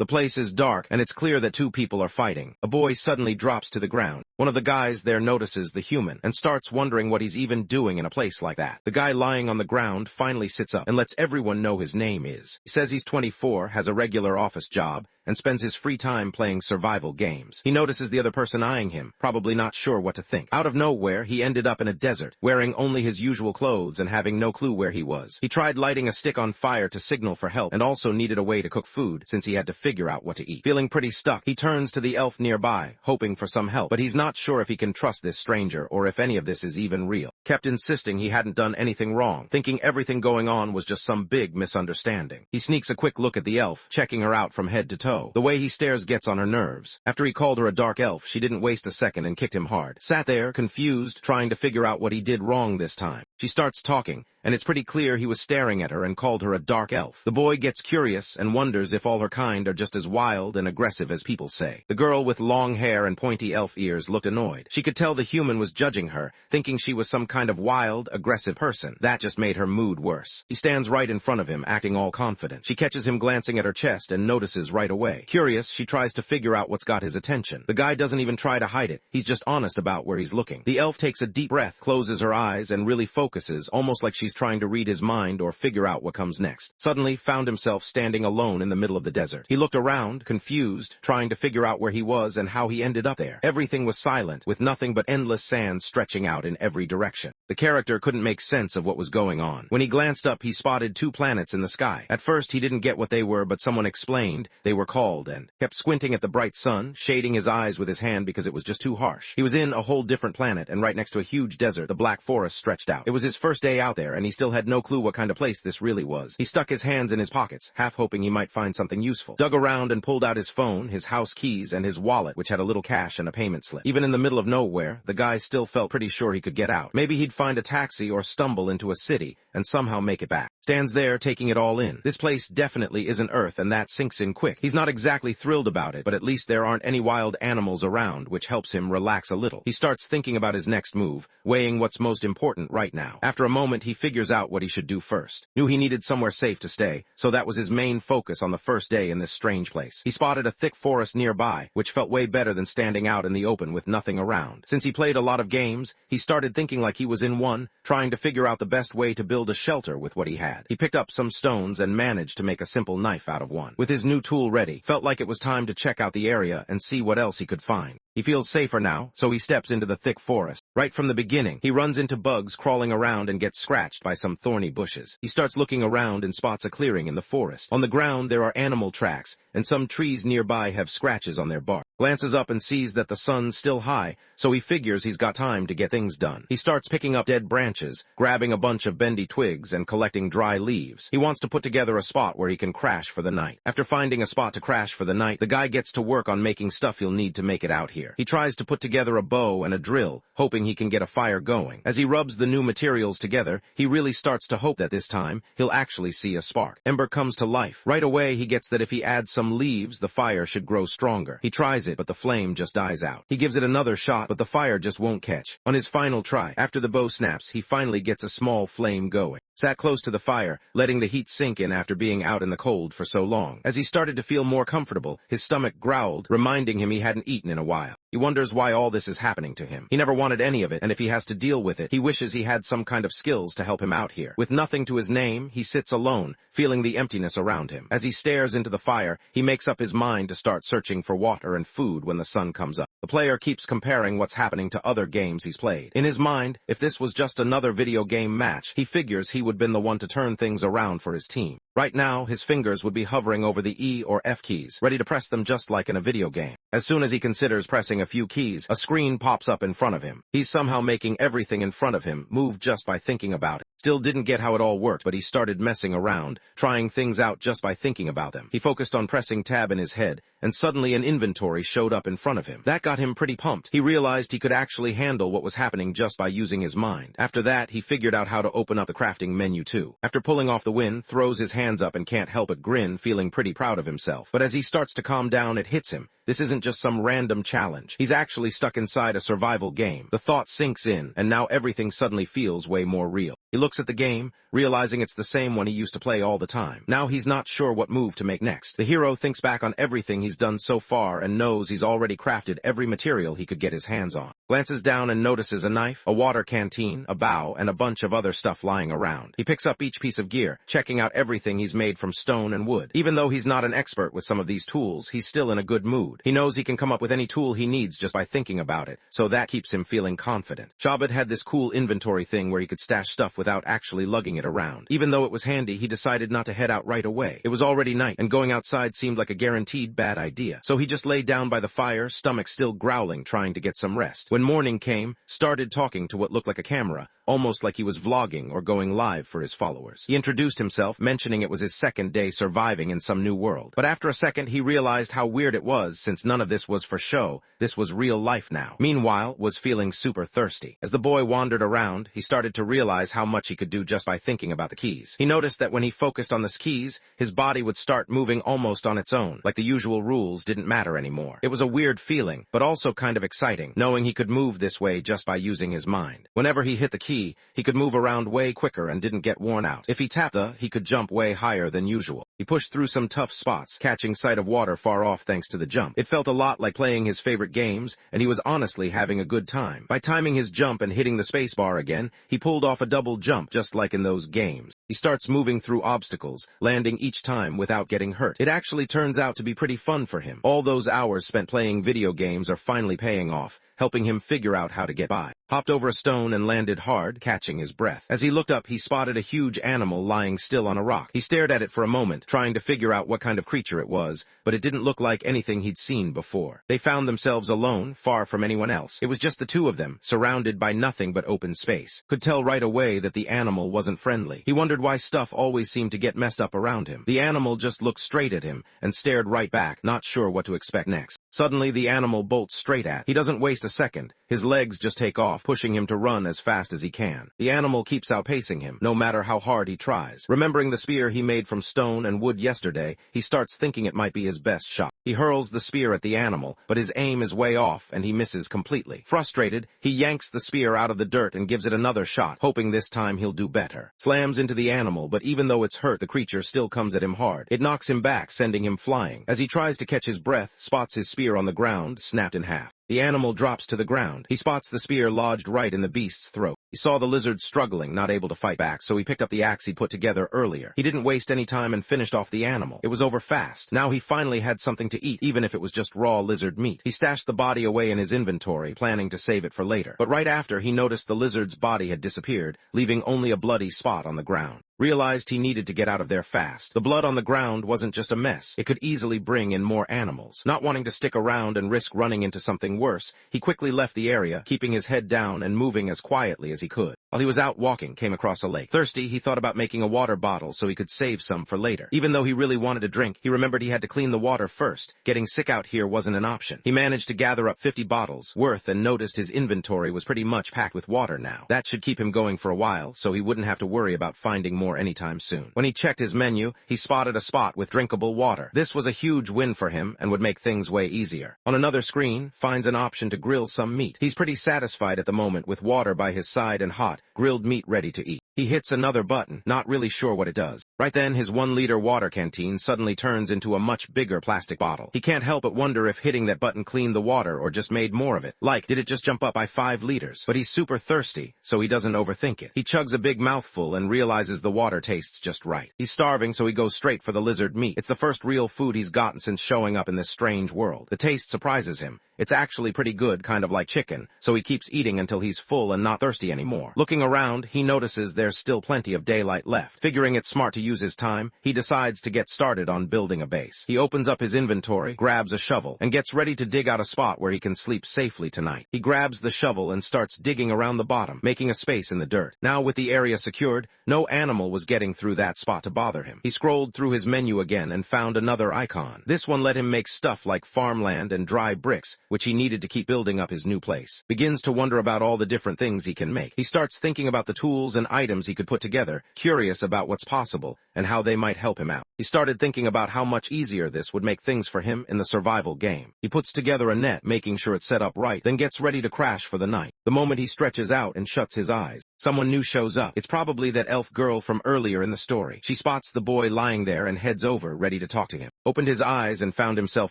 The place is dark, and it's clear that two people are fighting. A boy suddenly drops to the ground. One of the guys there notices the human and starts wondering what he's even doing in a place like that. The guy lying on the ground finally sits up and lets everyone know his name is. He says he's 24, has a regular office job, and spends his free time playing survival games. He notices the other person eyeing him, probably not sure what to think. Out of nowhere, he ended up in a desert, wearing only his usual clothes and having no clue where he was. He tried lighting a stick on fire to signal for help and also needed a way to cook food since he had to figure out what to eat. Feeling pretty stuck, he turns to the elf nearby, hoping for some help, but he's not sure if he can trust this stranger or if any of this is even real. Kept insisting he hadn't done anything wrong, thinking everything going on was just some big misunderstanding. He sneaks a quick look at the elf, checking her out from head to toe. The way he stares gets on her nerves. After he called her a dark elf, she didn't waste a second and kicked him hard. Sat there, confused, trying to figure out what he did wrong this time. She starts talking, and it's pretty clear he was staring at her and called her a dark elf. The boy gets curious and wonders if all her kind are just as wild and aggressive as people say. The girl with long hair and pointy elf ears looked annoyed. She could tell the human was judging her, thinking she was some kind of wild, aggressive person. That just made her mood worse. He stands right in front of him, acting all confident. She catches him glancing at her chest and notices right away. Curious, she tries to figure out what's got his attention. The guy doesn't even try to hide it. He's just honest about where he's looking. The elf takes a deep breath, closes her eyes, and really focuses, almost like she's trying to read his mind or figure out what comes next. Suddenly found himself standing alone in the middle of the desert. He looked around, confused, trying to figure out where he was and how he ended up there. Everything was silent, with nothing but endless sand stretching out in every direction. The character couldn't make sense of what was going on. When he glanced up, he spotted two planets in the sky. At first, he didn't get what they were, but someone explained they were called and kept squinting at the bright sun, shading his eyes with his hand because it was just too harsh. He was in a whole different planet, and right next to a huge desert, the black forest stretched out. It was his first day out there, and he still had no clue what kind of place this really was. He stuck his hands in his pockets, half hoping he might find something useful. Dug around and pulled out his phone, his house keys, and his wallet, which had a little cash and a payment slip. Even in the middle of nowhere, the guy still felt pretty sure he could get out. Maybe he'd find a taxi or stumble into a city and somehow make it back. Stands there taking it all in. This place definitely isn't Earth, and that sinks in quick. He's not exactly thrilled about it, but at least there aren't any wild animals around, which helps him relax a little. He starts thinking about his next move, weighing what's most important right now. After a moment, he figures out what he should do first. Knew he needed somewhere safe to stay, so that was his main focus on the first day in this strange place. He spotted a thick forest nearby, which felt way better than standing out in the open with nothing around. Since he played a lot of games, he started thinking like he was in one, trying to figure out the best way to build a shelter with what he had. He picked up some stones and managed to make a simple knife out of one. With his new tool ready, felt like it was time to check out the area and see what else he could find. He feels safer now, so he steps into the thick forest. Right from the beginning, he runs into bugs crawling around and gets scratched by some thorny bushes. He starts looking around and spots a clearing in the forest. On the ground, there are animal tracks, and some trees nearby have scratches on their bark. Glances up and sees that the sun's still high, so he figures he's got time to get things done. He starts picking up dead branches, grabbing a bunch of bendy twigs and collecting dry leaves. He wants to put together a spot where he can crash for the night. After finding a spot to crash for the night, the guy gets to work on making stuff he'll need to make it out here. He tries to put together a bow and a drill, hoping he can get a fire going. As he rubs the new materials together, he really starts to hope that this time, he'll actually see a spark. Ember comes to life. Right away, he gets that if he adds some leaves, the fire should grow stronger. He tries it, but the flame just dies out. He gives it another shot, but the fire just won't catch. On his final try, after the bow snaps, he finally gets a small flame going. Sat close to the fire, letting the heat sink in after being out in the cold for so long. As he started to feel more comfortable, his stomach growled, reminding him he hadn't eaten in a while. He wonders why all this is happening to him. He never wanted any of it, and if he has to deal with it, he wishes he had some kind of skills to help him out here. With nothing to his name, he sits alone, feeling the emptiness around him. As he stares into the fire, he makes up his mind to start searching for water and food when the sun comes up. The player keeps comparing what's happening to other games he's played. In his mind, if this was just another video game match, he figures he would been the one to turn things around for his team. Right now, his fingers would be hovering over the E or F keys, ready to press them just like in a video game. As soon as he considers pressing a few keys, a screen pops up in front of him. He's somehow making everything in front of him move just by thinking about it. Still didn't get how it all worked, but he started messing around, trying things out just by thinking about them. He focused on pressing tab in his head, and suddenly an inventory showed up in front of him. That got him pretty pumped. He realized he could actually handle what was happening just by using his mind. After that, he figured out how to open up the crafting menu too. After pulling off the win, throws his hands up and can't help but grin, feeling pretty proud of himself. But as he starts to calm down, it hits him. This isn't just some random challenge. He's actually stuck inside a survival game. The thought sinks in, and now everything suddenly feels way more real. He looks at the game, realizing it's the same one he used to play all the time. Now he's not sure what move to make next. The hero thinks back on everything he's done so far and knows he's already crafted every material he could get his hands on. Glances down and notices a knife, a water canteen, a bow, and a bunch of other stuff lying around. He picks up each piece of gear, checking out everything he's made from stone and wood. Even though he's not an expert with some of these tools, he's still in a good mood. He knows he can come up with any tool he needs just by thinking about it, so that keeps him feeling confident. Isekai'd had this cool inventory thing where he could stash stuff without actually lugging it around. Even though it was handy, he decided not to head out right away. It was already night, and going outside seemed like a guaranteed bad idea. So he just lay down by the fire, stomach still growling, trying to get some rest. When morning came, started talking to what looked like a camera, almost like he was vlogging or going live for his followers. He introduced himself, mentioning it was his second day surviving in some new world. But after a second, he realized how weird it was, since none of this was for show. This was real life now. Meanwhile, was feeling super thirsty. As the boy wandered around, he started to realize how much he could do just by thinking about the keys. He noticed that when he focused on the keys, his body would start moving almost on its own, like the usual rules didn't matter anymore. It was a weird feeling, but also kind of exciting, knowing he could move this way just by using his mind. Whenever he hit the key, he could move around way quicker and didn't get worn out. If he tapped he could jump way higher than usual. He pushed through some tough spots, catching sight of water far off thanks to the jump. It felt a lot like playing his favorite games, and he was honestly having a good time. By timing his jump and hitting the spacebar again, he pulled off a double jump just like in those games. He starts moving through obstacles, landing each time without getting hurt. It actually turns out to be pretty fun for him. All those hours spent playing video games are finally paying off, helping him figure out how to get by. Hopped over a stone and landed hard, catching his breath. As he looked up, he spotted a huge animal lying still on a rock. He stared at it for a moment, trying to figure out what kind of creature it was, but it didn't look like anything he'd seen before. They found themselves alone, far from anyone else. It was just the two of them, surrounded by nothing but open space. Could tell right away that the animal wasn't friendly. He wondered why stuff always seemed to get messed up around him. The animal just looked straight at him and stared right back, not sure what to expect next. Suddenly, the animal bolts straight at. He doesn't waste a second. His legs just take off, pushing him to run as fast as he can. The animal keeps outpacing him, no matter how hard he tries. Remembering the spear he made from stone and wood yesterday, he starts thinking it might be his best shot. He hurls the spear at the animal, but his aim is way off, and he misses completely. Frustrated, he yanks the spear out of the dirt and gives it another shot, hoping this time he'll do better. Slams into the animal, but even though it's hurt, the creature still comes at him hard. It knocks him back, sending him flying. As he tries to catch his breath, spots his spear on the ground, snapped in half. The animal drops to the ground. He spots the spear lodged right in the beast's throat. He saw the lizard struggling, not able to fight back, so he picked up the axe he put together earlier. He didn't waste any time and finished off the animal. It was over fast. Now he finally had something to eat, even if it was just raw lizard meat. He stashed the body away in his inventory, planning to save it for later. But right after, he noticed the lizard's body had disappeared, leaving only a bloody spot on the ground. Realized he needed to get out of there fast. The blood on the ground wasn't just a mess. It could easily bring in more animals. Not wanting to stick around and risk running into something worse, he quickly left the area, keeping his head down and moving as quietly as he could. While he was out walking, came across a lake. Thirsty, he thought about making a water bottle so he could save some for later. Even though he really wanted a drink, he remembered he had to clean the water first. Getting sick out here wasn't an option. He managed to gather up 50 bottles worth and noticed his inventory was pretty much packed with water now. That should keep him going for a while, so he wouldn't have to worry about finding more anytime soon. When he checked his menu, he spotted a spot with drinkable water. This was a huge win for him and would make things way easier. On another screen, finds an option to grill some meat. He's pretty satisfied at the moment with water by his side and hot, grilled meat ready to eat. He hits another button, not really sure what it does. Right then, his 1-liter water canteen suddenly turns into a much bigger plastic bottle. He can't help but wonder if hitting that button cleaned the water or just made more of it. Like, did it just jump up by 5 liters? But he's super thirsty, so he doesn't overthink it. He chugs a big mouthful and realizes the water tastes just right. He's starving, so he goes straight for the lizard meat. It's the first real food he's gotten since showing up in this strange world. The taste surprises him. It's actually pretty good, kind of like chicken, so he keeps eating until he's full and not thirsty anymore. Looking around, he notices there's still plenty of daylight left. Figuring it's smart to use his time, he decides to get started on building a base. He opens up his inventory, grabs a shovel, and gets ready to dig out a spot where he can sleep safely tonight. He grabs the shovel and starts digging around the bottom, making a space in the dirt. Now with the area secured, no animal was getting through that spot to bother him. He scrolled through his menu again and found another icon. This one let him make stuff like farmland and dry bricks, which he needed to keep building up his new place. Begins to wonder about all the different things he can make. He starts thinking about the tools and items he could put together, curious about what's possible and how they might help him out. He started thinking about how much easier this would make things for him in the survival game. He puts together a net, making sure it's set up right, then gets ready to crash for the night. The moment he stretches out and shuts his eyes, someone new shows up. It's probably that elf girl from earlier in the story. She spots the boy lying there and heads over, ready to talk to him. Opened his eyes and found himself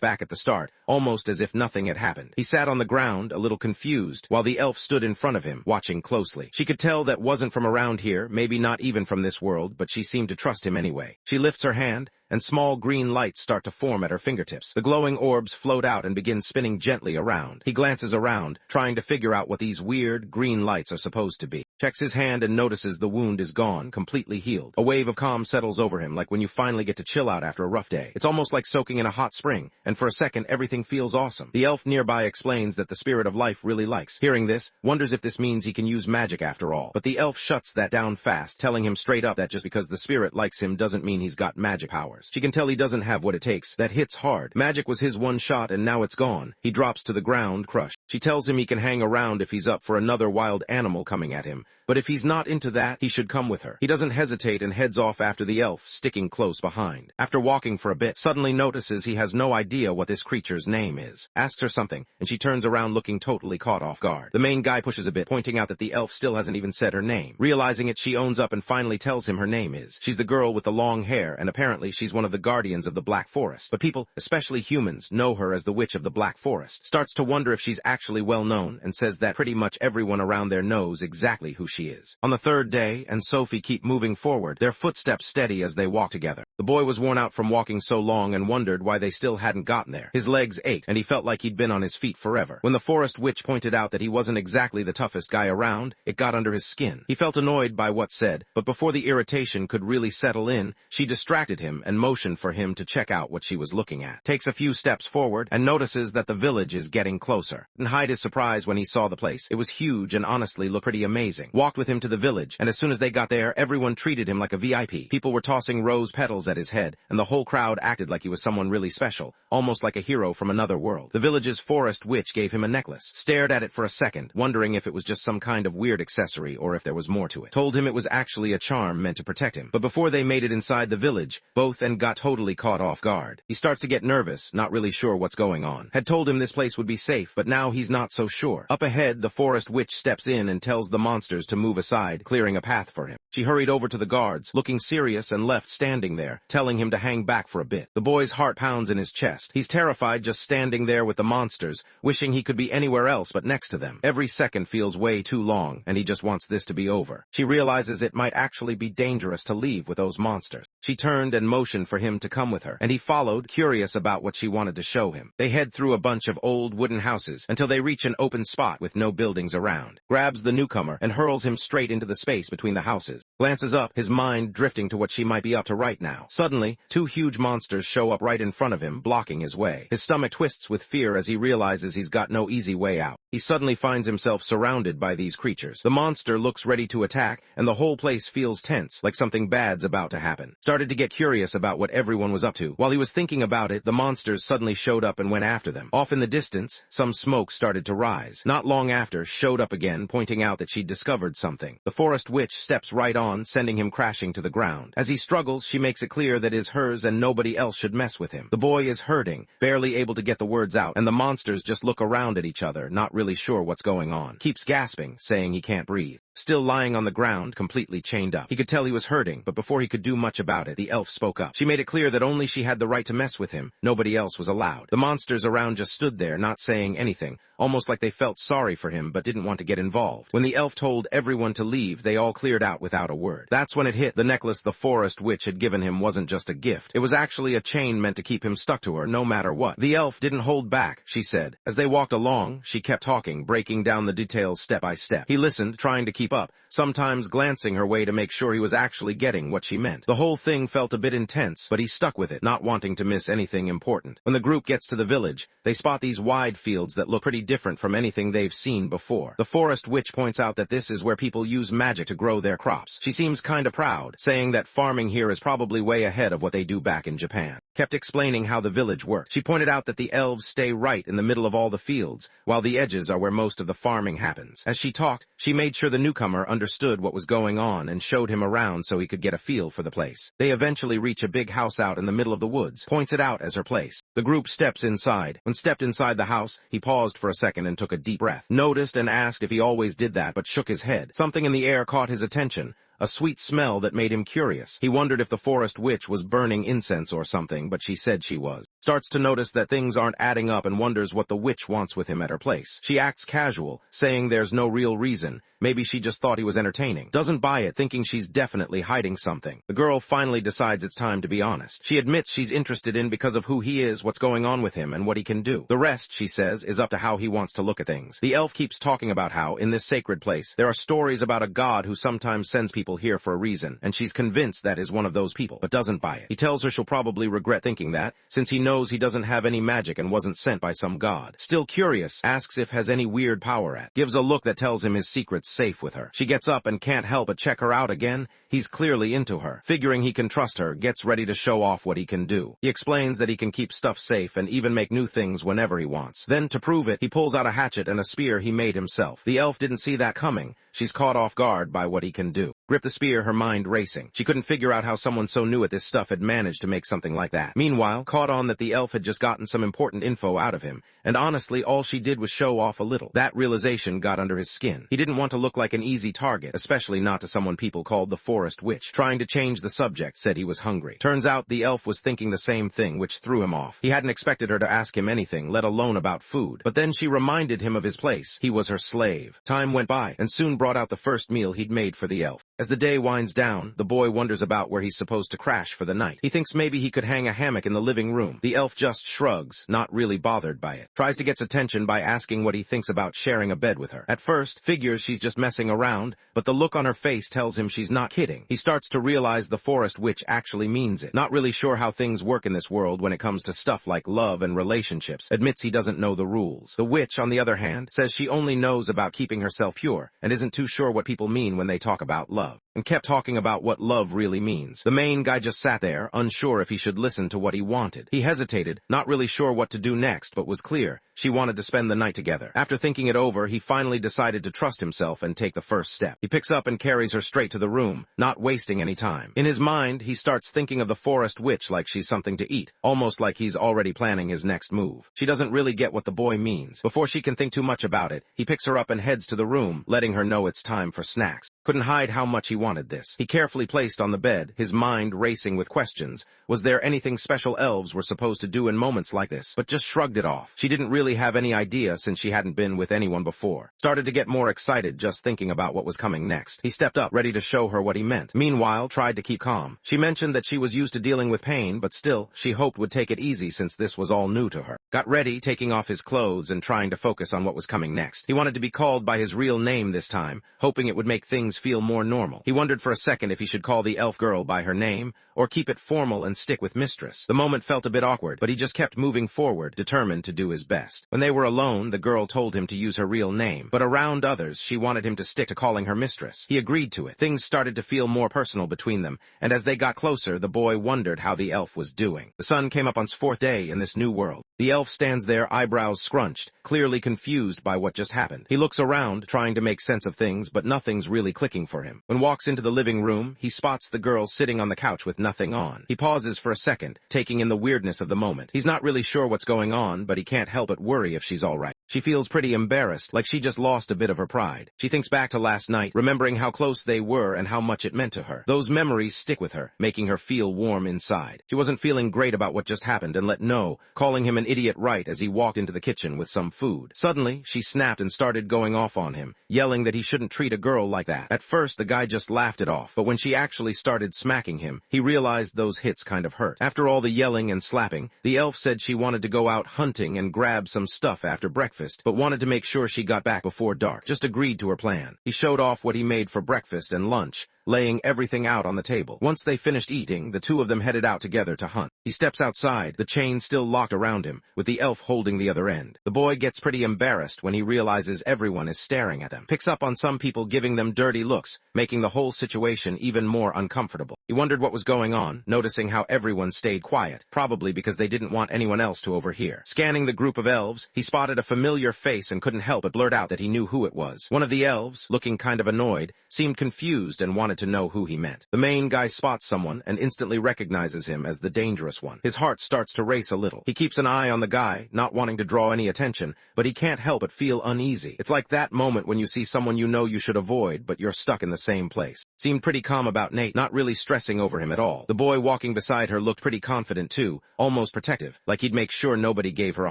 back at the start, almost as if nothing had happened. He sat on the ground, a little confused, while the elf stood in front of him, watching closely. She could tell that wasn't from around here, maybe not even from this world, but she seemed to trust him anyway. She lifts her hand, and small green lights start to form at her fingertips. The glowing orbs float out and begin spinning gently around. He glances around, trying to figure out what these weird, green lights are supposed to be. Checks his hand and notices the wound is gone, completely healed. A wave of calm settles over him, like when you finally get to chill out after a rough day. It's almost like soaking in a hot spring, and for a second everything feels awesome. The elf nearby explains that the spirit of life really likes. Hearing this, wonders if this means he can use magic after all. But the elf shuts that down fast, telling him straight up that just because the spirit likes him doesn't mean he's got magic powers. She can tell he doesn't have what it takes. That hits hard. Magic was his one shot and now it's gone. He drops to the ground, crushed. She tells him he can hang around if he's up for another wild animal coming at him, but if he's not into that, he should come with her. He doesn't hesitate and heads off after the elf, sticking close behind. After walking for a bit, suddenly notices he has no idea what this creature's name is. Asks her something, and she turns around looking totally caught off guard. The main guy pushes a bit, pointing out that the elf still hasn't even said her name. Realizing it, she owns up and finally tells him her name is. She's the girl with the long hair, and apparently she's one of the guardians of the Black Forest. But people, especially humans, know her as the Witch of the Black Forest. Starts to wonder if she's actually well known, and says that pretty much everyone around there knows exactly who she is. On the third day, and Sophie keep moving forward, their footsteps steady as they walk together. The boy was worn out from walking so long and wondered why they still hadn't gotten there. His legs ached, and he felt like he'd been on his feet forever. When the forest witch pointed out that he wasn't exactly the toughest guy around, it got under his skin. He felt annoyed by what's said, but before the irritation could really settle in, she distracted him and motioned for him to check out what she was looking at. Takes a few steps forward and notices that the village is getting closer. Didn't hide his surprise when he saw the place. It was huge and honestly looked pretty amazing. Walked with him to the village, and as soon as they got there, everyone treated him like a VIP. People were tossing rose petals at his head, and the whole crowd acted like he was someone really special, almost like a hero from another world. The village's forest witch gave him a necklace. Stared at it for a second, wondering if it was just some kind of weird accessory or if there was more to it. Told him it was actually a charm meant to protect him. But before they made it inside the village, both and got totally caught off guard. He starts to get nervous, not really sure what's going on. Had told him this place would be safe, but now he's not so sure. Up ahead, the forest witch steps in and tells the monsters to move aside, clearing a path for him. She hurried over to the guards, looking serious, and left standing there, telling him to hang back for a bit. The boy's heart pounds in his chest. He's terrified just standing there with the monsters, wishing he could be anywhere else but next to them. Every second feels way too long, and he just wants this to be over. She realizes it might actually be dangerous to leave with those monsters. She turned and motioned for him to come with her, and he followed, curious about what she wanted to show him. They head through a bunch of old wooden houses until they reach an open spot with no buildings around. Grabs the newcomer and hurls him straight into the space between the houses. Glances up, his mind drifting to what she might be up to right now. Suddenly, two huge monsters show up right in front of him, blocking his way. His stomach twists with fear as he realizes he's got no easy way out. He suddenly finds himself surrounded by these creatures. The monster looks ready to attack, and the whole place feels tense, like something bad's about to happen. Started to get curious about what everyone was up to. While he was thinking about it, the monsters suddenly showed up and went after them. Off in the distance, some smoke started to rise. Not long after, showed up again, pointing out that she'd discovered something. The forest witch steps right on, sending him crashing to the ground. As he struggles, she makes it clear that it is hers and nobody else should mess with him. The boy is hurting, barely able to get the words out, and the monsters just look around at each other, not really sure what's going on. Keeps gasping, saying he can't breathe. Still lying on the ground, completely chained up. He could tell he was hurting, but before he could do much about it, the elf spoke up. She made it clear that only she had the right to mess with him. Nobody else was allowed. The monsters around just stood there, not saying anything, almost like they felt sorry for him but didn't want to get involved. When the elf told everyone to leave, they all cleared out without a word. That's when it hit. The necklace the forest witch had given him wasn't just a gift. It was actually a chain meant to keep him stuck to her, no matter what. The elf didn't hold back, she said. As they walked along, she kept talking, breaking down the details step by step. He listened, trying to keep up, sometimes glancing her way to make sure he was actually getting what she meant. The whole thing felt a bit intense, but he stuck with it, not wanting to miss anything important. When the group gets to the village, they spot these wide fields that look pretty different from anything they've seen before. The forest witch points out that this is where people use magic to grow their crops. She seems kinda proud, saying that farming here is probably way ahead of what they do back in Japan. kept explaining how the village worked. She pointed out that the elves stay right in the middle of all the fields, while the edges are where most of the farming happens. As she talked, she made sure the newcomer understood what was going on and showed him around so he could get a feel for the place. They eventually reach a big house out in the middle of the woods, points it out as her place. The group steps inside. When stepped inside the house, he paused for a second and took a deep breath. Noticed and asked if he always did that, but shook his head. Something in the air caught his attention. A sweet smell that made him curious. He wondered if the forest witch was burning incense or something, but she said she was. Starts to notice that things aren't adding up and wonders what the witch wants with him at her place. She acts casual, saying there's no real reason. Maybe she just thought he was entertaining. Doesn't buy it, thinking she's definitely hiding something. The girl finally decides it's time to be honest. She admits she's interested in because of who he is, what's going on with him, and what he can do. The rest, she says, is up to how he wants to look at things. The elf keeps talking about how, in this sacred place, there are stories about a god who sometimes sends people here for a reason, and she's convinced that is one of those people, but doesn't buy it. He tells her she'll probably regret thinking that, since he knows he doesn't have any magic and wasn't sent by some god. Still curious, asks if has any weird power at. Gives a look that tells him his secret's safe with her. She gets up and can't help but check her out again. He's clearly into her. Figuring he can trust her, gets ready to show off what he can do. He explains that he can keep stuff safe and even make new things whenever he wants. Then, to prove it, he pulls out a hatchet and a spear he made himself. The elf didn't see that coming. She's caught off guard by what he can do. Grip the spear, her mind racing. She couldn't figure out how someone so new at this stuff had managed to make something like that. Meanwhile, caught on that the elf had just gotten some important info out of him, and honestly, all she did was show off a little. That realization got under his skin. He didn't want to look like an easy target, especially not to someone people called the Forest Witch. Trying to change the subject, said he was hungry. Turns out the elf was thinking the same thing, which threw him off. He hadn't expected her to ask him anything, let alone about food. But then she reminded him of his place. He was her slave. Time went by, and soon brought out the first meal he'd made for the elf. As the day winds down, the boy wonders about where he's supposed to crash for the night. He thinks maybe he could hang a hammock in the living room. The elf just shrugs, not really bothered by it. Tries to get attention by asking what he thinks about sharing a bed with her. At first, figures she's just messing around, but the look on her face tells him she's not kidding. He starts to realize the Forest Witch actually means it. Not really sure how things work in this world when it comes to stuff like love and relationships. Admits he doesn't know the rules. The witch, on the other hand, says she only knows about keeping herself pure, and isn't too sure what people mean when they talk about love. And kept talking about what love really means. The main guy just sat there, unsure if he should listen to what he wanted. He hesitated, not really sure what to do next, but was clear she wanted to spend the night together. After thinking it over, he finally decided to trust himself and take the first step. He picks up and carries her straight to the room, not wasting any time. In his mind, he starts thinking of the Forest Witch like she's something to eat, almost like he's already planning his next move. She doesn't really get what the boy means. Before she can think too much about it, he picks her up and heads to the room, letting her know it's time for snacks. Couldn't hide how much he wanted this. He carefully placed on the bed, his mind racing with questions. Was there anything special elves were supposed to do in moments like this? But just shrugged it off. She didn't really have any idea since she hadn't been with anyone before. Started to get more excited just thinking about what was coming next. He stepped up, ready to show her what he meant. Meanwhile, tried to keep calm. She mentioned that she was used to dealing with pain, but still, she hoped would take it easy since this was all new to her. Got ready, taking off his clothes and trying to focus on what was coming next. He wanted to be called by his real name this time, hoping it would make things feel more normal. He wondered for a second if he should call the elf girl by her name, or keep it formal and stick with Mistress. The moment felt a bit awkward, but he just kept moving forward, determined to do his best. When they were alone, the girl told him to use her real name, but around others, she wanted him to stick to calling her Mistress. He agreed to it. Things started to feel more personal between them, and as they got closer, the boy wondered how the elf was doing. The sun came up on its fourth day in this new world. The elf stands there, eyebrows scrunched, clearly confused by what just happened. He looks around, trying to make sense of things, but nothing's really clicking for him. When walks into the living room, he spots the girl sitting on the couch with nothing on. He pauses for a second, taking in the weirdness of the moment. He's not really sure what's going on, but he can't help but worry if she's all right. She feels pretty embarrassed, like she just lost a bit of her pride. She thinks back to last night, remembering how close they were and how much it meant to her. Those memories stick with her, making her feel warm inside. She wasn't feeling great about what just happened and let know, calling him an idiot right as he walked into the kitchen with some food. Suddenly, she snapped and started going off on him, yelling that he shouldn't treat a girl like that. At first, the guy just laughed it off, but when she actually started smacking him, he realized those hits kind of hurt. After all the yelling and slapping, the elf said she wanted to go out hunting and grab some stuff after breakfast, but wanted to make sure she got back before dark. Just agreed to her plan. He showed off what he made for breakfast and lunch, laying everything out on the table. Once they finished eating, the two of them headed out together to hunt. He steps outside, the chain still locked around him, with the elf holding the other end. The boy gets pretty embarrassed when he realizes everyone is staring at them. Picks up on some people giving them dirty looks, making the whole situation even more uncomfortable. He wondered what was going on, noticing how everyone stayed quiet, probably because they didn't want anyone else to overhear. Scanning the group of elves, he spotted a familiar face and couldn't help but blurt out that he knew who it was. One of the elves, looking kind of annoyed, seemed confused and wanted to know who he meant. The main guy spots someone and instantly recognizes him as the dangerous one. His heart starts to race a little. He keeps an eye on the guy, not wanting to draw any attention, but he can't help but feel uneasy. It's like that moment when you see someone you know you should avoid, but you're stuck in the same place. Seemed pretty calm about Nate, not really stressing over him at all. The boy walking beside her looked pretty confident too, almost protective, like he'd make sure nobody gave her a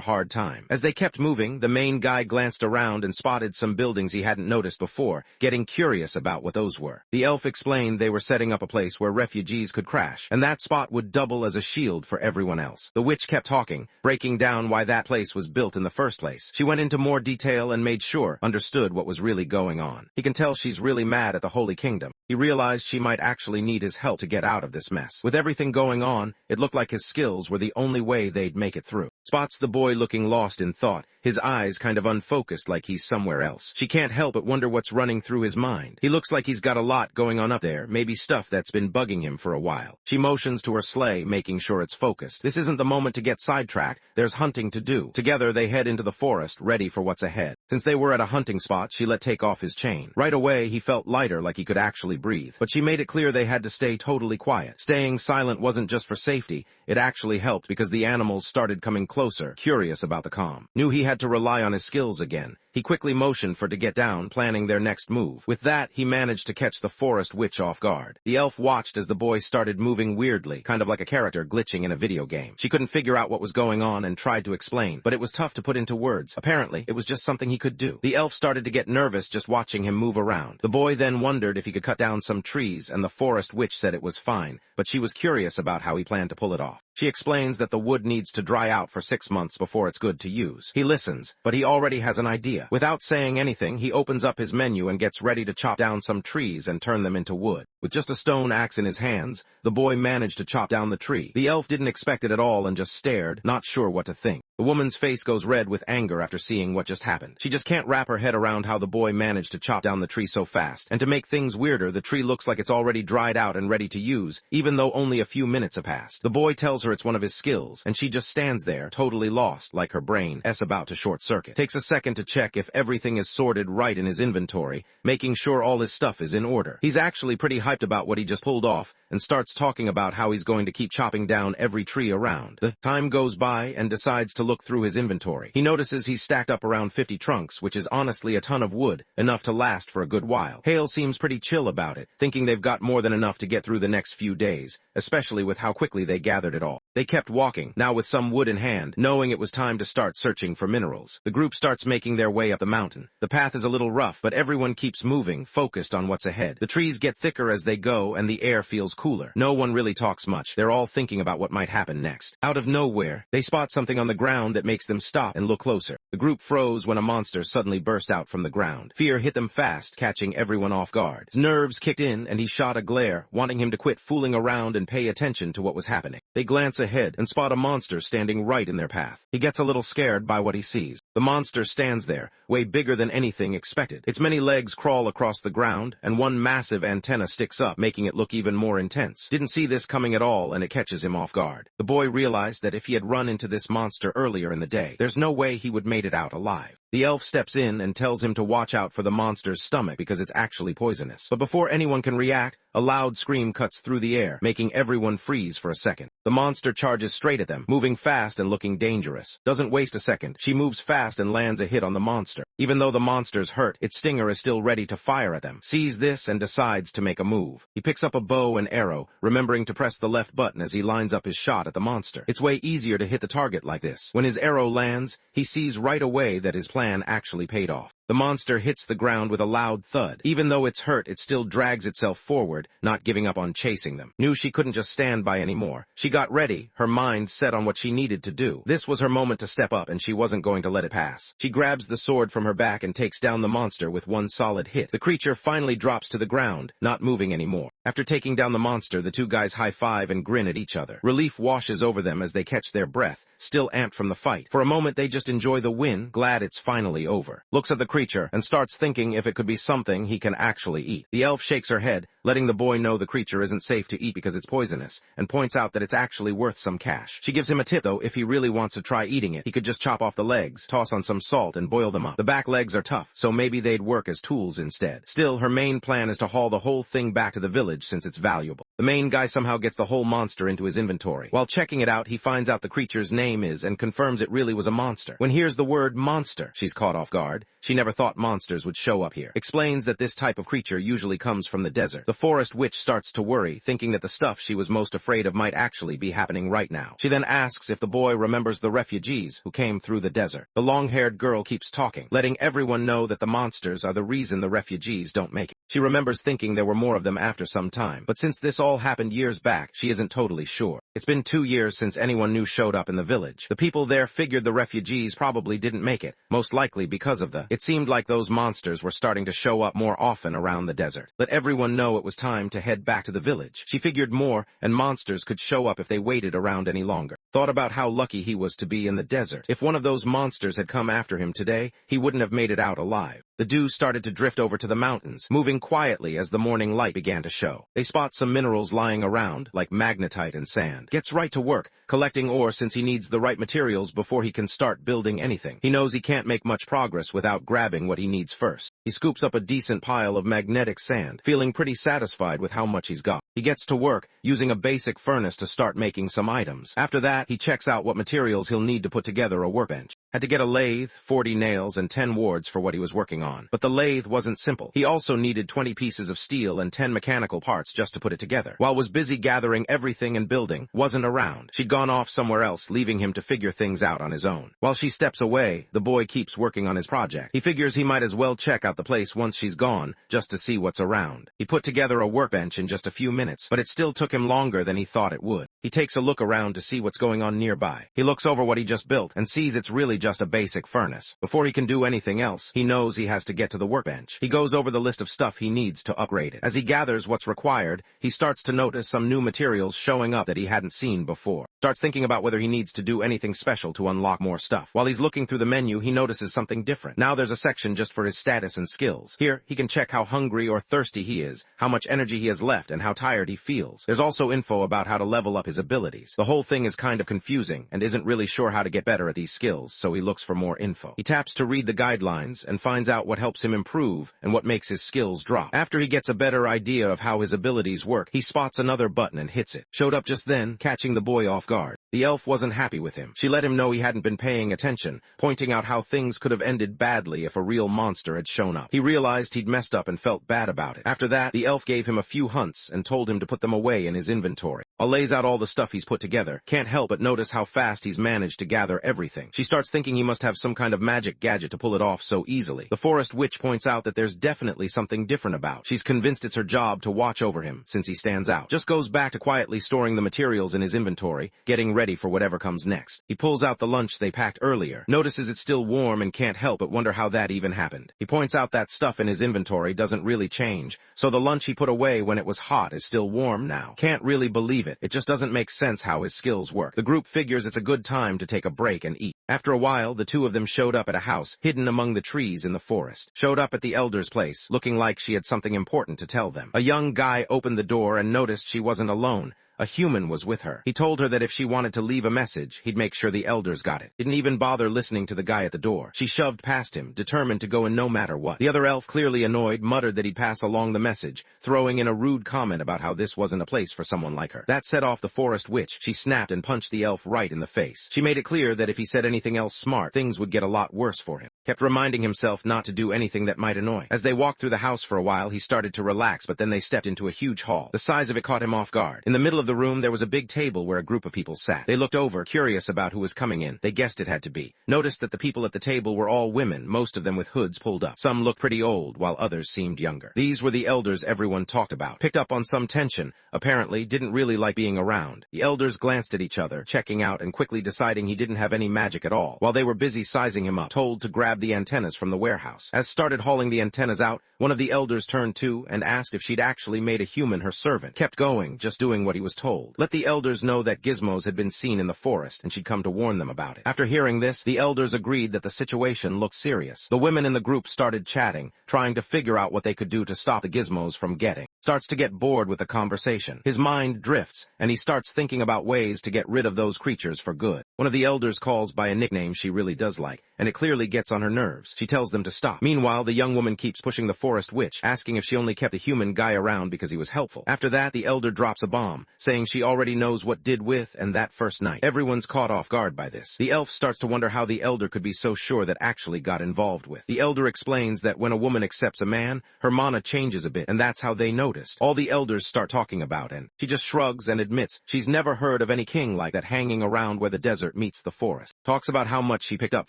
hard time. As they kept moving, the main guy glanced around and spotted some buildings he hadn't noticed before, getting curious about what those were. The elf explained they were setting up a place where refugees could crash, and that spot would double as a shield for everyone else. The witch kept talking, breaking down why that place was built in the first place. She went into more detail and made sure understood what was really going on. He can tell she's really mad at the Holy Kingdom. He realized she might actually need his help to get out of this mess. With everything going on, it looked like his skills were the only way they'd make it through. Spots the boy looking lost in thought, his eyes kind of unfocused like he's somewhere else. She can't help but wonder what's running through his mind. He looks like he's got a lot going on up there, maybe stuff that's been bugging him for a while. She motions to her sleigh, making sure it's focused. This isn't the moment to get sidetracked, there's hunting to do. Together they head into the forest, ready for what's ahead. Since they were at a hunting spot, she let take off his chain. Right away, he felt lighter, like he could actually breathe. But she made it clear they had to stay totally quiet. Staying silent wasn't just for safety, it actually helped because the animals started coming closer, curious about the calm. Knew he had to rely on his skills again. He quickly motioned for to get down, planning their next move. With that, he managed to catch the forest witch off guard. The elf watched as the boy started moving weirdly, kind of like a character glitching in a video game. She couldn't figure out what was going on and tried to explain, but it was tough to put into words. Apparently, it was just something he could do. The elf started to get nervous just watching him move around. The boy then wondered if he could cut down some trees, and the forest witch said it was fine, but she was curious about how he planned to pull it off. She explains that the wood needs to dry out for 6 months before it's good to use. He listens, but he already has an idea. Without saying anything, he opens up his menu and gets ready to chop down some trees and turn them into wood. With just a stone axe in his hands, the boy managed to chop down the tree. The elf didn't expect it at all and just stared, not sure what to think. The woman's face goes red with anger after seeing what just happened. She just can't wrap her head around how the boy managed to chop down the tree so fast. And to make things weirder, the tree looks like it's already dried out and ready to use, even though only a few minutes have passed. The boy tells her it's one of his skills, and she just stands there, totally lost, like her brain is about to short circuit. Takes a second to check if everything is sorted right in his inventory, making sure all his stuff is in order. He's actually pretty hyped about what he just pulled off, and starts talking about how he's going to keep chopping down every tree around. The time goes by and decides to look through his inventory. He notices he's stacked up around 50 trunks, which is honestly a ton of wood, enough to last for a good while. Hale seems pretty chill about it, thinking they've got more than enough to get through the next few days, especially with how quickly they gathered it all. They kept walking, now with some wood in hand, knowing it was time to start searching for minerals. The group starts making their way up the mountain. The path is a little rough, but everyone keeps moving, focused on what's ahead. The trees get thicker as they go, and the air feels cooler. No one really talks much. They're all thinking about what might happen next. Out of nowhere, they spot something on the ground that makes them stop and look closer. The group froze when a monster suddenly burst out from the ground. Fear hit them fast, catching everyone off guard. His nerves kicked in, and he shot a glare, wanting him to quit fooling around and pay attention to what was happening. They glance ahead and spot a monster standing right in their path. He gets a little scared by what he sees. The monster stands there, way bigger than anything expected. Its many legs crawl across the ground, and one massive antenna sticks up, making it look even more intense. Didn't see this coming at all, and it catches him off guard. The boy realized that if he had run into this monster earlier in the day, there's no way he would made it out alive. The elf steps in and tells him to watch out for the monster's stomach because it's actually poisonous. But before anyone can react, a loud scream cuts through the air, making everyone freeze for a second. The monster charges straight at them, moving fast and looking dangerous. Doesn't waste a second. She moves fast and lands a hit on the monster. Even though the monster's hurt, its stinger is still ready to fire at them. Sees this and decides to make a move. He picks up a bow and arrow, remembering to press the left button as he lines up his shot at the monster. It's way easier to hit the target like this. When his arrow lands, he sees right away that his plan actually paid off. The monster hits the ground with a loud thud. Even though it's hurt, it still drags itself forward, not giving up on chasing them. Knew she couldn't just stand by anymore. She got ready, her mind set on what she needed to do. This was her moment to step up, and she wasn't going to let it pass. She grabs the sword from her back and takes down the monster with one solid hit. The creature finally drops to the ground, not moving anymore. After taking down the monster, the two guys high-five and grin at each other. Relief washes over them as they catch their breath, still amped from the fight. For a moment, they just enjoy the win, glad it's finally over. Looks at the creature and starts thinking if it could be something he can actually eat. The elf shakes her head, letting the boy know the creature isn't safe to eat because it's poisonous, and points out that it's actually worth some cash. She gives him a tip, though, if he really wants to try eating it, he could just chop off the legs, toss on some salt, and boil them up. The back legs are tough, so maybe they'd work as tools instead. Still, her main plan is to haul the whole thing back to the village since it's valuable. The main guy somehow gets the whole monster into his inventory. While checking it out, he finds out the creature's name is and confirms it really was a monster. When hears the word monster, she's caught off guard. She never thought monsters would show up here. Explains that this type of creature usually comes from the desert. The forest witch starts to worry, thinking that the stuff she was most afraid of might actually be happening right now. She then asks if the boy remembers the refugees who came through the desert. The long-haired girl keeps talking, letting everyone know that the monsters are the reason the refugees don't make it. She remembers thinking there were more of them after some time, but since this all happened years back, she isn't totally sure. It's been 2 years since anyone new showed up in the village. The people there figured the refugees probably didn't make it, most likely because of it seemed like those monsters were starting to show up more often around the desert. Let everyone know it was time to head back to the village. She figured more, and monsters could show up if they waited around any longer. Thought about how lucky he was to be in the desert. If one of those monsters had come after him today, he wouldn't have made it out alive. The dew started to drift over to the mountains, moving quietly as the morning light began to show. They spot some minerals lying around, like magnetite and sand. Gets right to work, collecting ore since he needs the right materials before he can start building anything. He knows he can't make much progress without grabbing what he needs first. He scoops up a decent pile of magnetic sand, feeling pretty satisfied with how much he's got. He gets to work, using a basic furnace to start making some items. After that, he checks out what materials he'll need to put together a workbench. Had to get a lathe, 40 nails, and 10 wards for what he was working on. But the lathe wasn't simple. He also needed 20 pieces of steel and 10 mechanical parts just to put it together. While was busy gathering everything and building, wasn't around. She'd gone off somewhere else, leaving him to figure things out on his own. While she steps away, the boy keeps working on his project. He figures he might as well check out the place once she's gone, just to see what's around. He put together a workbench in just a few minutes, but it still took him longer than he thought it would. He takes a look around to see what's going on nearby. He looks over what he just built and sees it's really just a basic furnace. Before he can do anything else, he knows he has to get to the workbench. He goes over the list of stuff he needs to upgrade it. As he gathers what's required, he starts to notice some new materials showing up that he hadn't seen before. Starts thinking about whether he needs to do anything special to unlock more stuff. While he's looking through the menu, he notices something different. Now there's a section just for his status and skills. Here, he can check how hungry or thirsty he is, how much energy he has left, and how tired he feels. There's also info about how to level up his abilities. The whole thing is kind of confusing, and isn't really sure how to get better at these skills, so he looks for more info. He taps to read the guidelines, and finds out what helps him improve, and what makes his skills drop. After he gets a better idea of how his abilities work, he spots another button and hits it. Showed up just then, catching the boy off guard. The elf wasn't happy with him. She let him know he hadn't been paying attention, pointing out how things could have ended badly if a real monster had shown up. He realized he'd messed up and felt bad about it. After that, the elf gave him a few hunts and told him to put them away in his inventory. Lays out all the stuff he's put together. Can't help but notice how fast he's managed to gather everything. She starts thinking he must have some kind of magic gadget to pull it off so easily. The forest witch points out that there's definitely something different about. She's convinced it's her job to watch over him, since he stands out. Just goes back to quietly storing the materials in his inventory, getting ready for whatever comes next. He pulls out the lunch they packed earlier, notices it's still warm and can't help but wonder how that even happened. He points out that stuff in his inventory doesn't really change, so the lunch he put away when it was hot is still warm now. Can't really believe it. It just doesn't make sense how his skills work. The group figures it's a good time to take a break and eat. After a while, the two of them showed up at a house hidden among the trees in the forest. Showed up at the elder's place, looking like she had something important to tell them. A young guy opened the door and noticed she wasn't alone. A human was with her. He told her that if she wanted to leave a message, he'd make sure the elders got it. Didn't even bother listening to the guy at the door. She shoved past him, determined to go in no matter what. The other elf, clearly annoyed, muttered that he'd pass along the message, throwing in a rude comment about how this wasn't a place for someone like her. That set off the forest witch. She snapped and punched the elf right in the face. She made it clear that if he said anything else smart, things would get a lot worse for him. Kept reminding himself not to do anything that might annoy. As they walked through the house for a while, he started to relax, but then they stepped into a huge hall. The size of it caught him off guard. In the middle of the the room, there was a big table where a group of people sat. They looked over, curious about who was coming in. They guessed it had to be. Noticed that the people at the table were all women, most of them with hoods pulled up. Some looked pretty old, while others seemed younger. These were the elders everyone talked about. Picked up on some tension, apparently didn't really like being around. The elders glanced at each other, checking out and quickly deciding he didn't have any magic at all. While they were busy sizing him up, told to grab the antennas from the warehouse. As started hauling the antennas out, one of the elders turned to and asked if she'd actually made a human her servant. Kept going, just doing what he was told. Let the elders know that gizmos had been seen in the forest and she'd come to warn them about it. After hearing this, the elders agreed that the situation looked serious. The women in the group started chatting, trying to figure out what they could do to stop the gizmos from getting. Starts to get bored with the conversation. His mind drifts, and he starts thinking about ways to get rid of those creatures for good. One of the elders calls by a nickname she really does like, and it clearly gets on her nerves. She tells them to stop. Meanwhile, the young woman keeps pushing the forest witch, asking if she only kept the human guy around because he was helpful. After that, the elder drops a bomb, saying she already knows what did with and that first night. Everyone's caught off guard by this. The elf starts to wonder how the elder could be so sure that actually got involved with. The elder explains that when a woman accepts a man, her mana changes a bit, and that's how they noticed. All the elders start talking about, and she just shrugs and admits she's never heard of any king like that hanging around where the desert meets the forest. Talks about how much she picked up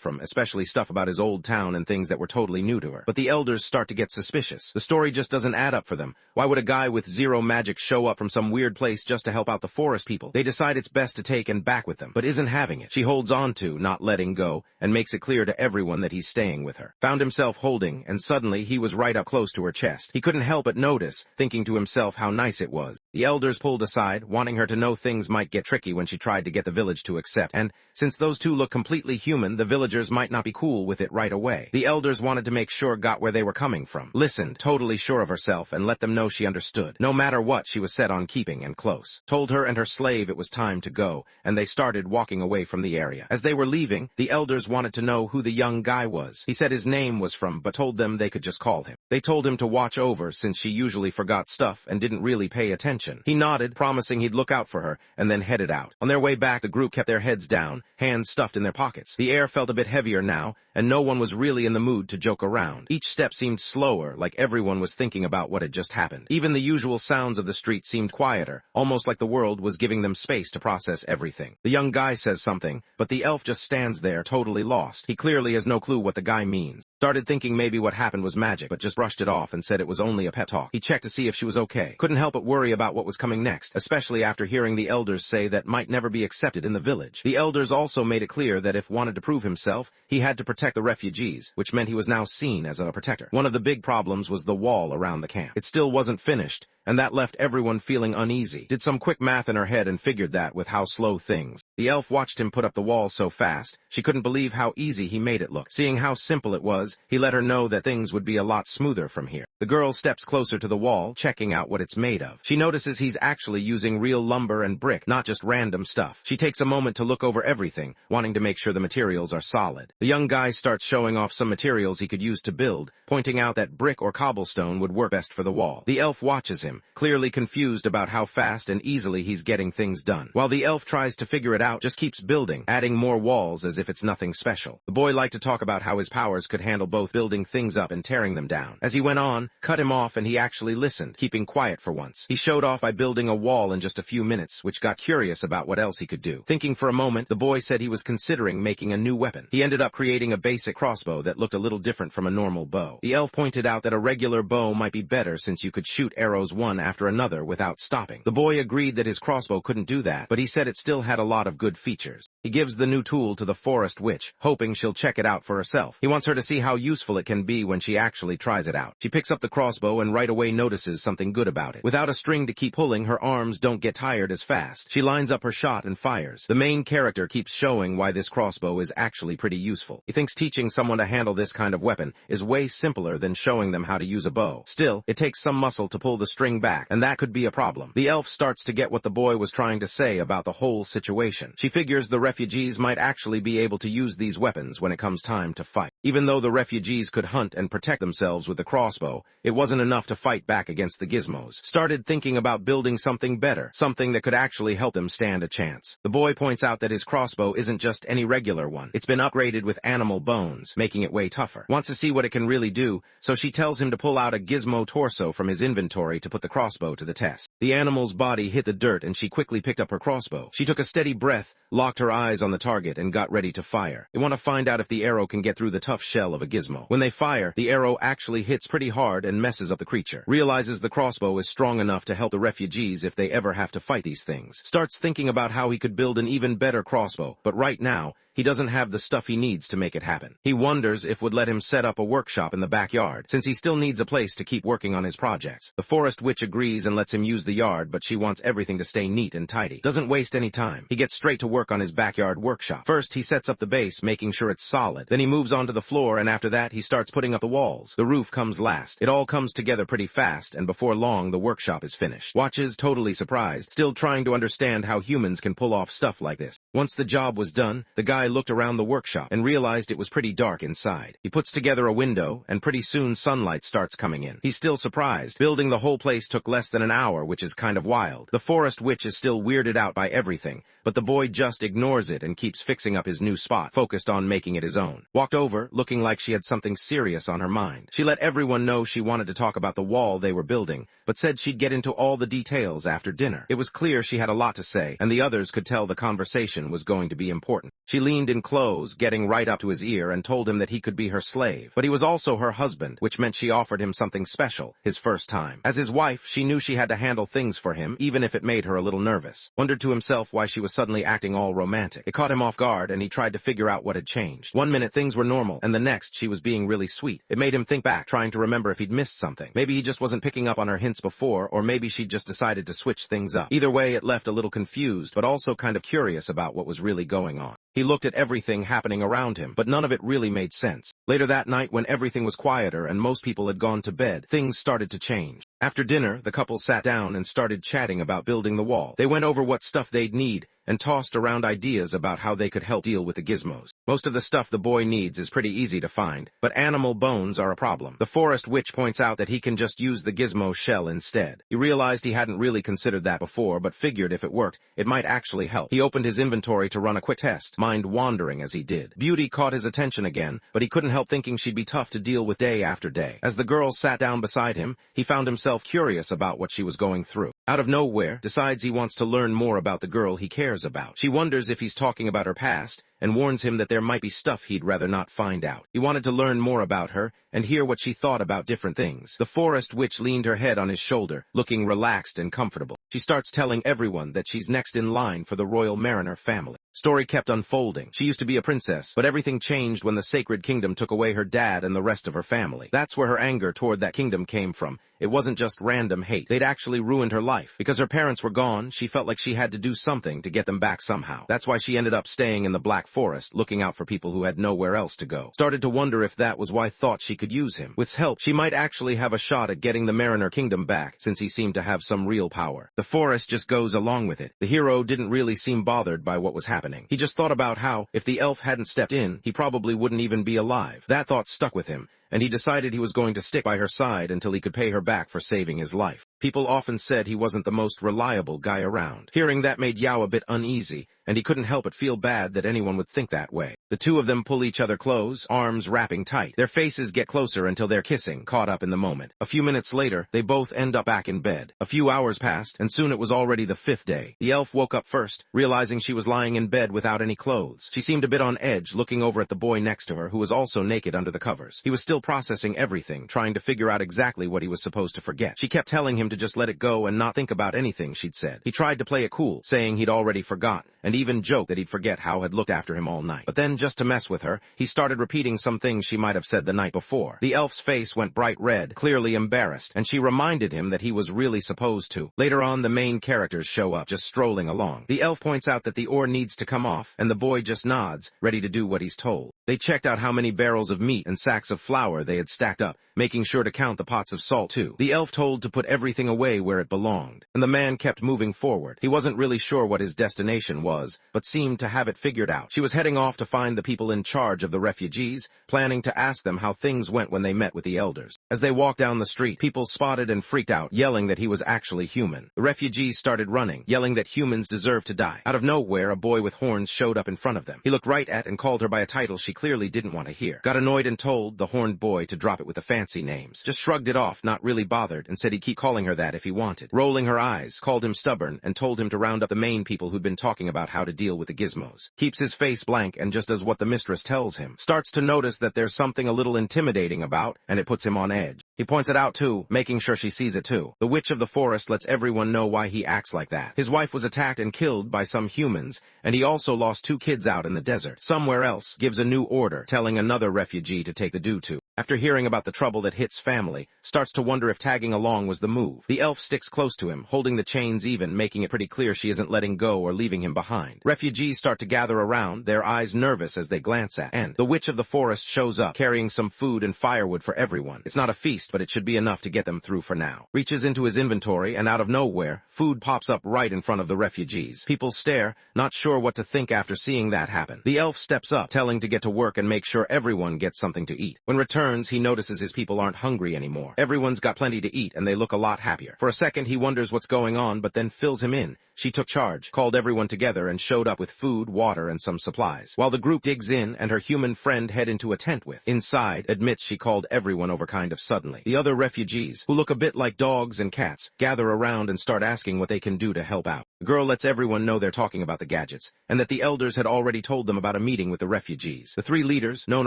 from, especially stuff about his old town and things that were totally new to her. But the elders start to get suspicious. The story just doesn't add up for them. Why would a guy with zero magic show up from some weird place just to help out the forest people? They decide it's best to take and back with them, but isn't having it. She holds on to, not letting go, and makes it clear to everyone that he's staying with her. Found himself holding, and suddenly he was right up close to her chest. He couldn't help but notice, thinking to himself how nice it was. The elders pulled aside, wanting her to know things might get tricky when she tried to get the village to accept, and since those two look completely human, the villagers might not be cool with it right away. The elders wanted to make sure got where they were coming from. Listened, totally sure of herself, and let them know she understood. No matter what, she was set on keeping and close. Told her and her slave it was time to go, and they started walking away from the area. As they were leaving, the elders wanted to know who the young guy was. He said his name was from, but told them they could just call him. They told him to watch over since she usually forgot stuff and didn't really pay attention. He nodded, promising he'd look out for her, and then headed out. On their way back, the group kept their heads down, hands stuffed in their pockets. The air felt a bit heavier now, and no one was really in the mood to joke around. Each step seemed slower, like everyone was thinking about what had just happened. Even the usual sounds of the street seemed quieter, almost like the world was giving them space to process everything. The young guy says something, but the elf just stands there, totally lost. He clearly has no clue what the guy means. Started thinking maybe what happened was magic, but just brushed it off and said it was only a pep talk. He checked to see if she was okay. Couldn't help but worry about what was coming next, especially after hearing the elders say that might never be accepted in the village. The elders also made it clear that if wanted to prove himself, he had to protect the refugees, which meant he was now seen as a protector. One of the big problems was the wall around the camp. It still wasn't finished, and that left everyone feeling uneasy. Did some quick math in her head and figured that with how slow things. The elf watched him put up the wall so fast, she couldn't believe how easy he made it look. Seeing how simple it was, he let her know that things would be a lot smoother from here. The girl steps closer to the wall, checking out what it's made of. She notices he's actually using real lumber and brick, not just random stuff. She takes a moment to look over everything, wanting to make sure the materials are solid. The young guy starts showing off some materials he could use to build, pointing out that brick or cobblestone would work best for the wall. The elf watches him, clearly confused about how fast and easily he's getting things done. While the elf tries to figure it out, just keeps building, adding more walls as if it's nothing special. The boy liked to talk about how his powers could handle both building things up and tearing them down. As he went on, cut him off and he actually listened, keeping quiet for once. He showed off by building a wall in just a few minutes, which got curious about what else he could do. Thinking for a moment, the boy said he was considering making a new weapon. He ended up creating a basic crossbow that looked a little different from a normal bow. The elf pointed out that a regular bow might be better since you could shoot arrows one after another without stopping. The boy agreed that his crossbow couldn't do that, but he said it still had a lot of good features. He gives the new tool to the forest witch, hoping she'll check it out for herself. He wants her to see how useful it can be when she actually tries it out. She picks up the crossbow and right away notices something good about it. Without a string to keep pulling, her arms don't get tired as fast. She lines up her shot and fires. The main character keeps showing why this crossbow is actually pretty useful. He thinks teaching someone to handle this kind of weapon is way simpler than showing them how to use a bow. Still, it takes some muscle to pull the string back, and that could be a problem. The elf starts to get what the boy was trying to say about the whole situation. She figures the refugees might actually be able to use these weapons when it comes time to fight. Even though the refugees could hunt and protect themselves with the crossbow, it wasn't enough to fight back against the gizmos. Started thinking about building something better, something that could actually help them stand a chance. The boy points out that his crossbow isn't just any regular one. It's been upgraded with animal bones, making it way tougher. Wants to see what it can really do, so she tells him to pull out a gizmo torso from his inventory to put the crossbow to the test. The animal's body hit the dirt and she quickly picked up her crossbow. She took a steady breath, locked her eyes on the target, and got ready to fire. They want to find out if the arrow can get through the tough shell of a gizmo. When they fire, the arrow actually hits pretty hard and messes up the creature. Realizes the crossbow is strong enough to help the refugees if they ever have to fight these things. Starts thinking about how he could build an even better crossbow, but right now, he doesn't have the stuff he needs to make it happen. He wonders if would let him set up a workshop in the backyard, since he still needs a place to keep working on his projects. The forest witch agrees and lets him use the yard, but she wants everything to stay neat and tidy. Doesn't waste any time. He gets straight to work on his backyard workshop. First, he sets up the base, making sure it's solid. Then he moves on to the floor, and after that, he starts putting up the walls. The roof comes last. It all comes together pretty fast, and before long, the workshop is finished. Watches, totally surprised, still trying to understand how humans can pull off stuff like this. Once the job was done, the guy looked around the workshop and realized it was pretty dark inside. He puts together a window, and pretty soon sunlight starts coming in. He's still surprised. Building the whole place took less than an hour, which is kind of wild. The forest witch is still weirded out by everything, but the boy just ignores it and keeps fixing up his new spot, focused on making it his own. Walked over, looking like she had something serious on her mind. She let everyone know she wanted to talk about the wall they were building, but said she'd get into all the details after dinner. It was clear she had a lot to say, and the others could tell the conversation was going to be important. She leaned in close, getting right up to his ear, and told him that he could be her slave, but he was also her husband, which meant she offered him something special, his first time. As his wife, she knew she had to handle things for him, even if it made her a little nervous. Wondered to himself why she was suddenly acting all romantic. It caught him off guard, and he tried to figure out what had changed. One minute things were normal, and the next she was being really sweet. It made him think back, trying to remember if he'd missed something. Maybe he just wasn't picking up on her hints before, or maybe she'd just decided to switch things up. Either way, it left a little confused, but also kind of curious about what was really going on. He looked at everything happening around him, but none of it really made sense. Later that night, when everything was quieter and most people had gone to bed, things started to change. After dinner, the couple sat down and started chatting about building the wall. They went over what stuff they'd need and tossed around ideas about how they could help deal with the gizmos. Most of the stuff the boy needs is pretty easy to find, but animal bones are a problem. The forest witch points out that he can just use the gizmo shell instead. He realized he hadn't really considered that before, but figured if it worked, it might actually help. He opened his inventory to run a quick test, mind wandering as he did. Beauty caught his attention again, but he couldn't help thinking she'd be tough to deal with day after day. As the girl sat down beside him, he found himself curious about what she was going through. Out of nowhere, decides he wants to learn more about the girl he cares about. She wonders if he's talking about her past, and warns him that there might be stuff he'd rather not find out. He wanted to learn more about her, and hear what she thought about different things. The forest witch leaned her head on his shoulder, looking relaxed and comfortable. She starts telling everyone that she's next in line for the royal mariner family. Story kept unfolding. She used to be a princess, but everything changed when the sacred kingdom took away her dad and the rest of her family. That's where her anger toward that kingdom came from. It wasn't just random hate. They'd actually ruined her life. Because her parents were gone, she felt like she had to do something to get them back somehow. That's why she ended up staying in the Black Forest, looking out for people who had nowhere else to go. Started to wonder if that was why thought she could use him. With his help, she might actually have a shot at getting the Mariner Kingdom back, since he seemed to have some real power. The forest just goes along with it. The hero didn't really seem bothered by what was happening. He just thought about how, if the elf hadn't stepped in, he probably wouldn't even be alive. That thought stuck with him, and he decided he was going to stick by her side until he could pay her back for saving his life. People often said he wasn't the most reliable guy around. Hearing that made Yao a bit uneasy, and he couldn't help but feel bad that anyone would think that way. The two of them pull each other close, arms wrapping tight. Their faces get closer until they're kissing, caught up in the moment. A few minutes later, they both end up back in bed. A few hours passed, and soon it was already the 5th day. The elf woke up first, realizing she was lying in bed without any clothes. She seemed a bit on edge, looking over at the boy next to her, who was also naked under the covers. He was still processing everything, trying to figure out exactly what he was supposed to forget. She kept telling him to just let it go and not think about anything she'd said. He tried to play it cool, saying he'd already forgotten, and even joked that he'd forget how had looked after him all night. But then, just to mess with her, he started repeating some things she might have said the night before. The elf's face went bright red, clearly embarrassed, and she reminded him that he was really supposed to. Later on, the main characters show up, just strolling along. The elf points out that the ore needs to come off, and the boy just nods, ready to do what he's told. They checked out how many barrels of meat and sacks of flour they had stacked up, making sure to count the pots of salt too. The elf told to put everything away where it belonged, and the man kept moving forward. He wasn't really sure what his destination was, but seemed to have it figured out. She was heading off to find the people in charge of the refugees, planning to ask them how things went when they met with the elders. As they walked down the street, people spotted and freaked out, yelling that he was actually human. The refugees started running, yelling that humans deserve to die. Out of nowhere, a boy with horns showed up in front of them. He looked right at and called her by a title she clearly didn't want to hear. Got annoyed and told the horned boy to drop it with the fancy names. Just shrugged it off, not really bothered, and said he'd keep calling her her that if he wanted. Rolling her eyes, called him stubborn, and told him to round up the main people who'd been talking about how to deal with the gizmos. Keeps his face blank and just does what the mistress tells him. Starts to notice that there's something a little intimidating about, and it puts him on edge. He points it out too, making sure she sees it too. The witch of the forest lets everyone know why he acts like that. His wife was attacked and killed by some humans, and he also lost 2 kids out in the desert. Somewhere else gives a new order, telling another refugee to take the due to. After hearing about the trouble that hits family, starts to wonder if tagging along was the move. The elf sticks close to him, holding the chains even, making it pretty clear she isn't letting go or leaving him behind. Refugees start to gather around, their eyes nervous as they glance at. And the witch of the forest shows up, carrying some food and firewood for everyone. It's not a feast, but it should be enough to get them through for now. Reaches into his inventory, and out of nowhere, food pops up right in front of the refugees. People stare, not sure what to think after seeing that happen. The elf steps up, telling to get to work and make sure everyone gets something to eat. When returns, he notices his people aren't hungry anymore. Everyone's got plenty to eat, and they look a lot happier. For a second, he wonders what's going on, but then fills him in. She took charge, called everyone together, and showed up with food, water, and some supplies. While the group digs in, and her human friend head into a tent with. Inside, admits she called everyone over kind of suddenly. The other refugees, who look a bit like dogs and cats, gather around and start asking what they can do to help out. The girl lets everyone know they're talking about the gadgets, and that the elders had already told them about a meeting with the refugees. The 3 leaders, known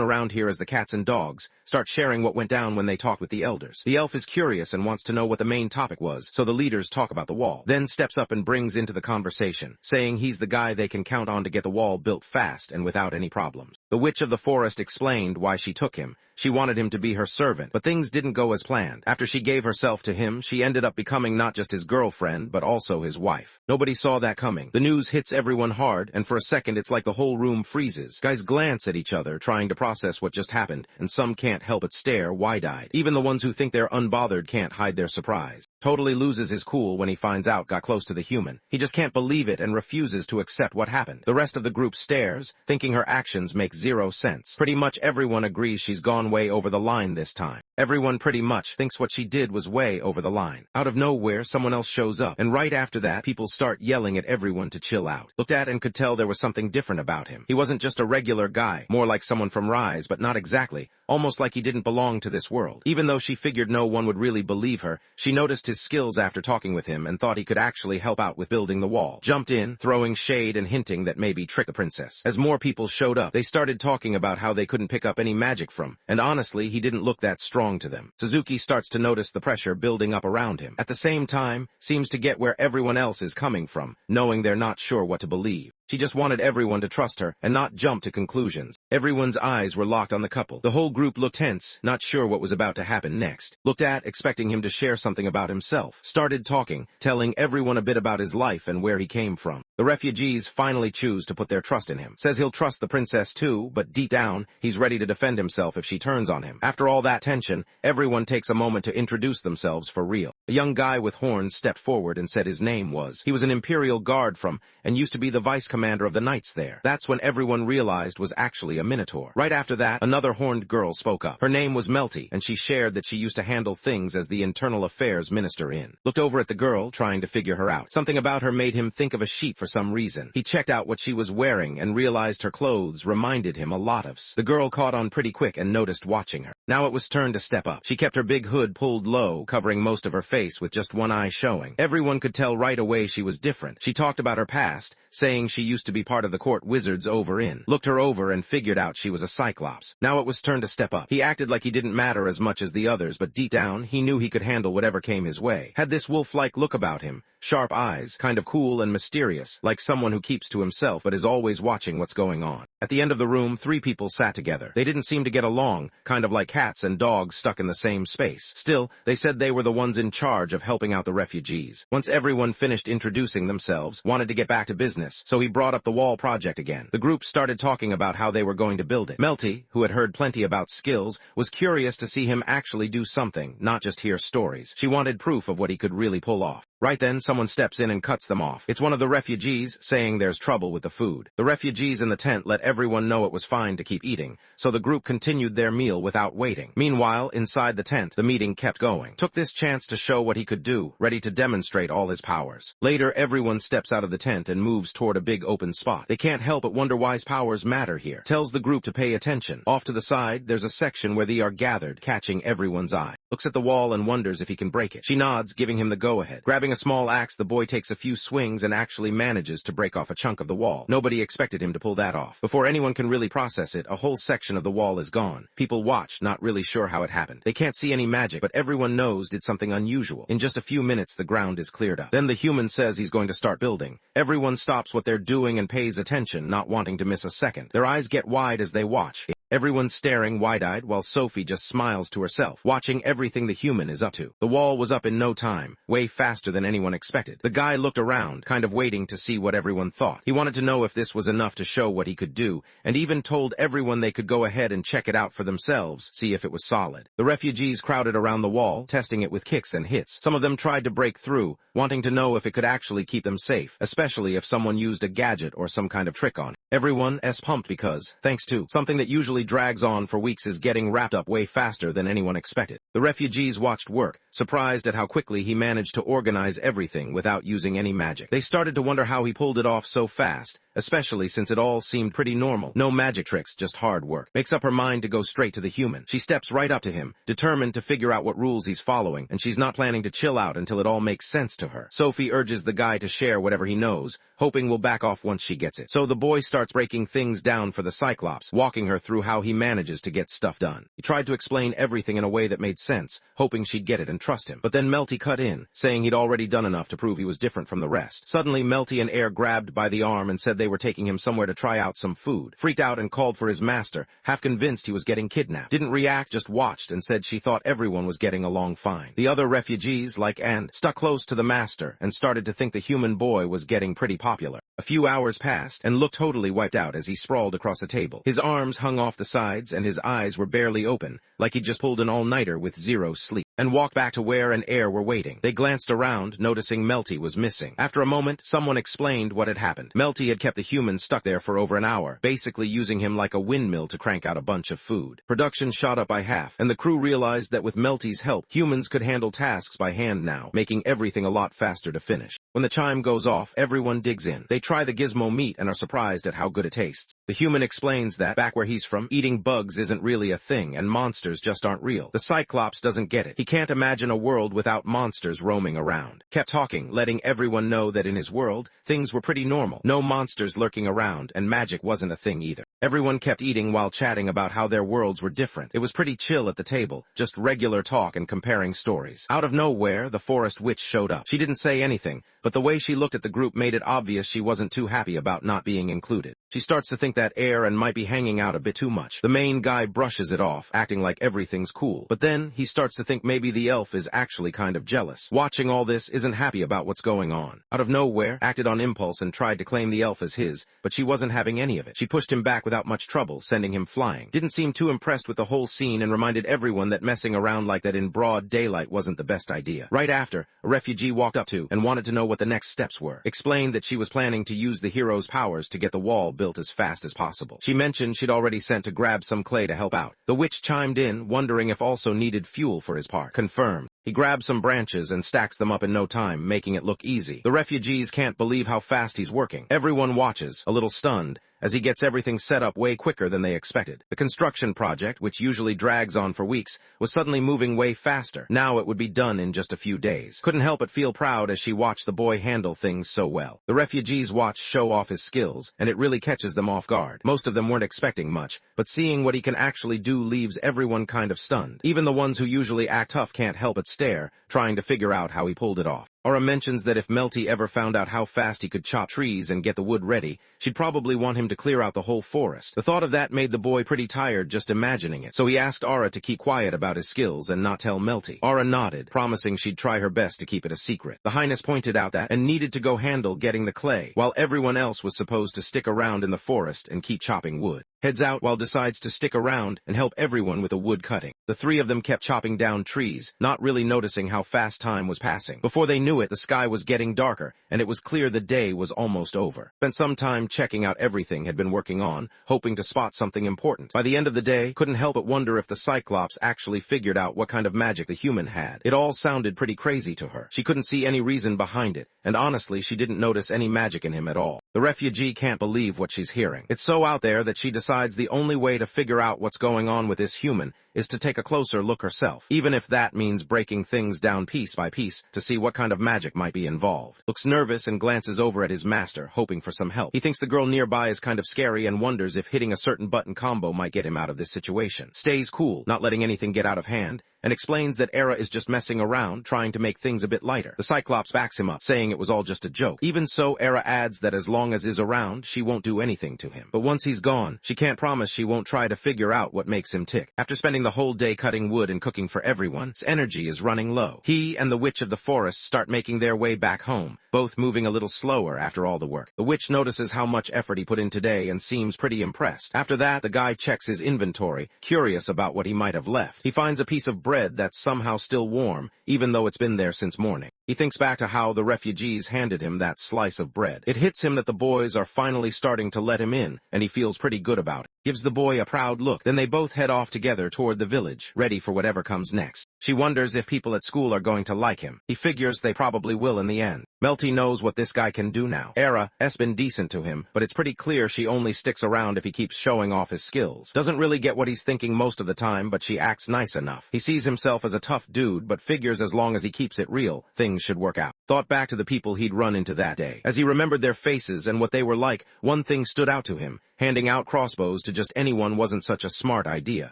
around here as the cats and dogs, start sharing what went down when they talked with the elders. The elf is curious and wants to know what the main topic was, so the leaders talk about the wall. Then steps up and brings into the conversation, saying he's the guy they can count on to get the wall built fast and without any problems. The witch of the forest explained why she took him. She wanted him to be her servant, but things didn't go as planned. After she gave herself to him, she ended up becoming not just his girlfriend, but also his wife. Nobody saw that coming. The news hits everyone hard, and for a second it's like the whole room freezes. Guys glance at each other, trying to process what just happened, and some can't help but stare wide-eyed. Even the ones who think they're unbothered can't hide their surprise. Totally loses his cool when he finds out got close to the human. He just can't believe it and refuses to accept what happened. The rest of the group stares, thinking her actions make 0 sense. Pretty much everyone agrees she's gone way over the line this time. Everyone pretty much thinks what she did was way over the line. Out of nowhere, someone else shows up, and right after that, people start yelling at everyone to chill out. Looked at and could tell there was something different about him. He wasn't just a regular guy, more like someone from Rise, but not exactly, almost like he didn't belong to this world. Even though she figured no one would really believe her, she noticed his skills after talking with him and thought he could actually help out with building the wall. Jumped in, throwing shade and hinting that maybe trick the princess. As more people showed up, they started talking about how they couldn't pick up any magic from, and honestly, he didn't look that strong to them. Suzuki starts to notice the pressure building up around him. At the same time, seems to get where everyone else is coming from, knowing they're not sure what to believe. She just wanted everyone to trust her and not jump to conclusions. Everyone's eyes were locked on the couple. The whole group looked tense, not sure what was about to happen next. Looked at, expecting him to share something about himself. Started talking, telling everyone a bit about his life and where he came from. The refugees finally choose to put their trust in him. Says he'll trust the princess too, but deep down, he's ready to defend himself if she turns on him. After all that tension, everyone takes a moment to introduce themselves for real. A young guy with horns stepped forward and said his name was. He was an imperial guard from, and used to be the vice commander of the knights there. That's when everyone realized was actually a minotaur. Right after that, another horned girl spoke up. Her name was Melty, and she shared that she used to handle things as the internal affairs minister in. Looked over at the girl, trying to figure her out. Something about her made him think of a sheep for some reason. He checked out what she was wearing and realized her clothes reminded him a lot of. The girl caught on pretty quick and noticed watching her. Now it was turn to step up. She kept her big hood pulled low, covering most of her face with just one eye showing. Everyone could tell right away she was different. She talked about her past, saying she used to be part of the court wizards over in. Looked her over and figured out she was a cyclops. Now it was turn to step up. He acted like he didn't matter as much as the others, but deep down, he knew he could handle whatever came his way. Had this wolf-like look about him, sharp eyes, kind of cool and mysterious, like someone who keeps to himself but is always watching what's going on. At the end of the room, 3 people sat together. They didn't seem to get along, kind of like cats and dogs stuck in the same space. Still, they said they were the ones in charge of helping out the refugees. Once everyone finished introducing themselves, wanted to get back to business, so he brought up the wall project again. The group started talking about how they were going to build it. Melty, who had heard plenty about skills, was curious to see him actually do something, not just hear stories. She wanted proof of what he could really pull off. Right then, someone steps in and cuts them off. It's one of the refugees, saying there's trouble with the food. The refugees in the tent let everyone know it was fine to keep eating, so the group continued their meal without waiting. Meanwhile, inside the tent, the meeting kept going. Took this chance to show what he could do, ready to demonstrate all his powers. Later, everyone steps out of the tent and moves toward a big open spot. They can't help but wonder why his powers matter here. Tells the group to pay attention. Off to the side, there's a section where they are gathered, catching everyone's eye. looks at the wall and wonders if he can break it. She nods, giving him the go-ahead. Grabbing a small axe, the boy takes a few swings and actually manages to break off a chunk of the wall. Nobody expected him to pull that off. Before anyone can really process it, a whole section of the wall is gone. People watch, not really sure how it happened. They can't see any magic, but everyone knows did something unusual. In just a few minutes, the ground is cleared up. Then the human says he's going to start building. Everyone stops what they're doing and pays attention, not wanting to miss a second. Their eyes get wide as they watch. Everyone's staring wide-eyed while Sophie just smiles to herself, watching everything the human is up to. The wall was up in no time, way faster than anyone expected. The guy looked around, kind of waiting to see what everyone thought. He wanted to know if this was enough to show what he could do, and even told everyone they could go ahead and check it out for themselves, see if it was solid. The refugees crowded around the wall, testing it with kicks and hits. Some of them tried to break through, wanting to know if it could actually keep them safe, especially if someone used a gadget or some kind of trick on it. Everyone's pumped because, thanks to something that usually drags on for weeks, is getting wrapped up way faster than anyone expected. The refugees watched work, surprised at how quickly he managed to organize everything without using any magic. They started to wonder how he pulled it off so fast, especially since it all seemed pretty normal. No magic tricks, just hard work. Makes up her mind to go straight to the human. She steps right up to him, determined to figure out what rules he's following, and she's not planning to chill out until it all makes sense to her. Sophie urges the guy to share whatever he knows, hoping will back off once she gets it. So the boy starts breaking things down for the Cyclops, walking her through how he manages to get stuff done. He tried to explain everything in a way that made sense, hoping she'd get it and trust him. But then Melty cut in, saying he'd already done enough to prove he was different from the rest. Suddenly, Melty and Air grabbed by the arm and said they were taking him somewhere to try out some food. Freaked out and called for his master, half convinced he was getting kidnapped. Didn't react, just watched and said she thought everyone was getting along fine. The other refugees, like Anne, stuck close to the master and started to think the human boy was getting pretty popular. A few hours passed and looked totally wiped out as he sprawled across a table. His arms hung off the sides and his eyes were barely open, like he'd just pulled an all-nighter with zero sleep, and walked back to where and Air were waiting. They glanced around, noticing Melty was missing. After a moment, someone explained what had happened. Melty had kept the human stuck there for over an hour, basically using him like a windmill to crank out a bunch of food. Production shot up by half, and the crew realized that with Melty's help, humans could handle tasks by hand now, making everything a lot faster to finish. When the chime goes off, everyone digs in. They try the gizmo meat and are surprised at how good it tastes. The human explains that, back where he's from, eating bugs isn't really a thing and monsters just aren't real. The Cyclops doesn't get it. He can't imagine a world without monsters roaming around. Kept talking, letting everyone know that in his world, things were pretty normal. No monsters lurking around, and magic wasn't a thing either. Everyone kept eating while chatting about how their worlds were different. It was pretty chill at the table, just regular talk and comparing stories. Out of nowhere, the forest witch showed up. She didn't say anything, but the way she looked at the group made it obvious she wasn't too happy about not being included. She starts to think that Air and might be hanging out a bit too much. The main guy brushes it off, acting like everything's cool. But then, he starts to think maybe the elf is actually kind of jealous. Watching all this, isn't happy about what's going on. Out of nowhere, acted on impulse and tried to claim the elf as his, but she wasn't having any of it. She pushed him back without much trouble, sending him flying. Didn't seem too impressed with the whole scene and reminded everyone that messing around like that in broad daylight wasn't the best idea. Right after, a refugee walked up to and wanted to know what the next steps were. Explained that she was planning to use the hero's powers to get the wall built as fast as possible. She mentioned she'd already sent to grab some clay to help out. The witch chimed in, wondering if also needed fuel for his part. Confirmed. He grabs some branches and stacks them up in no time, making it look easy. The refugees can't believe how fast he's working. Everyone watches, a little stunned, as he gets everything set up way quicker than they expected. The construction project, which usually drags on for weeks, was suddenly moving way faster. Now it would be done in just a few days. Couldn't help but feel proud as she watched the boy handle things so well. The refugees watch show off his skills, and it really catches them off guard. Most of them weren't expecting much, but seeing what he can actually do leaves everyone kind of stunned. Even the ones who usually act tough can't help but stare, trying to figure out how he pulled it off. Aura mentions that if Melty ever found out how fast he could chop trees and get the wood ready, she'd probably want him to clear out the whole forest. The thought of that made the boy pretty tired just imagining it, so he asked Aura to keep quiet about his skills and not tell Melty. Aura nodded, promising she'd try her best to keep it a secret. The Highness pointed out that and needed to go handle getting the clay, while everyone else was supposed to stick around in the forest and keep chopping wood. Heads out while decides to stick around and help everyone with a wood cutting. The three of them kept chopping down trees, not really noticing how fast time was passing. Before they knew it, the sky was getting darker, and it was clear the day was almost over. Spent some time checking out everything had been working on, hoping to spot something important. By the end of the day, couldn't help but wonder if the Cyclops actually figured out what kind of magic the human had. It all sounded pretty crazy to her. She couldn't see any reason behind it, and honestly, she didn't notice any magic in him at all. The refugee can't believe what she's hearing. It's so out there that she decides decides the only way to figure out what's going on with this human is to take a closer look herself, even if that means breaking things down piece by piece to see what kind of magic might be involved. Looks nervous and glances over at his master, hoping for some help. He thinks the girl nearby is kind of scary and wonders if hitting a certain button combo might get him out of this situation. Stays cool, not letting anything get out of hand, and explains that Era is just messing around, trying to make things a bit lighter. The Cyclops backs him up, saying it was all just a joke. Even so, Era adds that as long as is around, she won't do anything to him. But once he's gone, she can't promise she won't try to figure out what makes him tick. After spending the whole day cutting wood and cooking for everyone, his energy is running low. He and the Witch of the Forest start making their way back home, both moving a little slower after all the work. The witch notices how much effort he put in today and seems pretty impressed. After that, the guy checks his inventory, curious about what he might have left. He finds a piece of bread that's somehow still warm, even though it's been there since morning. He thinks back to how the refugees handed him that slice of bread. It hits him that the boys are finally starting to let him in, and he feels pretty good about it. Gives the boy a proud look. Then they both head off together toward the village, ready for whatever comes next. She wonders if people at school are going to like him. He figures they probably will in the end. Melty knows what this guy can do now. Era's been decent to him, but it's pretty clear she only sticks around if he keeps showing off his skills. Doesn't really get what he's thinking most of the time, but she acts nice enough. He sees himself as a tough dude, but figures as long as he keeps it real, things should work out. Thought back to the people he'd run into that day. As he remembered their faces and what they were like, one thing stood out to him. Handing out crossbows to just anyone wasn't such a smart idea.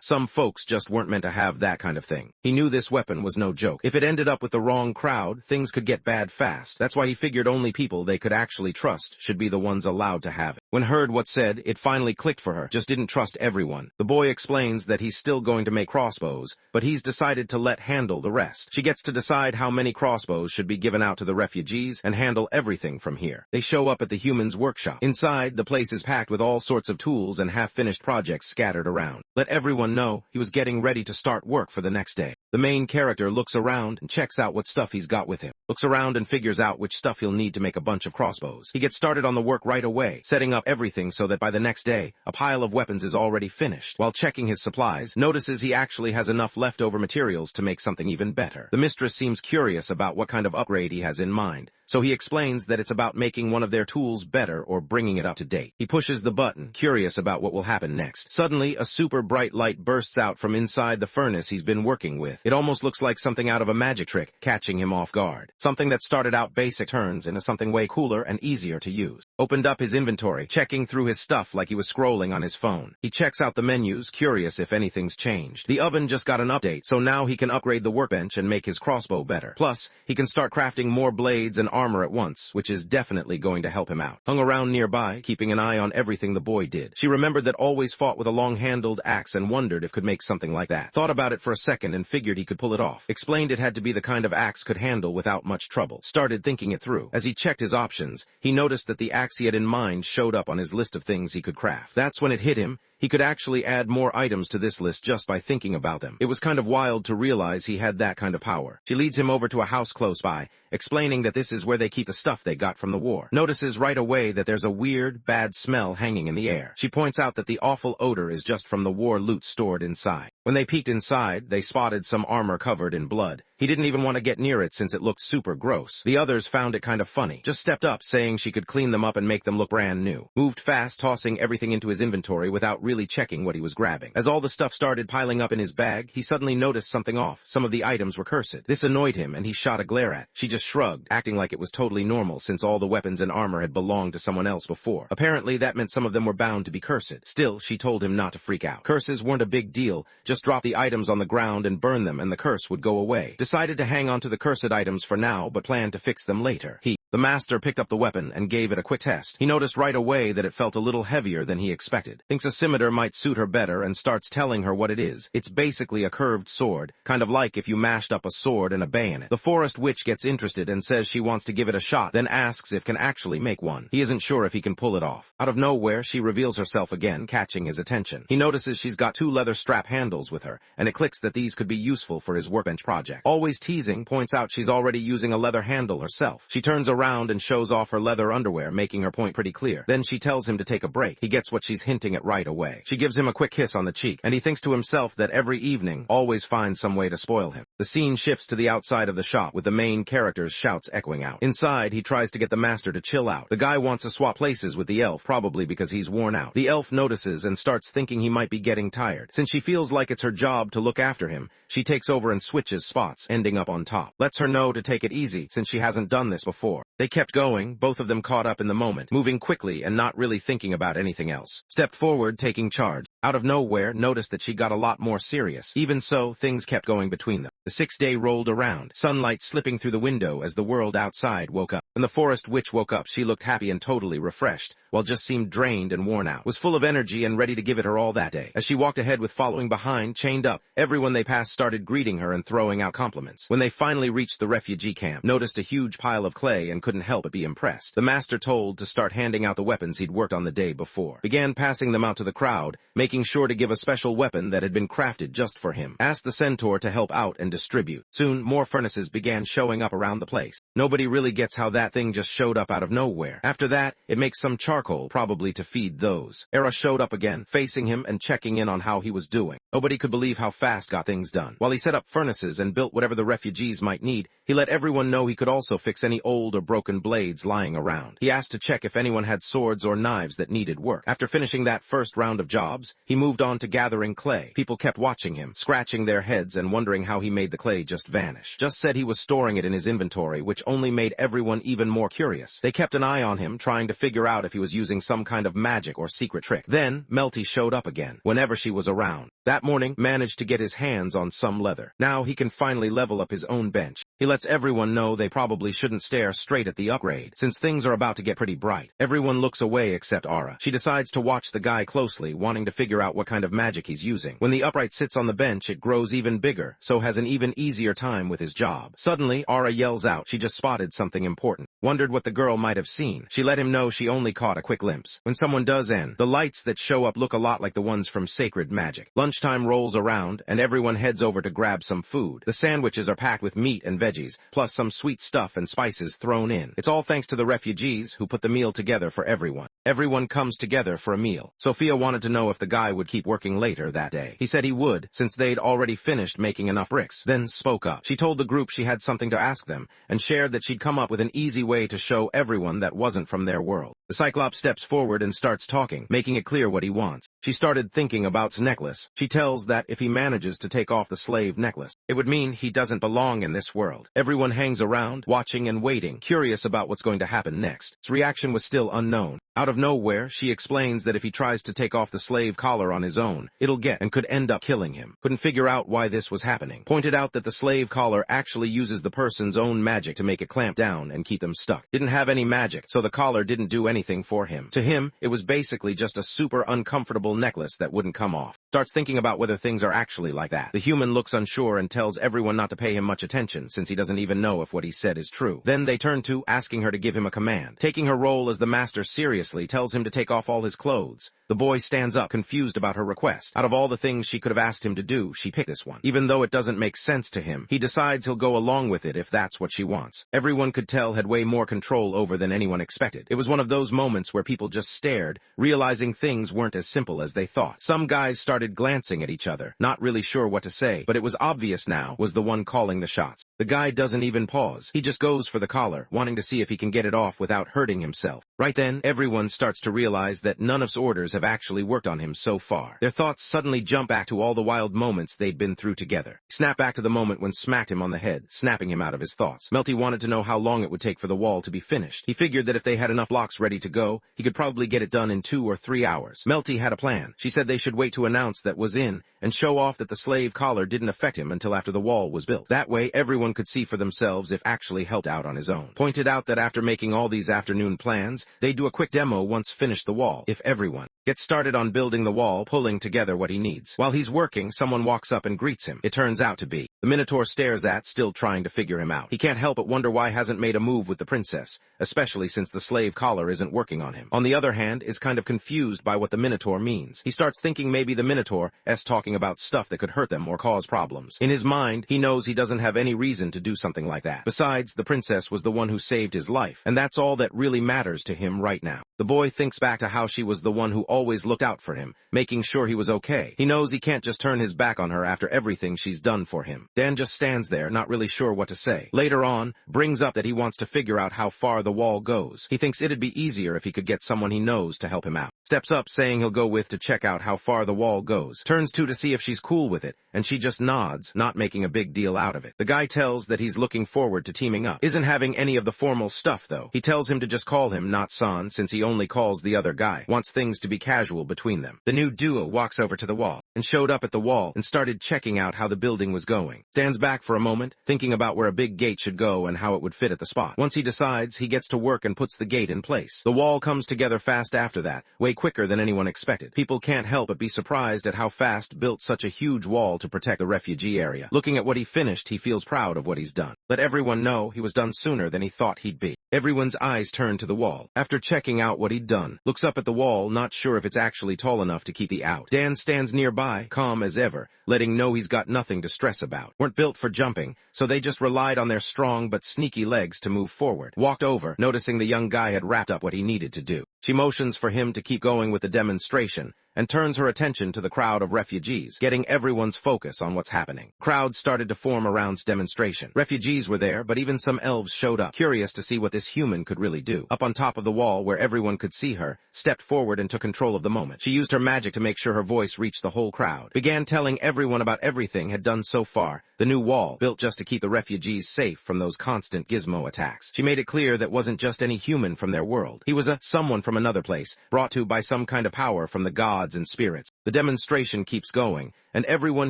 Some folks just weren't meant to have that kind of thing. He knew this weapon was no joke. If it ended up with the wrong crowd, things could get bad fast. That's why he figured only people they could actually trust should be the ones allowed to have it. When heard what's said, it finally clicked for her. Just didn't trust everyone. The boy explains that he's still going to make crossbows, but he's decided to let handle the rest. She gets to decide how many crossbows should be given out to the refugees and handle everything from here. They show up at the humans' workshop. Inside, the place is packed with all sorts of tools and half-finished projects scattered around. Let everyone know he was getting ready to start work for the next day. The main character looks around and checks out what stuff he's got with him. Looks around and figures out which stuff he'll need to make a bunch of crossbows. He gets started on the work right away, setting up everything so that by the next day, a pile of weapons is already finished. While checking his supplies, notices he actually has enough leftover materials to make something even better. The Mistress seems curious about what kind of upgrade he has in mind, so he explains that it's about making one of their tools better or bringing it up to date. He pushes the button, curious about what will happen next. Suddenly, a super bright light bursts out from inside the furnace he's been working with. It almost looks like something out of a magic trick, catching him off guard. Something that started out basic turns into something way cooler and easier to use. Opened up his inventory, checking through his stuff like he was scrolling on his phone. He checks out the menus, curious if anything's changed. The oven just got an update, so now he can upgrade the workbench and make his crossbow better. Plus, he can start crafting more blades and armor at once, which is definitely going to help him out. Hung around nearby, keeping an eye on everything the boy did. She remembered that always fought with a long-handled axe and wondered if could make something like that. Thought about it for a second and figured he could pull it off. Explained it had to be the kind of axe could handle without much trouble. Started thinking it through. As he checked his options, he noticed that the axe he had in mind showed up on his list of things he could craft. That's when it hit him. He could actually add more items to this list just by thinking about them. It was kind of wild to realize he had that kind of power. She leads him over to a house close by, explaining that this is where they keep the stuff they got from the war. Notices right away that there's a weird, bad smell hanging in the air. She points out that the awful odor is just from the war loot stored inside. When they peeked inside, they spotted some armor covered in blood. He didn't even want to get near it since it looked super gross. The others found it kind of funny. Just stepped up, saying she could clean them up and make them look brand new. Moved fast, tossing everything into his inventory without really checking what he was grabbing. As all the stuff started piling up in his bag, he suddenly noticed something off. Some of the items were cursed. This annoyed him, and he shot a glare at. She just shrugged, acting like it was totally normal since all the weapons and armor had belonged to someone else before. Apparently, that meant some of them were bound to be cursed. Still, she told him not to freak out. Curses weren't a big deal. Just drop the items on the ground and burn them, and the curse would go away. Decided to hang on to the cursed items for now, but planned to fix them later. The master picked up the weapon and gave it a quick test. He noticed right away that it felt a little heavier than he expected. Thinks a scimitar might suit her better and starts telling her what it is. It's basically a curved sword, kind of like if you mashed up a sword and a bayonet. The forest witch gets interested and says she wants to give it a shot, then asks if can actually make one. He isn't sure if he can pull it off. Out of nowhere, she reveals herself again, catching his attention. He notices she's got 2 leather strap handles with her, and it clicks that these could be useful for his workbench project. Always teasing, points out she's already using a leather handle herself. She turns around around and shows off her leather underwear, making her point pretty clear. Then she tells him to take a break. He gets what she's hinting at right away. She gives him a quick kiss on the cheek, and he thinks to himself that every evening always finds some way to spoil him. The scene shifts to the outside of the shop, with the main character's shouts echoing out. Inside, he tries to get the master to chill out. The guy wants to swap places with the elf, probably because he's worn out. The elf notices and starts thinking he might be getting tired. Since she feels like it's her job to look after him, she takes over and switches spots, ending up on top. Lets her know to take it easy, since she hasn't done this before. They kept going, both of them caught up in the moment, moving quickly and not really thinking about anything else. Stepped forward, taking charge. Out of nowhere, noticed that she got a lot more serious. Even so, things kept going between them. The 6th day rolled around, sunlight slipping through the window as the world outside woke up. When the forest witch woke up, she looked happy and totally refreshed, while just seemed drained and worn out. Was full of energy and ready to give it her all that day. As she walked ahead with following behind, chained up, everyone they passed started greeting her and throwing out compliments. When they finally reached the refugee camp, noticed a huge pile of clay and couldn't help but be impressed. The master told to start handing out the weapons he'd worked on the day before. Began passing them out to the crowd, making sure to give a special weapon that had been crafted just for him. Asked the centaur to help out and distribute. Soon, more furnaces began showing up around the place. Nobody really gets how that thing just showed up out of nowhere. After that, it makes some charcoal, probably to feed those. Era showed up again, facing him and checking in on how he was doing. Nobody could believe how fast got things done. While he set up furnaces and built whatever the refugees might need, he let everyone know he could also fix any old or broken blades lying around. He asked to check if anyone had swords or knives that needed work. After finishing that first round of jobs, he moved on to gathering clay. People kept watching him, scratching their heads and wondering how he made the clay just vanish. Just said he was storing it in his inventory, which only made everyone even more curious. They kept an eye on him, trying to figure out if he was using some kind of magic or secret trick. Then, Melty showed up again, whenever she was around. That morning, managed to get his hands on some leather. Now he can finally level up his own bench. He lets everyone know they probably shouldn't stare straight at the upgrade, since things are about to get pretty bright. Everyone looks away except Ara. She decides to watch the guy closely, wanting to figure out what kind of magic he's using. When the upright sits on the bench, it grows even bigger, so has an even easier time with his job. Suddenly, Ara yells out she just spotted something important. Wondered what the girl might have seen. She let him know she only caught a quick glimpse. When someone does end, the lights that show up look a lot like the ones from Sacred Magic. Lunchtime rolls around, and everyone heads over to grab some food. The sandwiches are packed with meat and veggies, plus some sweet stuff and spices thrown in. It's all thanks to the refugees who put the meal together for everyone. Everyone comes together for a meal. Sophia wanted to know if the guy would keep working later that day. He said he would, since they'd already finished making enough bricks. Then spoke up. She told the group she had something to ask them, and shared that she'd come up with an easy way to show everyone that wasn't from their world. The Cyclops steps forward and starts talking, making it clear what he wants. She started thinking about's necklace. She tells that if he manages to take off the slave necklace, it would mean he doesn't belong in this world. Everyone hangs around, watching and waiting, curious about what's going to happen next. His reaction was still unknown. Out of nowhere, she explains that if he tries to take off the slave collar on his own, it'll get and could end up killing him. Couldn't figure out why this was happening. Pointed out that the slave collar actually uses the person's own magic to make it clamp down and keep them stuck. Didn't have any magic, so the collar didn't do anything for him. To him, it was basically just a super uncomfortable necklace that wouldn't come off. Starts thinking about whether things are actually like that. The human looks unsure and tells everyone not to pay him much attention, since he doesn't even know if what he said is true. Then they turn to asking her to give him a command. Taking her role as the master seriously, tells him to take off all his clothes. The boy stands up, confused about her request. Out of all the things she could have asked him to do, she picked this one. Even though it doesn't make sense to him, he decides he'll go along with it if that's what she wants. Everyone could tell had way more control over than anyone expected. It was one of those moments where people just stared, realizing things weren't as simple as they thought. Some guys started glancing at each other, not really sure what to say, but it was obvious now was the one calling the shots. The guy doesn't even pause. He just goes for the collar, wanting to see if he can get it off without hurting himself. Right then, everyone starts to realize that none of his orders have actually worked on him so far. Their thoughts suddenly jump back to all the wild moments they'd been through together. Snap back to the moment when smacked him on the head, snapping him out of his thoughts. Melty wanted to know how long it would take for the wall to be finished. He figured that if they had enough blocks ready to go, he could probably get it done in 2 or 3 hours. Melty had a plan. She said they should wait to announce that was in, and show off that the slave collar didn't affect him until after the wall was built. That way, everyone could see for themselves if actually helped out on his own. Pointed out that after making all these afternoon plans, they'd do a quick demo once finished the wall, if everyone gets started on building the wall, pulling together what he needs. While he's working, someone walks up and greets him. It turns out to be The Minotaur stares at, still trying to figure him out. He can't help but wonder why he hasn't made a move with the princess, especially since the slave collar isn't working on him. On the other hand, is kind of confused by what the Minotaur means. He starts thinking maybe the Minotaur is talking about stuff that could hurt them or cause problems. In his mind, he knows he doesn't have any reason to do something like that. Besides, the princess was the one who saved his life, and that's all that really matters to him right now. The boy thinks back to how she was the one who always looked out for him, making sure he was okay. He knows he can't just turn his back on her after everything she's done for him. Dan just stands there, not really sure what to say. Later on, brings up that he wants to figure out how far the wall goes. He thinks it'd be easier if he could get someone he knows to help him out. Steps up, saying he'll go with to check out how far the wall goes. Turns to see if she's cool with it, and she just nods, not making a big deal out of it. The guy tells that he's looking forward to teaming up. Isn't having any of the formal stuff, though. He tells him to just call him, not San, since he only calls the other guy. Wants things to be casual between them. The new duo walks over to the wall, and showed up at the wall, and started checking out how the building was going. Stands back for a moment, thinking about where a big gate should go and how it would fit at the spot. Once he decides, he gets to work and puts the gate in place. The wall comes together fast after that, way quicker than anyone expected. People can't help but be surprised at how fast built such a huge wall to protect the refugee area. Looking at what he finished, he feels proud of what he's done. Let everyone know he was done sooner than he thought he'd be. Everyone's eyes turn to the wall. After checking out what he'd done, looks up at the wall, not sure if it's actually tall enough to keep the out. Dan stands nearby, calm as ever, letting know he's got nothing to stress about. Weren't built for jumping, so they just relied on their strong but sneaky legs to move forward. Walked over, noticing the young guy had wrapped up what he needed to do. She motions for him to keep going with the demonstration, and turns her attention to the crowd of refugees, getting everyone's focus on what's happening. Crowds started to form around demonstration. Refugees were there, but even some elves showed up, curious to see what this human could really do. Up on top of the wall, where everyone could see her, stepped forward and took control of the moment. She used her magic to make sure her voice reached the whole crowd. Began telling everyone about everything had done so far, the new wall, built just to keep the refugees safe from those constant gizmo attacks. She made it clear that wasn't just any human from their world. He was someone from another place, brought to by some kind of power from the gods and spirits. The demonstration keeps going, and everyone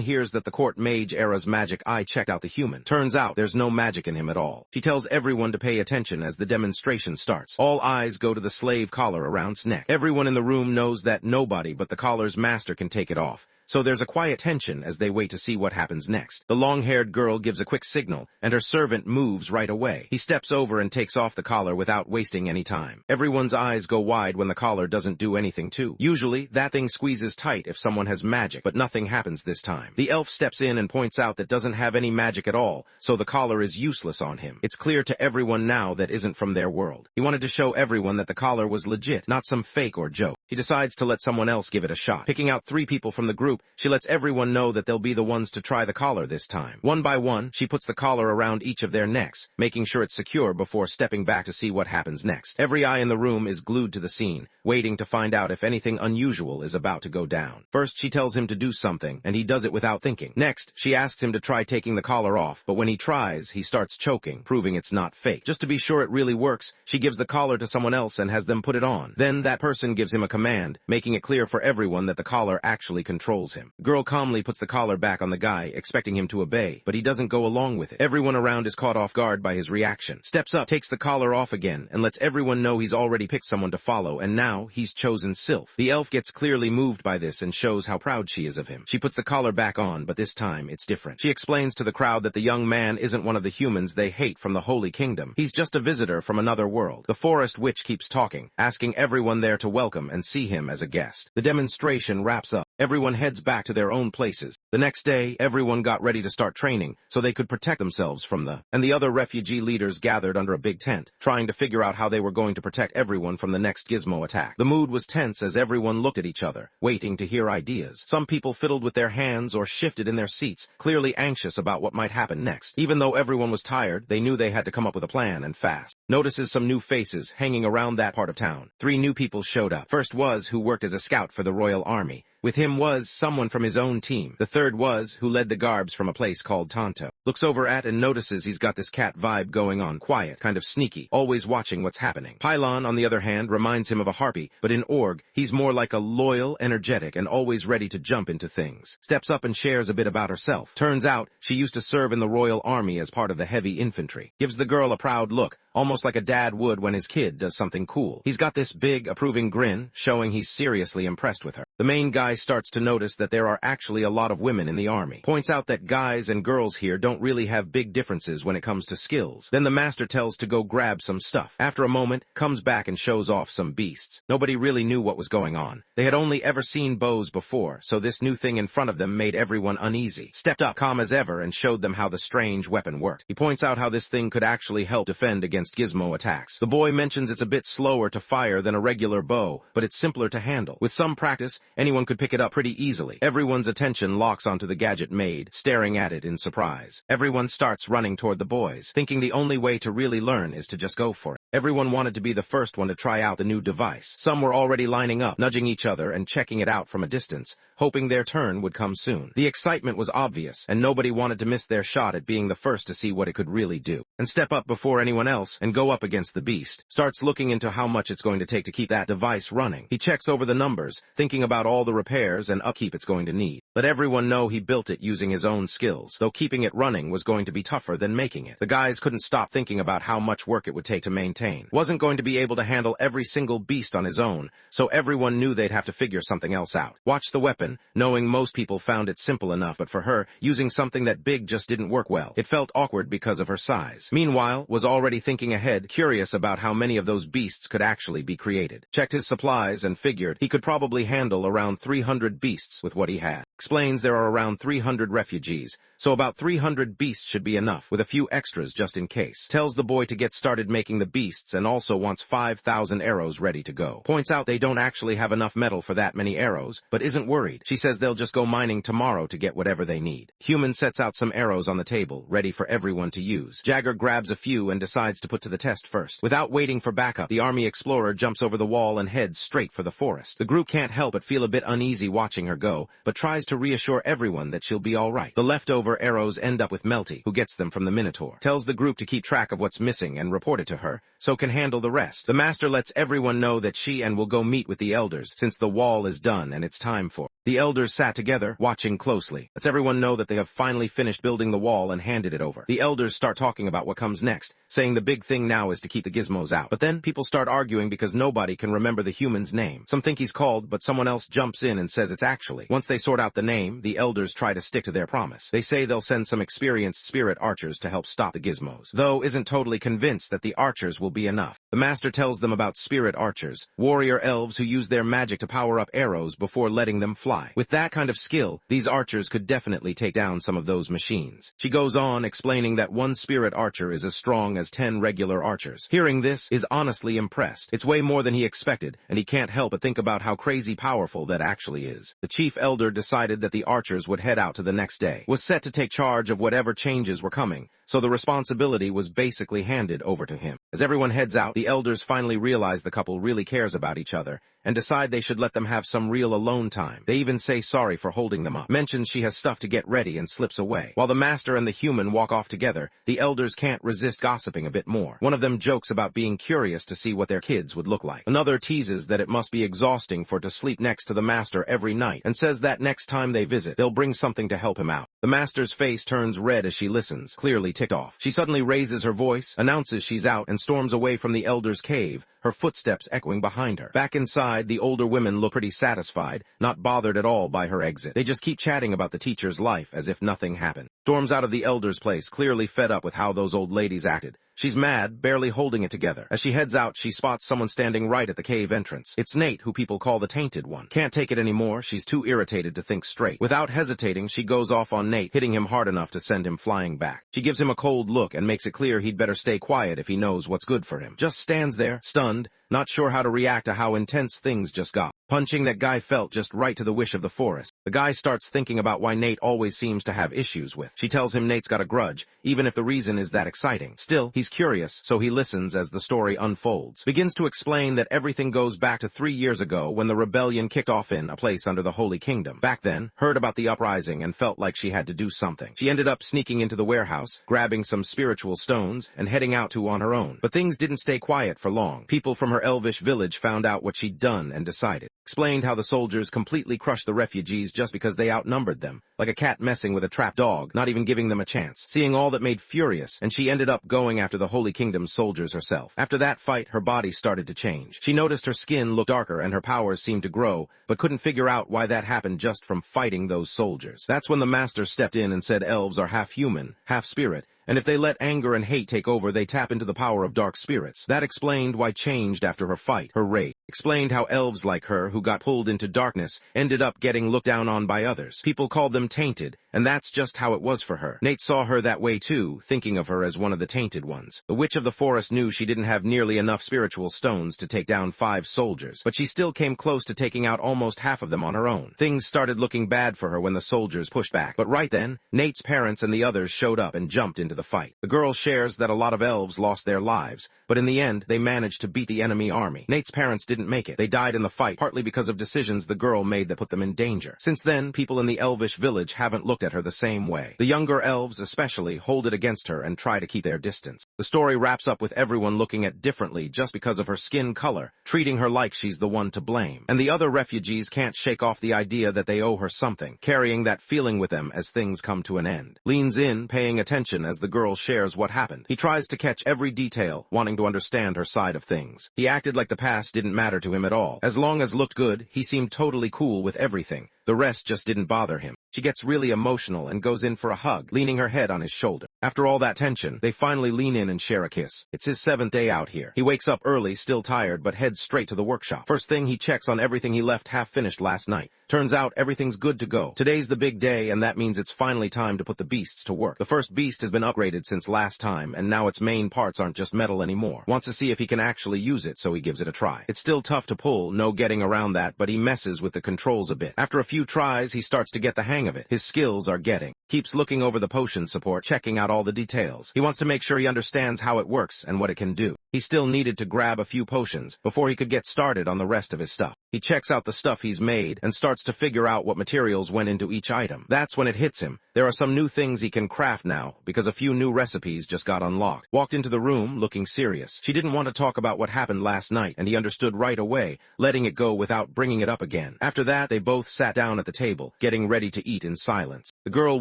hears that the court mage era's magic eye checked out the human. Turns out there's no magic in him at all. She tells everyone to pay attention as the demonstration starts. All eyes go to the slave collar around his neck. Everyone in the room knows that nobody but the collar's master can take it off, so there's a quiet tension as they wait to see what happens next. The long-haired girl gives a quick signal, and her servant moves right away. He steps over and takes off the collar without wasting any time. Everyone's eyes go wide when the collar doesn't do anything too. Usually, that thing squeezes tight if someone has magic, but nothing happens this time. The elf steps in and points out that doesn't have any magic at all, so the collar is useless on him. It's clear to everyone now that isn't from their world. He wanted to show everyone that the collar was legit, not some fake or joke. He decides to let someone else give it a shot. Picking out 3 people from the group, she lets everyone know that they'll be the ones to try the collar this time. One by one, she puts the collar around each of their necks, making sure it's secure before stepping back to see what happens next. Every eye in the room is glued to the scene, waiting to find out if anything unusual is about to go down. First, she tells him to do something, and he does it without thinking. Next, she asks him to try taking the collar off, but when he tries, he starts choking, proving it's not fake. Just to be sure it really works, she gives the collar to someone else and has them put it on. Then that person gives him a command, making it clear for everyone that the collar actually controls him. The girl calmly puts the collar back on the guy, expecting him to obey, but he doesn't go along with it. Everyone around is caught off guard by his reaction. Steps up, takes the collar off again, and lets everyone know he's already picked someone to follow, and now he's chosen Sylph. The elf gets clearly moved by this and shows how proud she is of him. She puts the collar back on, but this time it's different. She explains to the crowd that the young man isn't one of the humans they hate from the Holy Kingdom. He's just a visitor from another world. The forest witch keeps talking, asking everyone there to welcome and see him as a guest. The demonstration wraps up. Everyone heads back to their own places. The next day, everyone got ready to start training so they could protect themselves from the other refugee leaders gathered under a big tent, trying to figure out how they were going to protect everyone from the next gizmo attack. The mood was tense as everyone looked at each other, waiting to hear ideas. Some people fiddled with their hands or shifted in their seats, clearly anxious about what might happen next. Even though everyone was tired, they knew they had to come up with a plan, and fast. Notices some new faces hanging around that part of town. 3 new people showed up. First was who worked as a scout for the Royal Army. With him was someone from his own team. The third was who led the Garbs from a place called Tonto. Looks over at and notices he's got this cat vibe going on, quiet, kind of sneaky, always watching what's happening. Pylon, on the other hand, reminds him of a harpy, but in Org, he's more like a loyal, energetic, and always ready to jump into things. Steps up and shares a bit about herself. Turns out, she used to serve in the Royal Army as part of the heavy infantry. Gives the girl a proud look, almost like a dad would when his kid does something cool. He's got this big, approving grin, showing he's seriously impressed with her. The main guy starts to notice that there are actually a lot of women in the army. Points out that guys and girls here don't really have big differences when it comes to skills. Then the master tells to go grab some stuff. After a moment, comes back and shows off some beasts. Nobody really knew what was going on. They had only ever seen bows before, so this new thing in front of them made everyone uneasy. Stepped up calm as ever and showed them how the strange weapon worked. He points out how this thing could actually help defend against gizmo attacks. The boy mentions it's a bit slower to fire than a regular bow, but it's simpler to handle. With some practice, anyone could pick it up pretty easily. Everyone's attention locks onto the gadget maid, staring at it in surprise. Everyone starts running toward the boys, thinking the only way to really learn is to just go for it. Everyone wanted to be the first one to try out the new device. Some were already lining up, nudging each other and checking it out from a distance, hoping their turn would come soon. The excitement was obvious, and nobody wanted to miss their shot at being the first to see what it could really do. And step up before anyone else and go up against the beast. Starts looking into how much it's going to take to keep that device running. He checks over the numbers, thinking about all the repairs and upkeep it's going to need. Let everyone know he built it using his own skills, though keeping it running was going to be tougher than making it. The guys couldn't stop thinking about how much work it would take to maintain. Wasn't going to be able to handle every single beast on his own, so everyone knew they'd have to figure something else out. Watch the weapon, knowing most people found it simple enough, but for her, using something that big just didn't work well. It felt awkward because of her size. Meanwhile, was already thinking ahead, curious about how many of those beasts could actually be created. Checked his supplies and figured he could probably handle around 300 beasts with what he had. Explains there are around 300 refugees, so about 300 beasts should be enough, with a few extras just in case. Tells the boy to get started making the beasts and also wants 5,000 arrows ready to go. Points out they don't actually have enough metal for that many arrows, but isn't worried. She says they'll just go mining tomorrow to get whatever they need. Human sets out some arrows on the table, ready for everyone to use. Jagger grabs a few and decides to put to the test first. Without waiting for backup, the army explorer jumps over the wall and heads straight for the forest. The group can't help but feel a bit uneasy watching her go, but tries to reassure everyone that she'll be alright. The leftover arrows end up with Melty, who gets them from the Minotaur. Tells the group to keep track of what's missing and report it to her, so can handle the rest. The master lets everyone know that she and will go meet with the elders, since the wall is done and it's time for. The elders sat together, watching closely. Lets everyone know that they have finally finished building the wall and handed it over. The elders start talking about what comes next, saying the big thing now is to keep the gizmos out. But then people start arguing because nobody can remember the human's name. Some think he's called, but someone else jumps in and says it's actually. Once they sort out the name, the elders try to stick to their promise. They say they'll send some experienced spirit archers to help stop the gizmos, though isn't totally convinced that the archers will be enough. The master tells them about spirit archers, warrior elves who use their magic to power up arrows before letting them fly. With that kind of skill, these archers could definitely take down some of those machines. She goes on explaining that one spirit archer is as strong as 10 regular archers. Hearing this, is honestly impressed. It's way more than he expected, and he can't help but think about how crazy powerful that actually is. The chief elder decided that the archers would head out to the next day. Was set to take charge of whatever changes were coming, so the responsibility was basically handed over to him. As everyone heads out, the elders finally realize the couple really cares about each other, and decide they should let them have some real alone time. They even say sorry for holding them up. Mentions she has stuff to get ready and slips away. While the master and the human walk off together, the elders can't resist gossiping a bit more. One of them jokes about being curious to see what their kids would look like. Another teases that it must be exhausting for to sleep next to the master every night, and says that next time they visit, they'll bring something to help him out. The master's face turns red as she listens, clearly ticked off. She suddenly raises her voice, announces she's out, and storms away from the elder's cave, her footsteps echoing behind her. Back inside, the older women look pretty satisfied, not bothered at all by her exit. They just keep chatting about the teacher's life as if nothing happened. Storms out of the elder's place, clearly fed up with how those old ladies acted. She's mad, barely holding it together. As she heads out, she spots someone standing right at the cave entrance. It's Nate, who people call the Tainted One. Can't take it anymore, she's too irritated to think straight. Without hesitating, she goes off on Nate, hitting him hard enough to send him flying back. She gives him a cold look and makes it clear he'd better stay quiet if he knows what's good for him. Just stands there, stunned, not sure how to react to how intense things just got. Punching that guy felt just right to the wish of the forest. The guy starts thinking about why Nate always seems to have issues with. She tells him Nate's got a grudge, even if the reason is that exciting. Still, he's curious, so he listens as the story unfolds. Begins to explain that everything goes back to 3 years ago when the rebellion kicked off in a place under the Holy Kingdom. Back then, heard about the uprising and felt like she had to do something. She ended up sneaking into the warehouse, grabbing some spiritual stones, and heading out on her own. But things didn't stay quiet for long. People from her elvish village found out what she'd done and decided. Explained how the soldiers completely crushed the refugees just because they outnumbered them, like a cat messing with a trapped dog, not even giving them a chance. Seeing all that made furious, and she ended up going after the Holy Kingdom's soldiers herself. After that fight, her body started to change. She noticed her skin looked darker and her powers seemed to grow, but couldn't figure out why that happened just from fighting those soldiers. That's when the master stepped in and said elves are half human, half spirit, and if they let anger and hate take over, they tap into the power of dark spirits. That explained why changed after her fight, her rage. Explained how elves like her, who got pulled into darkness, ended up getting looked down on by others. People called them tainted, and that's just how it was for her. Nate saw her that way too, thinking of her as one of the tainted ones. The witch of the forest knew she didn't have nearly enough spiritual stones to take down 5 soldiers, but she still came close to taking out almost half of them on her own. Things started looking bad for her when the soldiers pushed back, but right then, Nate's parents and the others showed up and jumped into the fight. The girl shares that a lot of elves lost their lives, but in the end, they managed to beat the enemy army. Nate's parents didn't make it. They died in the fight, partly because of decisions the girl made that put them in danger. Since then, people in the elvish village haven't looked at her the same way. The younger elves especially hold it against her and try to keep their distance. The story wraps up with everyone looking at differently just because of her skin color, treating her like she's the one to blame. And the other refugees can't shake off the idea that they owe her something, carrying that feeling with them as things come to an end. Leans in, paying attention as the girl shares what happened. He tries to catch every detail, wanting to understand her side of things. He acted like the past didn't matter to him at all. As long as looked good, he seemed totally cool with everything. The rest just didn't bother him. She gets really emotional and goes in for a hug, leaning her head on his shoulder. After all that tension, they finally lean in and share a kiss. It's his 7th day out here. He wakes up early, still tired, but heads straight to the workshop. First thing, he checks on everything he left half-finished last night. Turns out everything's good to go. Today's the big day, and that means it's finally time to put the beasts to work. The first beast has been upgraded since last time, and now its main parts aren't just metal anymore. Wants to see if he can actually use it, so he gives it a try. It's still tough to pull, no getting around that, but he messes with the controls a bit. After a few tries, he starts to get the hang of it. His skills are getting. Keeps looking over the potion support, checking out all the details. He wants to make sure he understands how it works and what it can do. He still needed to grab a few potions before he could get started on the rest of his stuff. He checks out the stuff he's made and starts to figure out what materials went into each item. That's when it hits him. There are some new things he can craft now because a few new recipes just got unlocked. Walked into the room looking serious. She didn't want to talk about what happened last night, and he understood right away, letting it go without bringing it up again. After that, they both sat down at the table, getting ready to eat in silence. The girl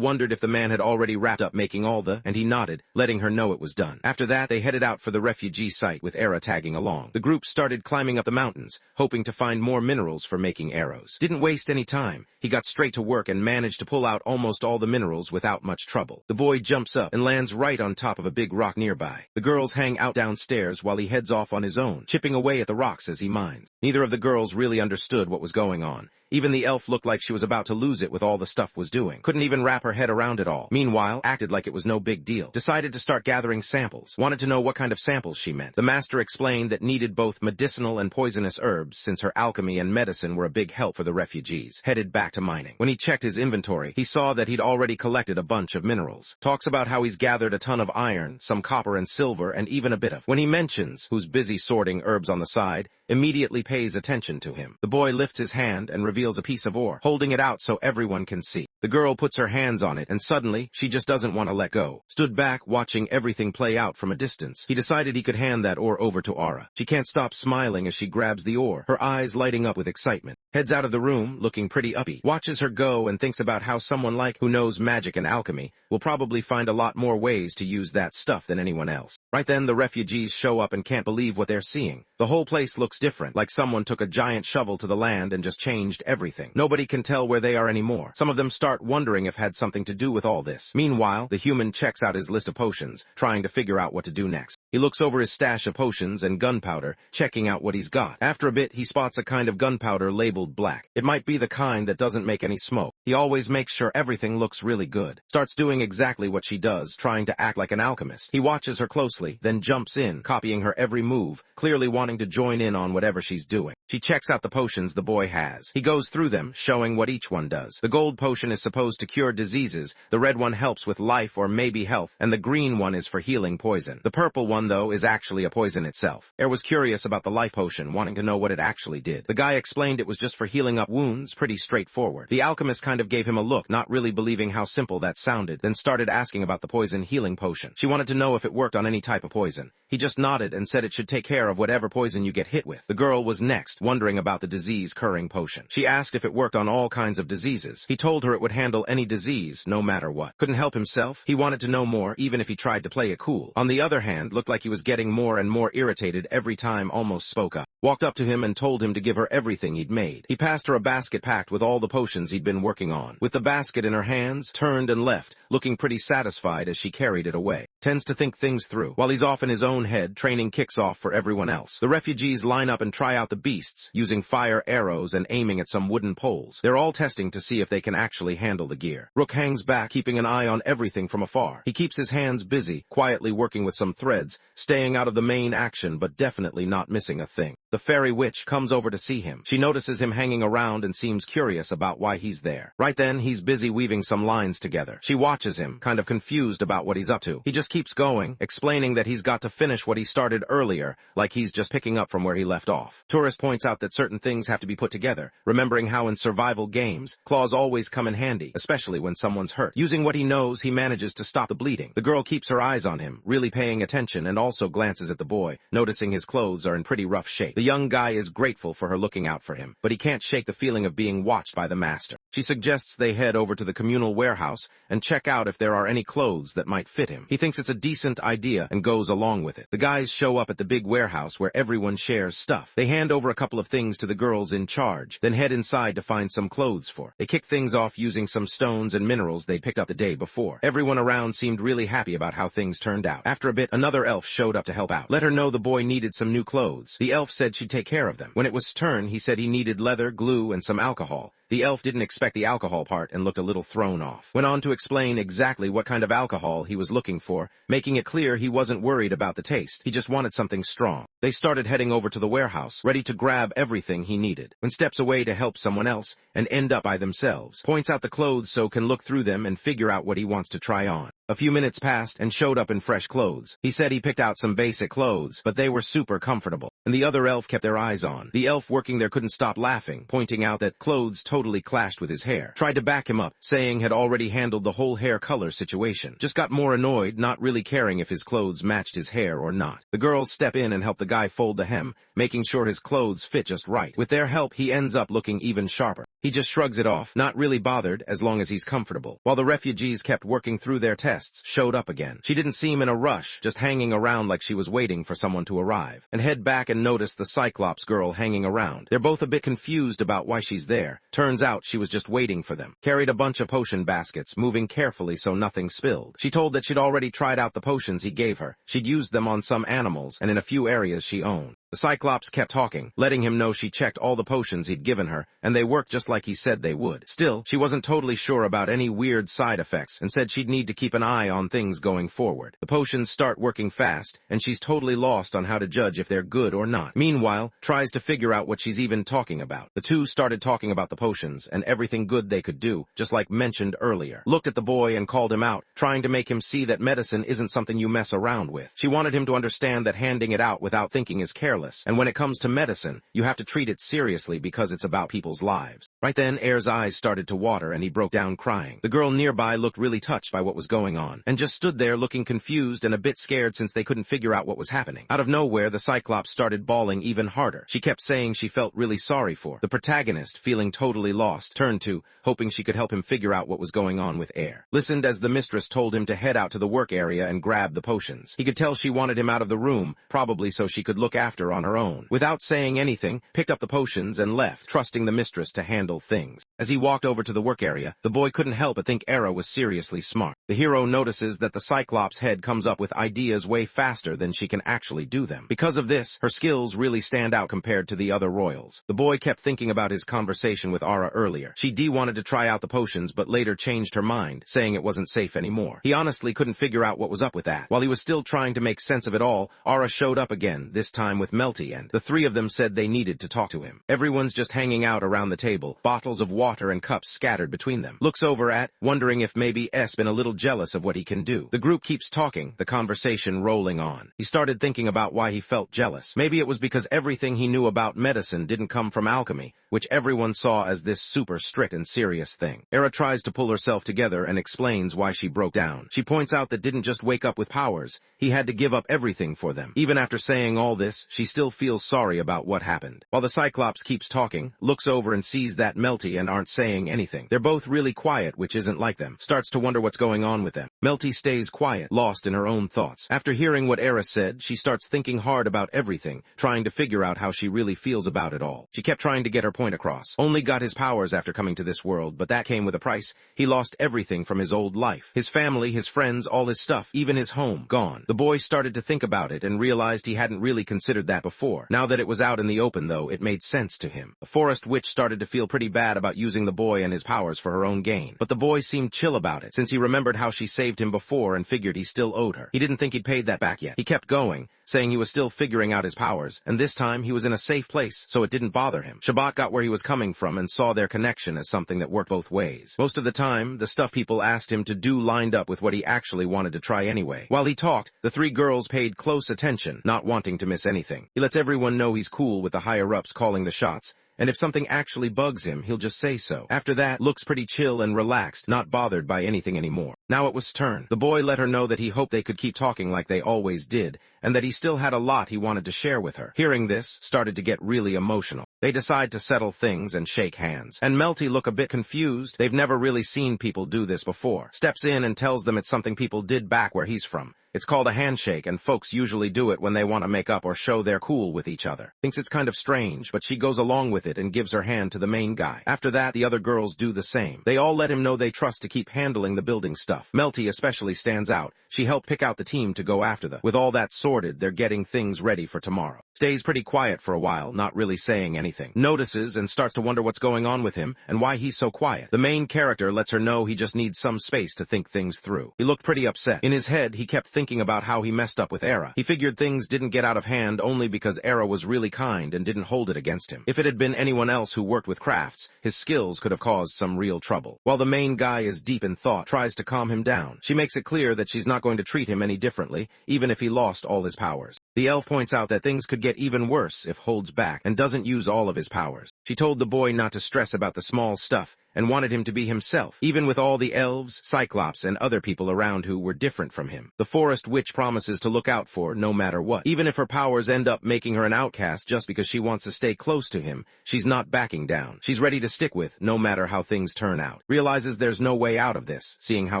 wondered if the man had already wrapped up making all the, and he nodded, letting her know it was done. After that, they headed out for the refugee site with Era tagging along. The group started climbing up the mountains, hoping to find more minerals for making arrows. Didn't waste any time. He got straight to work and managed to pull out almost all the minerals without much trouble. The boy jumps up and lands right on top of a big rock nearby. The girls hang out downstairs while he heads off on his own, chipping away at the rocks as he mines. Neither of the girls really understood what was going on. Even the elf looked like she was about to lose it with all the stuff was doing. Couldn't even wrap her head around it all. Meanwhile, acted like it was no big deal. Decided to start gathering samples. Wanted to know what kind of samples she meant. The master explained that needed both medicinal and poisonous herbs since her alchemy and medicine were a big help for the refugees. Headed back to mining. When he checked his inventory, he saw that he'd already collected a bunch of minerals. Talks about how he's gathered a ton of iron, some copper and silver, and even a bit of. When he mentions who's busy sorting herbs on the side, immediately pays attention to him. The boy lifts his hand and reveals a piece of ore, holding it out so everyone can see. The girl puts her hands on it, and suddenly, she just doesn't want to let go. Stood back, watching everything play out from a distance. He decided he could hand that ore over to Aura. She can't stop smiling as she grabs the ore, her eyes lighting up with excitement. Heads out of the room, looking pretty upbeat. Watches her go and thinks about how someone like who knows magic and alchemy will probably find a lot more ways to use that stuff than anyone else. Right then, the refugees show up and can't believe what they're seeing. The whole place looks different, like someone took a giant shovel to the land and just changed everything. Nobody can tell where they are anymore. Some of them start wondering if it had something to do with all this. Meanwhile, the human checks out his list of potions, trying to figure out what to do next. He looks over his stash of potions and gunpowder, checking out what he's got. After a bit, he spots a kind of gunpowder labeled black. It might be the kind that doesn't make any smoke. He always makes sure everything looks really good. Starts doing exactly what she does, trying to act like an alchemist. He watches her closely, then jumps in, copying her every move, clearly wanting to join in on whatever she's doing. She checks out the potions the boy has. He goes through them, showing what each one does. The gold potion is supposed to cure diseases, the red one helps with life or maybe health, and the green one is for healing poison. The purple one one, though, is actually a poison itself. Air was curious about the life potion, wanting to know what it actually did. The guy explained it was just for healing up wounds, pretty straightforward. The alchemist kind of gave him a look, not really believing how simple that sounded, then started asking about the poison healing potion. She wanted to know if it worked on any type of poison. He just nodded and said it should take care of whatever poison you get hit with. The girl was next, wondering about the disease-curing potion. She asked if it worked on all kinds of diseases. He told her it would handle any disease, no matter what. Couldn't help himself. He wanted to know more, even if he tried to play it cool. On the other hand, looked like he was getting more and more irritated every time almost spoke up. Walked up to him and told him to give her everything he'd made. He passed her a basket packed with all the potions he'd been working on. With the basket in her hands, turned and left, looking pretty satisfied as she carried it away. Tends to think things through. While he's off in his own head, training kicks off for everyone else. The refugees line up and try out the beasts, using fire arrows and aiming at some wooden poles. They're all testing to see if they can actually handle the gear. Rook hangs back, keeping an eye on everything from afar. He keeps his hands busy, quietly working with some threads, staying out of the main action but definitely not missing a thing. The fairy witch comes over to see him. She notices him hanging around and seems curious about why he's there. Right then, he's busy weaving some lines together. She watches him, kind of confused about what he's up to. He just keeps going, explaining that he's got to finish what he started earlier, like he's just picking up from where he left off. Tourist points out that certain things have to be put together, remembering how in survival games, claws always come in handy, especially when someone's hurt. Using what he knows, he manages to stop the bleeding. The girl keeps her eyes on him, really paying attention, and also glances at the boy, noticing his clothes are in pretty rough shape. The young guy is grateful for her looking out for him, but he can't shake the feeling of being watched by the master. She suggests they head over to the communal warehouse and check out if there are any clothes that might fit him. He thinks it's a decent idea and goes along with it. The guys show up at the big warehouse where everyone shares stuff. They hand over a couple of things to the girls in charge, then head inside to find some clothes for. They kick things off using some stones and minerals they'd picked up the day before. Everyone around seemed really happy about how things turned out. After a bit, another elf showed up to help out. Let her know the boy needed some new clothes. The elf said she'd take care of them. When it was his turn, he said he needed leather, glue, and some alcohol. The elf didn't expect the alcohol part and looked a little thrown off. Went on to explain exactly what kind of alcohol he was looking for, making it clear he wasn't worried about the taste. He just wanted something strong. They started heading over to the warehouse, ready to grab everything he needed. When steps away to help someone else and end up by themselves, points out the clothes so can look through them and figure out what he wants to try on. A few minutes passed and showed up in fresh clothes. He said he picked out some basic clothes, but they were super comfortable. And the other elf kept their eyes on. The elf working there couldn't stop laughing, pointing out that clothes totally clashed with his hair. Tried to back him up, saying had already handled the whole hair color situation. Just got more annoyed, not really caring if his clothes matched his hair or not. The girls step in and help the guy fold the hem, making sure his clothes fit just right. With their help, he ends up looking even sharper. He just shrugs it off, not really bothered as long as he's comfortable. While the refugees kept working through their tests, showed up again. She didn't seem in a rush, just hanging around like she was waiting for someone to arrive. And head back and notice the Cyclops girl hanging around. They're both a bit confused about why she's there. Turns out she was just waiting for them. Carried a bunch of potion baskets, moving carefully so nothing spilled. She told that she'd already tried out the potions he gave her. She'd used them on some animals and in a few areas she owned. The Cyclops kept talking, letting him know she checked all the potions he'd given her, and they worked just like he said they would. Still, she wasn't totally sure about any weird side effects, and said she'd need to keep an eye on things going forward. The potions start working fast, and she's totally lost on how to judge if they're good or not. Meanwhile, tries to figure out what she's even talking about. The two started talking about the potions, and everything good they could do, just like mentioned earlier. Looked at the boy and called him out, trying to make him see that medicine isn't something you mess around with. She wanted him to understand that handing it out without thinking is careless. And when it comes to medicine, you have to treat it seriously because it's about people's lives. Right then, Air's eyes started to water and he broke down crying. The girl nearby looked really touched by what was going on, and just stood there looking confused and a bit scared since they couldn't figure out what was happening. Out of nowhere, the Cyclops started bawling even harder. She kept saying she felt really sorry for. The protagonist, feeling totally lost, turned to, hoping she could help him figure out what was going on with Air. Listened as the mistress told him to head out to the work area and grab the potions. He could tell she wanted him out of the room, probably so she could look after on her own. Without saying anything, picked up the potions and left, trusting the mistress to handle things. As he walked over to the work area, the boy couldn't help but think Era was seriously smart. The hero notices that the Cyclops' head comes up with ideas way faster than she can actually do them. Because of this, her skills really stand out compared to the other royals. The boy kept thinking about his conversation with Ara earlier. She wanted to try out the potions but later changed her mind, saying it wasn't safe anymore. He honestly couldn't figure out what was up with that. While he was still trying to make sense of it all, Ara showed up again, this time with Melty, and the three of them said they needed to talk to him. Everyone's just hanging out around the table, bottles of water and cups scattered between them. Looks over at, wondering if maybe S been a little jealous of what he can do. The group keeps talking, the conversation rolling on. He started thinking about why he felt jealous. Maybe it was because everything he knew about medicine didn't come from alchemy, which everyone saw as this super strict and serious thing. Era tries to pull herself together and explains why she broke down. She points out that didn't just wake up with powers, he had to give up everything for them. Even after saying all this, she still feels sorry about what happened. While the Cyclops keeps talking, looks over and sees that Melty and aren't saying anything. They're both really quiet, which isn't like them. Starts to wonder what's going on with them. Melty stays quiet, lost in her own thoughts. After hearing what Era said, she starts thinking hard about everything, trying to figure out how she really feels about it all. She kept trying to get her point across. Only got his powers after coming to this world, but that came with a price. He lost everything from his old life. His family, his friends, all his stuff, even his home, gone. The boy started to think about it and realized he hadn't really considered that before. Now that it was out in the open, though, it made sense to him. The forest witch started to feel pretty bad about using the boy and his powers for her own gain. But the boy seemed chill about it, since he remembered how she saved him before and figured he still owed her. He didn't think he'd paid that back yet. He kept going, saying he was still figuring out his powers, and this time he was in a safe place, so it didn't bother him. Shabbat got where he was coming from and saw their connection as something that worked both ways. Most of the time, the stuff people asked him to do lined up with what he actually wanted to try anyway. While he talked, the three girls paid close attention, not wanting to miss anything. He lets everyone know he's cool with the higher-ups calling the shots, and if something actually bugs him, he'll just say so. After that, looks pretty chill and relaxed, not bothered by anything anymore. Now it was turn. The boy let her know that he hoped they could keep talking like they always did, and that he still had a lot he wanted to share with her. Hearing this, started to get really emotional. They decide to settle things and shake hands. And Melty look a bit confused. They've never really seen people do this before. Steps in and tells them it's something people did back where he's from. It's called a handshake, and folks usually do it when they want to make up or show they're cool with each other. Thinks it's kind of strange, but she goes along with it and gives her hand to the main guy. After that, the other girls do the same. They all let him know they trust to keep handling the building stuff. Melty especially stands out. She helped pick out the team to go after the. With all that sorted, they're getting things ready for tomorrow. Stays pretty quiet for a while, not really saying anything. Notices and starts to wonder what's going on with him and why he's so quiet. The main character lets her know he just needs some space to think things through. He looked pretty upset. In his head, he kept thinking about how he messed up with Era. He figured things didn't get out of hand only because Era was really kind and didn't hold it against him. If it had been anyone else who worked with crafts, his skills could have caused some real trouble. While the main guy is deep in thought, tries to calm him down. She makes it clear that she's not going to treat him any differently, even if he lost all his powers. The elf points out that things could get even worse if holds back and doesn't use all of his powers. She told the boy not to stress about the small stuff and wanted him to be himself, even with all the elves, Cyclops, and other people around who were different from him. The forest witch promises to look out for no matter what. Even if her powers end up making her an outcast just because she wants to stay close to him, she's not backing down. She's ready to stick with no matter how things turn out. Realizes there's no way out of this, seeing how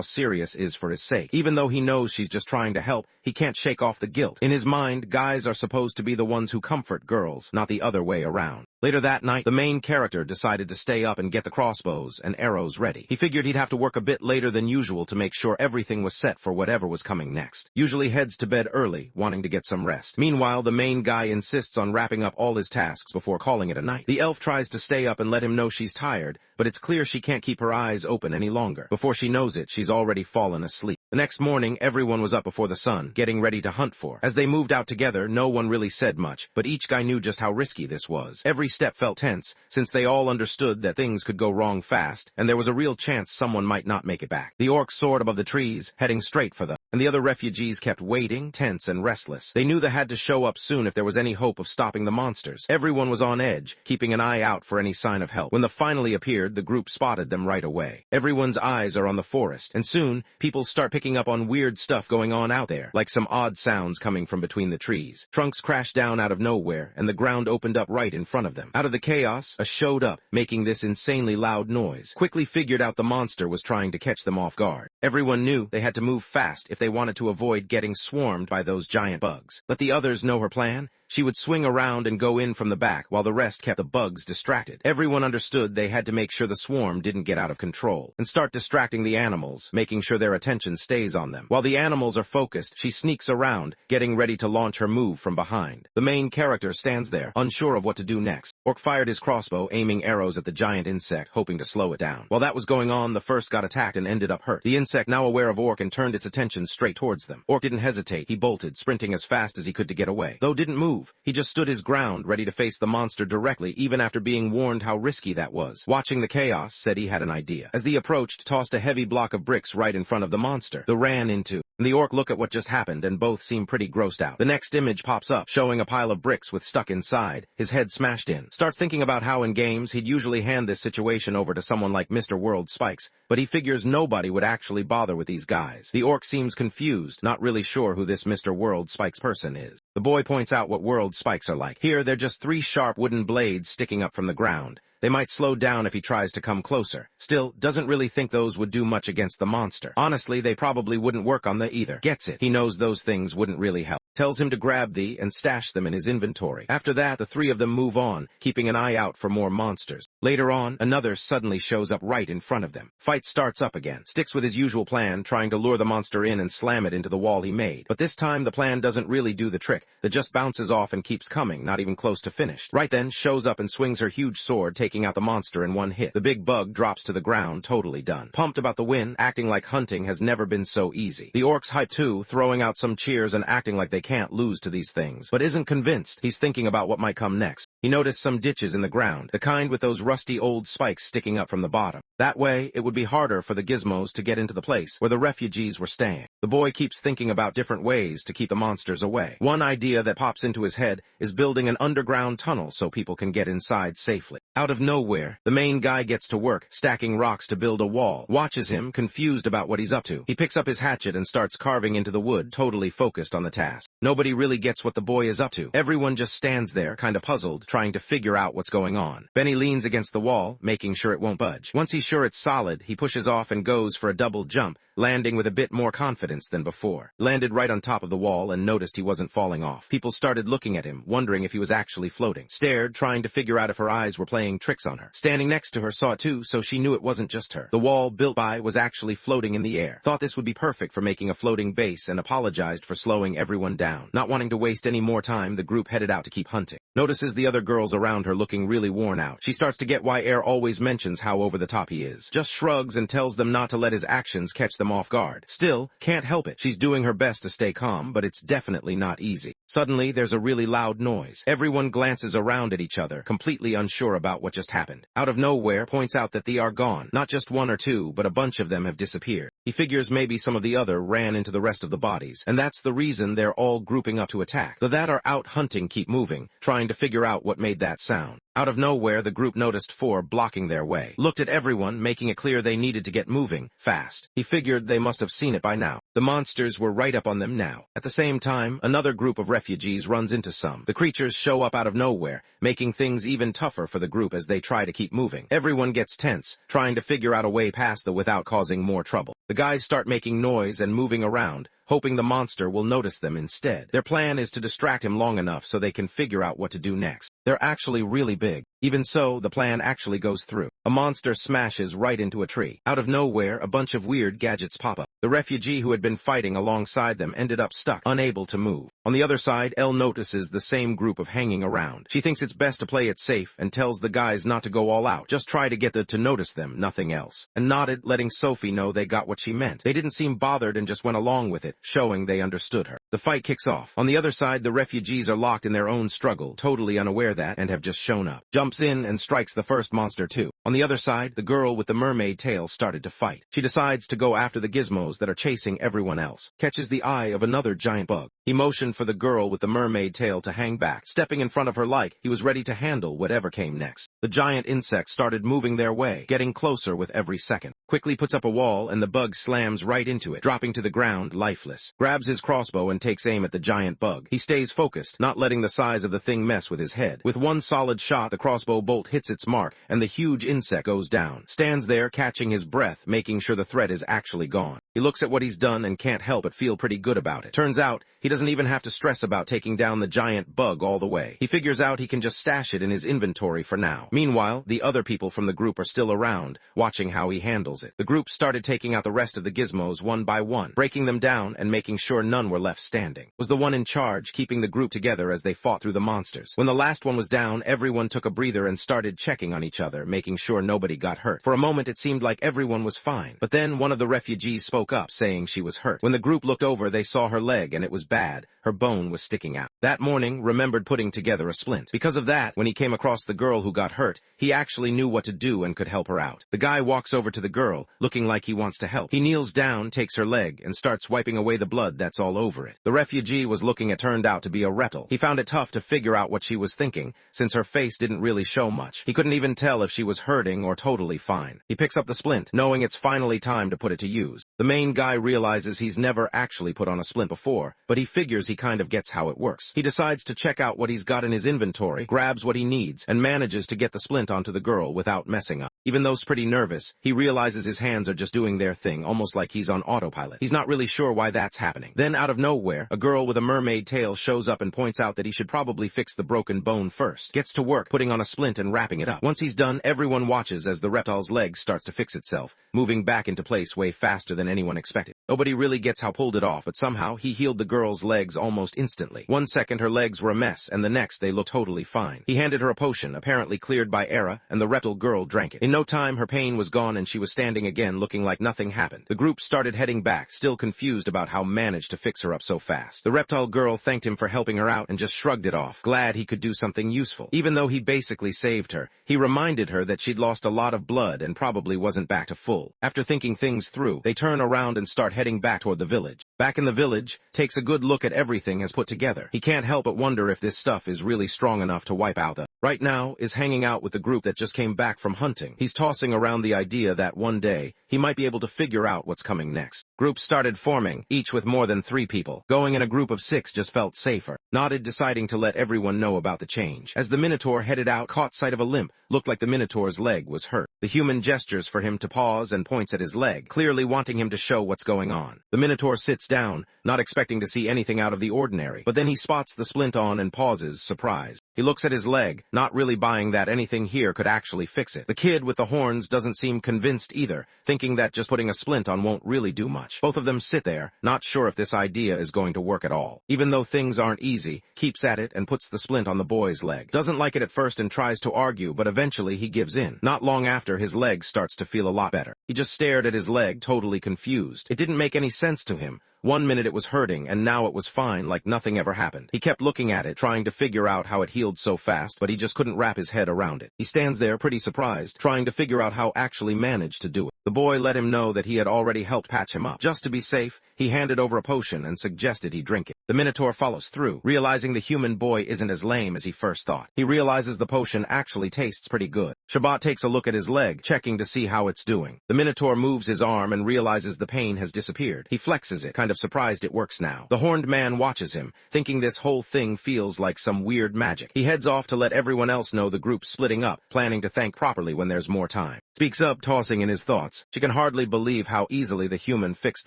serious is for his sake. Even though he knows she's just trying to help, he can't shake off the guilt. In his mind, guys are supposed to be the ones who comfort girls, not the other way around. Later that night, the main character decided to stay up and get the crossbows and arrows ready. He figured he'd have to work a bit later than usual to make sure everything was set for whatever was coming next. Usually heads to bed early, wanting to get some rest. Meanwhile, the main guy insists on wrapping up all his tasks before calling it a night. The elf tries to stay up and let him know she's tired, but it's clear she can't keep her eyes open any longer. Before she knows it, she's already fallen asleep. The next morning, everyone was up before the sun, getting ready to hunt for. As they moved out together, no one really said much, but each guy knew just how risky this was. Every step felt tense, since they all understood that things could go wrong fast, and there was a real chance someone might not make it back. The orcs soared above the trees, heading straight for them, and the other refugees kept waiting, tense and restless. They knew they had to show up soon if there was any hope of stopping the monsters. Everyone was on edge, keeping an eye out for any sign of help. When they finally appeared, the group spotted them right away. Everyone's eyes are on the forest, and soon, people start picking up on weird stuff going on out there, like some odd sounds coming from between the trees. Trunks crashed down out of nowhere, and the ground opened up right in front of them. Out of the chaos, a showed up, making this insanely loud noise. Quickly figured out the monster was trying to catch them off guard. Everyone knew they had to move fast if they wanted to avoid getting swarmed by those giant bugs. Let the others know her plan. She would swing around and go in from the back while the rest kept the bugs distracted. Everyone understood they had to make sure the swarm didn't get out of control and start distracting the animals, making sure their attention stays on them. While the animals are focused, she sneaks around, getting ready to launch her move from behind. The main character stands there, unsure of what to do next. Orc fired his crossbow, aiming arrows at the giant insect, hoping to slow it down. While that was going on, the first got attacked and ended up hurt. The insect, now aware of Orc, and turned its attention straight towards them. Orc didn't hesitate. He bolted, sprinting as fast as he could to get away. Though didn't move, move. He just stood his ground, ready to face the monster directly, even after being warned how risky that was. Watching the chaos, said he had an idea. As they approached, tossed a heavy block of bricks right in front of the monster. They ran into. And the orc look at what just happened, and both seem pretty grossed out. The next image pops up, showing a pile of bricks with stuck inside, his head smashed in. Starts thinking about how in games he'd usually hand this situation over to someone like Mr. World Spikes, but he figures nobody would actually bother with these guys. The orc seems confused, not really sure who this Mr. World Spikes person is. The boy points out what World Spikes are like. Here, they're just 3 sharp wooden blades sticking up from the ground. They might slow down if he tries to come closer. Still, doesn't really think those would do much against the monster. Honestly, they probably wouldn't work on the either. Gets it. He knows those things wouldn't really help. Tells him to grab the and stash them in his inventory. After that, the 3 of them move on, keeping an eye out for more monsters. Later on, another suddenly shows up right in front of them. Fight starts up again. Sticks with his usual plan, trying to lure the monster in and slam it into the wall he made. But this time, the plan doesn't really do the trick. That just bounces off and keeps coming, not even close to finished. Right then, shows up and swings her huge sword, taking out the monster in one hit. The big bug drops to the ground, totally done. Pumped about the win, acting like hunting has never been so easy. The orc's hype too, throwing out some cheers and acting like they can't lose to these things, but isn't convinced. He's thinking about what might come next. He noticed some ditches in the ground, the kind with those rusty old spikes sticking up from the bottom. That way, it would be harder for the gizmos to get into the place where the refugees were staying. The boy keeps thinking about different ways to keep the monsters away. One idea that pops into his head is building an underground tunnel so people can get inside safely. Out of nowhere, the main guy gets to work, stacking rocks to build a wall. Watches him, confused about what he's up to. He picks up his hatchet and starts carving into the wood, totally focused on the task. Nobody really gets what the boy is up to. Everyone just stands there, kind of puzzled, trying to figure out what's going on. Benny leans against the wall, making sure it won't budge. Once he's sure it's solid, he pushes off and goes for a double jump, landing with a bit more confidence than before. Landed right on top of the wall and noticed he wasn't falling off. People started looking at him, wondering if he was actually floating. Stared, trying to figure out if her eyes were playing tricks on her. Standing next to her saw it too, so she knew it wasn't just her. The wall built by was actually floating in the air. Thought this would be perfect for making a floating base and apologized for slowing everyone down. Not wanting to waste any more time, the group headed out to keep hunting. Notices the other girls around her looking really worn out. She starts to get why Air always mentions how over the top he is. Just shrugs and tells them not to let his actions catch them off guard. Still, can't help it. She's doing her best to stay calm, but it's definitely not easy. Suddenly, there's a really loud noise. Everyone glances around at each other, completely unsure about what just happened. Out of nowhere, points out that they are gone. Not just 1 or 2, but a bunch of them have disappeared. He figures maybe some of the other ran into the rest of the bodies, and that's the reason they're all grouping up to attack. The that are out hunting keep moving, trying to figure out what made that sound. Out of nowhere, the group noticed 4 blocking their way. Looked at everyone, making it clear they needed to get moving, fast. He figured they must have seen it by now. The monsters were right up on them now. At the same time, another group of refugees runs into some. The creatures show up out of nowhere, making things even tougher for the group as they try to keep moving. Everyone gets tense, trying to figure out a way past without causing more trouble. The guys start making noise and moving around, hoping the monster will notice them instead. Their plan is to distract him long enough so they can figure out what to do next. They're actually really big. Even so, the plan actually goes through. A monster smashes right into a tree. Out of nowhere, a bunch of weird gadgets pop up. The refugee who had been fighting alongside them ended up stuck, unable to move. On the other side, Elle notices the same group of hanging around. She thinks it's best to play it safe and tells the guys not to go all out. Just try to get them to notice them, nothing else. And nodded, letting Sophie know they got what she meant. They didn't seem bothered and just went along with it, showing they understood her. The fight kicks off. On the other side, the refugees are locked in their own struggle, totally unaware that, and have just shown up. Jumps in and strikes the first monster too. On the other side, the girl with the mermaid tail started to fight. She decides to go after the gizmos that are chasing everyone else. Catches the eye of another giant bug. He motioned for the girl with the mermaid tail to hang back, stepping in front of her like he was ready to handle whatever came next. The giant insects started moving their way, getting closer with every second. Quickly puts up a wall and the bug slams right into it, dropping to the ground lifeless. Grabs his crossbow and takes aim at the giant bug. He stays focused, not letting the size of the thing mess with his head. With one solid shot, the crossbow bolt hits its mark and the huge insect goes down. Stands there catching his breath, making sure the threat is actually gone. He looks at what he's done and can't help but feel pretty good about it. Turns out, he doesn't even have to stress about taking down the giant bug all the way. He figures out he can just stash it in his inventory for now. Meanwhile, the other people from the group are still around, watching how he handles it. The group started taking out the rest of the gizmos one by one, breaking them down and making sure none were left standing, was the one in charge, keeping the group together as they fought through the monsters. When the last one was down, everyone took a breather and started checking on each other, making sure nobody got hurt. For a moment it seemed like everyone was fine, but then one of the refugees spoke up, saying she was hurt. When the group looked over, they saw her leg, and it was bad. Her bone was sticking out. That morning, remembered putting together a splint. Because of that, when he came across the girl who got hurt, he actually knew what to do and could help her out. The guy walks over to the girl, looking like he wants to help. He kneels down, takes her leg, and starts wiping away the blood that's all over it. The refugee was looking at turned out to be a reptile. He found it tough to figure out what she was thinking, since her face didn't really show much. He couldn't even tell if she was hurting or totally fine. He picks up the splint, knowing it's finally time to put it to use. The main guy realizes he's never actually put on a splint before, but he figures he kind of gets how it works. He decides to check out what he's got in his inventory, grabs what he needs, and manages to get the splint onto the girl without messing up. Even though he's pretty nervous, he realizes his hands are just doing their thing, almost like he's on autopilot. He's not really sure why that's happening. Then out of nowhere, a girl with a mermaid tail shows up and points out that he should probably fix the broken bone first. Gets to work, putting on a splint and wrapping it up. Once he's done, everyone watches as the reptile's leg starts to fix itself, moving back into place way faster than anyone expected. Nobody really gets how pulled it off, but somehow he healed the girl's legs almost instantly. 1 second her legs were a mess, and the next they looked totally fine. He handed her a potion, apparently cleared by Era, and the reptile girl drank it. In no time, her pain was gone and she was standing again, looking like nothing happened. The group started heading back, still confused about how managed to fix her up so fast. The reptile girl thanked him for helping her out and just shrugged it off, glad he could do something useful. Even though he basically saved her, he reminded her that she'd lost a lot of blood and probably wasn't back to full. After thinking things through, they turn around and start heading back toward the village. Back in the village, takes a good look at everything has put together. He can't help but wonder if this stuff is really strong enough to wipe out the right now is hanging out with the group that just came back from hunting. He's tossing around the idea that one day, he might be able to figure out what's coming next. Groups started forming, each with more than 3 people. Going in a group of 6 just felt safer. Nodded, deciding to let everyone know about the change. As the Minotaur headed out, caught sight of a limp. Looked like the Minotaur's leg was hurt. The human gestures for him to pause and points at his leg, clearly wanting him to show what's going on. The Minotaur sits down, not expecting to see anything out of the ordinary, but then he spots the splint on and pauses, surprised. He looks at his leg, not really buying that anything here could actually fix it. The kid with the horns doesn't seem convinced either, thinking that just putting a splint on won't really do much. Both of them sit there, not sure if this idea is going to work at all. Even though things aren't easy, keeps at it and puts the splint on the boy's leg. Doesn't like it at first and tries to argue, but eventually he gives in. Not long after, his leg starts to feel a lot better. He just stared at his leg, totally confused. It didn't make any sense to him. 1 minute it was hurting, and now it was fine, like nothing ever happened. He kept looking at it, trying to figure out how it healed so fast, but he just couldn't wrap his head around it. He stands there, pretty surprised, trying to figure out how actually managed to do it. The boy let him know that he had already helped patch him up. Just to be safe, he handed over a potion and suggested he drink it. The Minotaur follows through, realizing the human boy isn't as lame as he first thought. He realizes the potion actually tastes pretty good. Shabbat takes a look at his leg, checking to see how it's doing. The Minotaur moves his arm and realizes the pain has disappeared. He flexes it, kind of surprised it works now. The horned man watches him, thinking this whole thing feels like some weird magic. He heads off to let everyone else know the group's splitting up, planning to thank properly when there's more time. Speaks up, tossing in his thoughts. She can hardly believe how easily the human fixed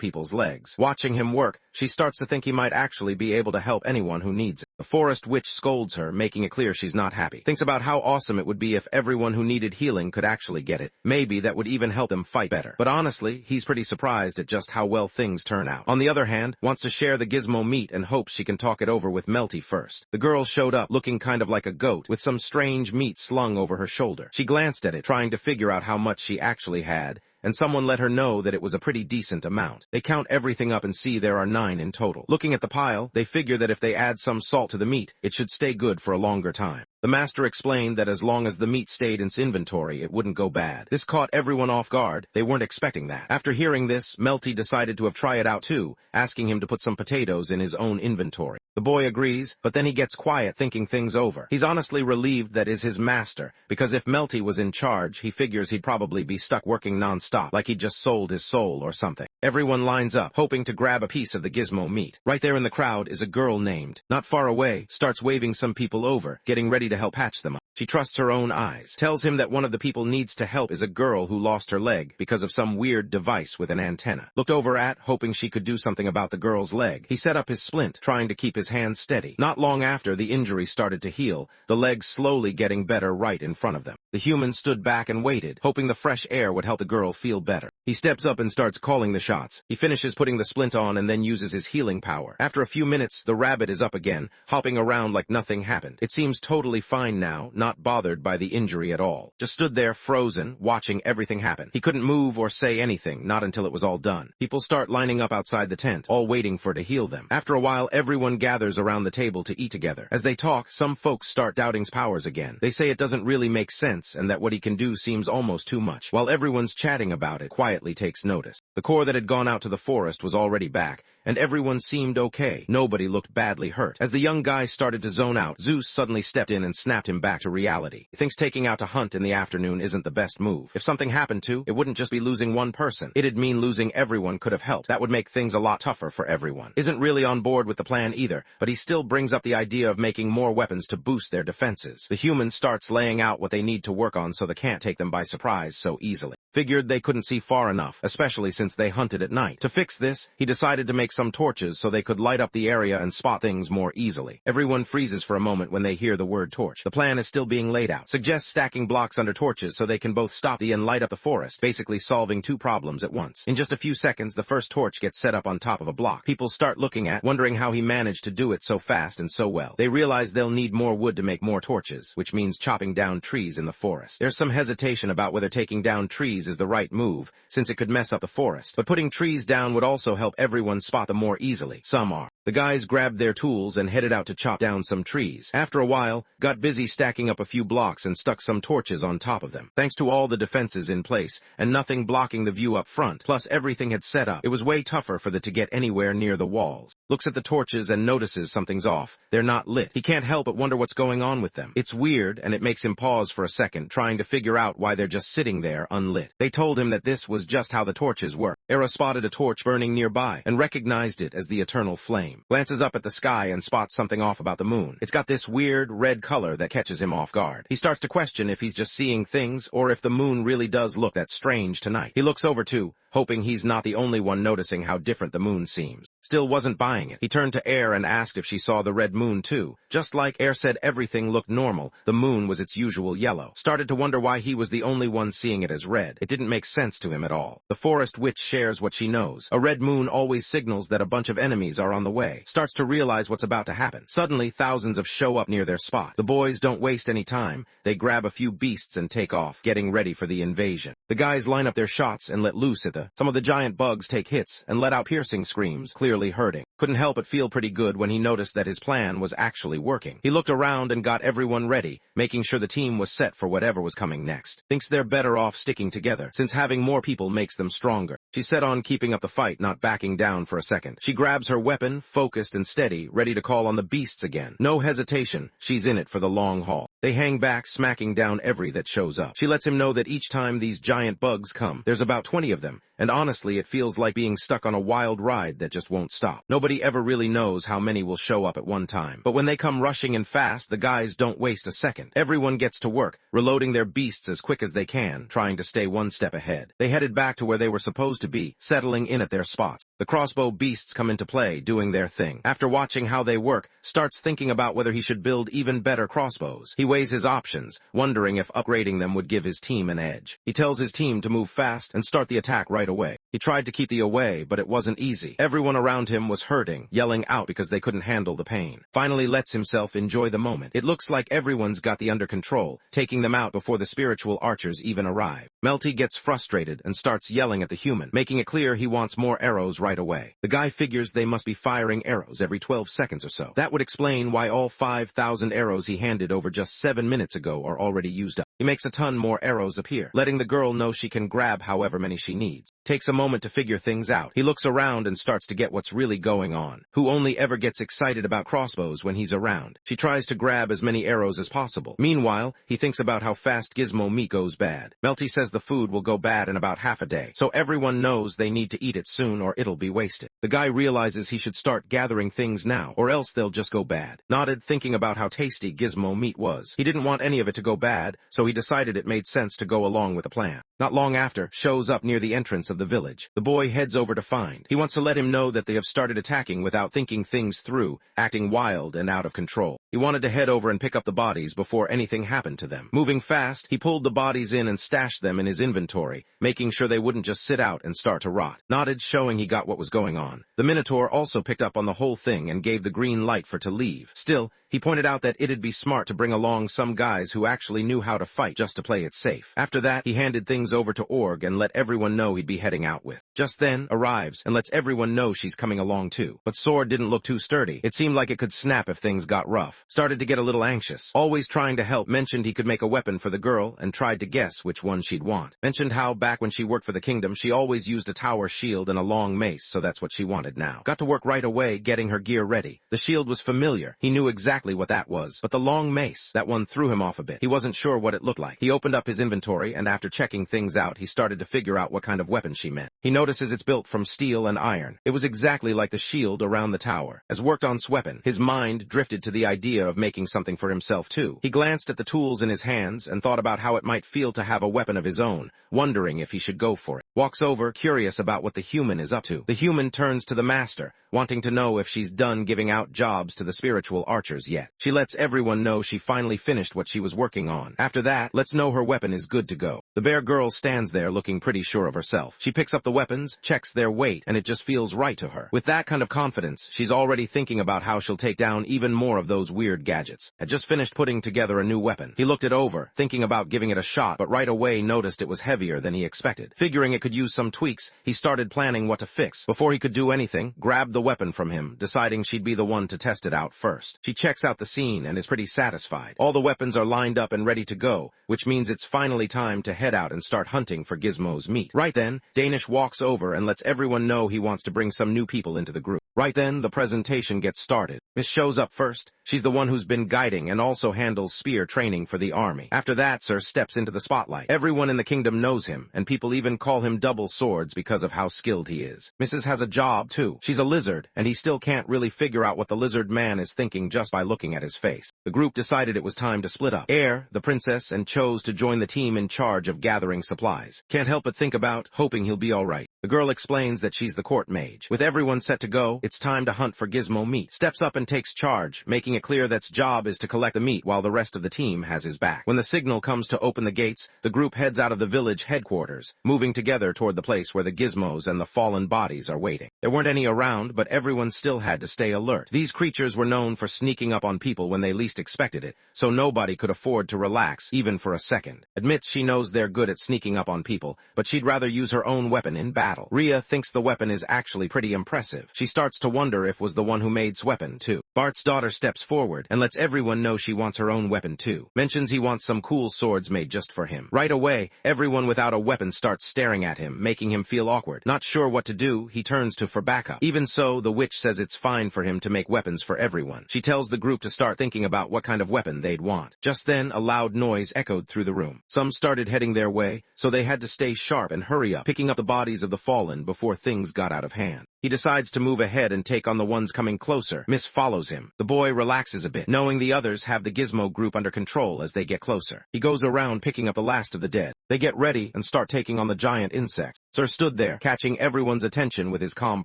people's legs. Watching him work, she starts to think he might actually be able to help anyone who needs it. The forest witch scolds her, making it clear she's not happy. Thinks about how awesome it would be if everyone who needed healing could actually get it. Maybe that would even help them fight better. But honestly, he's pretty surprised at just how well things turn out. On the other hand, wants to share the gizmo meat and hopes she can talk it over with Melty first. The girl showed up, looking kind of like a goat, with some strange meat slung over her shoulder. She glanced at it, trying to figure out how much she actually had, and someone let her know that it was a pretty decent amount. They count everything up and see there are 9 in total. Looking at the pile, they figure that if they add some salt to the meat, it should stay good for a longer time. The master explained that as long as the meat stayed in its inventory, it wouldn't go bad. This caught everyone off guard. They weren't expecting that. After hearing this, Melty decided to have tried it out too, asking him to put some potatoes in his own inventory. The boy agrees, but then he gets quiet, thinking things over. He's honestly relieved that is his master, because if Melty was in charge, he figures he'd probably be stuck working non-stop, like he'd just sold his soul or something. Everyone lines up, hoping to grab a piece of the gizmo meat. Right there in the crowd is a girl named, not far away, starts waving some people over, getting ready to help patch them up. She trusts her own eyes, tells him that one of the people needs to help is a girl who lost her leg because of some weird device with an antenna. Looked over at, hoping she could do something about the girl's leg. He set up his splint, trying to keep his hands steady. Not long after, the injury started to heal, the leg slowly getting better right in front of them. The The human stood back and waited, hoping the fresh air would help the girl feel better. He steps up and starts calling the shots. He finishes putting the splint on and then uses his healing power. After a few minutes, the rabbit is up again, hopping around like nothing happened. It seems totally fine now, not bothered by the injury at all. Just stood there frozen, watching everything happen. He couldn't move or say anything, not until it was all done. People start lining up outside the tent, all waiting for it to heal them. After a while, everyone gathers around the table to eat together. As they talk, some folks start doubting his powers again. They say it doesn't really make sense and that what he can do seems almost too much. While everyone's chatting about it, quietly takes notice. The Corps that had gone out to the forest was already back, and everyone seemed okay. Nobody looked badly hurt. As the young guy started to zone out, Zeus suddenly stepped in and snapped him back to reality. He thinks taking out to hunt in the afternoon isn't the best move. If something happened to, it wouldn't just be losing one person. It'd mean losing everyone could have helped. That would make things a lot tougher for everyone. Isn't really on board with the plan either, but he still brings up the idea of making more weapons to boost their defenses. The human starts laying out what they need to work on so they can't take them by surprise so easily. Figured they couldn't see far enough, especially since they hunted at night. To fix this, he decided to make some torches so they could light up the area and spot things more easily. Everyone freezes for a moment when they hear the word torch. The plan is still being laid out. Suggests stacking blocks under torches so they can both stop the and light up the forest, basically solving two problems at once. In just a few seconds, the first torch gets set up on top of a block. People start looking at, wondering how he managed to do it so fast and so well. They realize they'll need more wood to make more torches, which means chopping down trees in the forest. There's some hesitation about whether taking down trees is the right move, since it could mess up the forest, but putting trees down would also help everyone spot them more easily. Some are. The guys grabbed their tools and headed out to chop down some trees. After a while, got busy stacking up a few blocks and stuck some torches on top of them. Thanks to all the defenses in place and nothing blocking the view up front, plus everything had set up, it was way tougher for them to get anywhere near the walls. Looks at the torches and notices something's off. They're not lit. He can't help but wonder what's going on with them. It's weird, and it makes him pause for a second, trying to figure out why they're just sitting there unlit. They told him that this was just how the torches work. Era spotted a torch burning nearby and recognized it as the eternal flame. Glances up at the sky and spots something off about the moon. It's got this weird red color that catches him off guard. He starts to question if he's just seeing things or if the moon really does look that strange tonight. He looks over too, hoping he's not the only one noticing how different the moon seems. Still wasn't buying it. He turned to Air and asked if she saw the red moon too. Just like Air said everything looked normal, the moon was its usual yellow. Started to wonder why he was the only one seeing it as red. It didn't make sense to him at all. The forest witch shares what she knows. A red moon always signals that a bunch of enemies are on the way. Starts to realize what's about to happen. Suddenly, thousands of show up near their spot. The boys don't waste any time. They grab a few beasts and take off, getting ready for the invasion. The guys line up their shots and let loose at some of the giant bugs take hits and let out piercing screams, clearly hurting. Couldn't help but feel pretty good when he noticed that his plan was actually working. He looked around and got everyone ready, making sure the team was set for whatever was coming next. Thinks they're better off sticking together, since having more people makes them stronger. She's set on keeping up the fight, not backing down for a second. She grabs her weapon, focused and steady, ready to call on the beasts again. No hesitation, she's in it for the long haul. They hang back, smacking down every that shows up. She lets him know that each time these giant bugs come, there's about 20 of them, and honestly it feels like being stuck on a wild ride that just won't stop. Nobody ever really knows how many will show up at one time. But when they come rushing in fast, the guys don't waste a second. Everyone gets to work, reloading their beasts as quick as they can, trying to stay one step ahead. They headed back to where they were supposed to be, settling in at their spots. The crossbow beasts come into play, doing their thing. After watching how they work, starts thinking about whether he should build even better crossbows. He weighs his options, wondering if upgrading them would give his team an edge. He tells his team to move fast and start the attack right away. He tried to keep the away, but it wasn't easy. Everyone around him was hurting, yelling out because they couldn't handle the pain. Finally lets himself enjoy the moment. It looks like everyone's got the under control, taking them out before the spiritual archers even arrive. Melty gets frustrated and starts yelling at the human, making it clear he wants more arrows right away. The guy figures they must be firing arrows every 12 seconds or so. That would explain why all 5,000 arrows he handed over just 7 minutes ago are already used up. He makes a ton more arrows appear, letting the girl know she can grab however many she needs. Takes a moment to figure things out. He looks around and starts to get what's really going on. Who only ever gets excited about crossbows when he's around. She tries to grab as many arrows as possible. Meanwhile, he thinks about how fast gizmo meat goes bad. Melty says the food will go bad in about half a day, so everyone knows they need to eat it soon or it'll be wasted. The guy realizes he should start gathering things now, or else they'll just go bad. Nodded, thinking about how tasty gizmo meat was. He didn't want any of it to go bad, so he decided it made sense to go along with the plan. Not long after, shows up near the entrance of the village. The boy heads over to find. He wants to let him know that they have started attacking without thinking things through, acting wild and out of control. He wanted to head over and pick up the bodies before anything happened to them. Moving fast, he pulled the bodies in and stashed them in his inventory, making sure they wouldn't just sit out and start to rot. Nodded, showing he got what was going on. The Minotaur also picked up on the whole thing and gave the green light for to leave. Still, he pointed out that it'd be smart to bring along some guys who actually knew how to fight just to play it safe. After that, he handed things over to Org and let everyone know he'd be heading out with. Just then, arrives and lets everyone know she's coming along too. But Sword didn't look too sturdy. It seemed like it could snap if things got rough. Started to get a little anxious. Always trying to help. Mentioned he could make a weapon for the girl and tried to guess which one she'd want. Mentioned how back when she worked for the kingdom, she always used a tower shield and a long mace, so that's what she wanted now. Got to work right away getting her gear ready. The shield was familiar. He knew exactly what that was. But the long mace, that one threw him off a bit. He wasn't sure what it looked like. He opened up his inventory and after checking things out, he started to figure out what kind of weapon she meant. He notices it's built from steel and iron. It was exactly like the shield around the tower. As worked on weapon, his mind drifted to the idea of making something for himself too. He glanced at the tools in his hands and thought about how it might feel to have a weapon of his own, wondering if he should go for it. Walks over, curious about what the human is up to. The human turns to the master, wanting to know if she's done giving out jobs to the spiritual archers yet. She lets everyone know she finally finished what she was working on. After that, lets know her weapon is good to go. The bear girl stands there looking pretty sure of herself. She picks up the weapons, checks their weight, and it just feels right to her. With that kind of confidence, she's already thinking about how she'll take down even more of those weird gadgets. Had just finished putting together a new weapon. He looked it over, thinking about giving it a shot, but right away noticed it was heavier than he expected. Figuring it could use some tweaks, he started planning what to fix. Before he could do anything, grabbed the weapon from him, deciding she'd be the one to test it out first. She checks out the scene and is pretty satisfied. All the weapons are lined up and ready to go, which means it's finally time to head out and start hunting for Gizmo's meat. Right then, Danish walks over and lets everyone know he wants to bring some new people into the group. Right then, the presentation gets started. Miss shows up first. She's the one who's been guiding and also handles spear training for the army. After that, Sir steps into the spotlight. Everyone in the kingdom knows him, and people even call him Double Swords because of how skilled he is. Mrs. has a job, too. She's a lizard, and he still can't really figure out what the lizard man is thinking just by looking at his face. The group decided it was time to split up. Air, the princess, and chose to join the team in charge of gathering supplies. Can't help but think about hoping he'll be alright. The girl explains that she's the court mage. With everyone set to go, it's time to hunt for Gizmo meat. Steps up and takes charge, making it clear that's job is to collect the meat while the rest of the team has his back. When the signal comes to open the gates, the group heads out of the village headquarters, moving together toward the place where the Gizmos and the fallen bodies are waiting. There weren't any around, but everyone still had to stay alert. These creatures were known for sneaking up on people when they least expected it, so nobody could afford to relax even for a second. Admits she knows they're good at sneaking up on people, but she'd rather use her own weapon in battle. Rhea thinks the weapon is actually pretty impressive. She starts to wonder if was the one who made weapon too. Bart's daughter steps forward and lets everyone know she wants her own weapon too. Mentions he wants some cool swords made just for him. Right away, everyone without a weapon starts staring at him, making him feel awkward. Not sure what to do, he turns to for backup. Even so, the witch says it's fine for him to make weapons for everyone. She tells the group to start thinking about what kind of weapon they'd want. Just then, a loud noise echoed through the room. Some started heading their way, so they had to stay sharp and hurry up, picking up the bodies of the fallen before things got out of hand. He decides to move ahead and take on the ones coming closer. Miss follows him. The boy relaxes a bit, knowing the others have the Gizmo group under control as they get closer. He goes around picking up the last of the dead. They get ready and start taking on the giant insects. Sir stood there, catching everyone's attention with his calm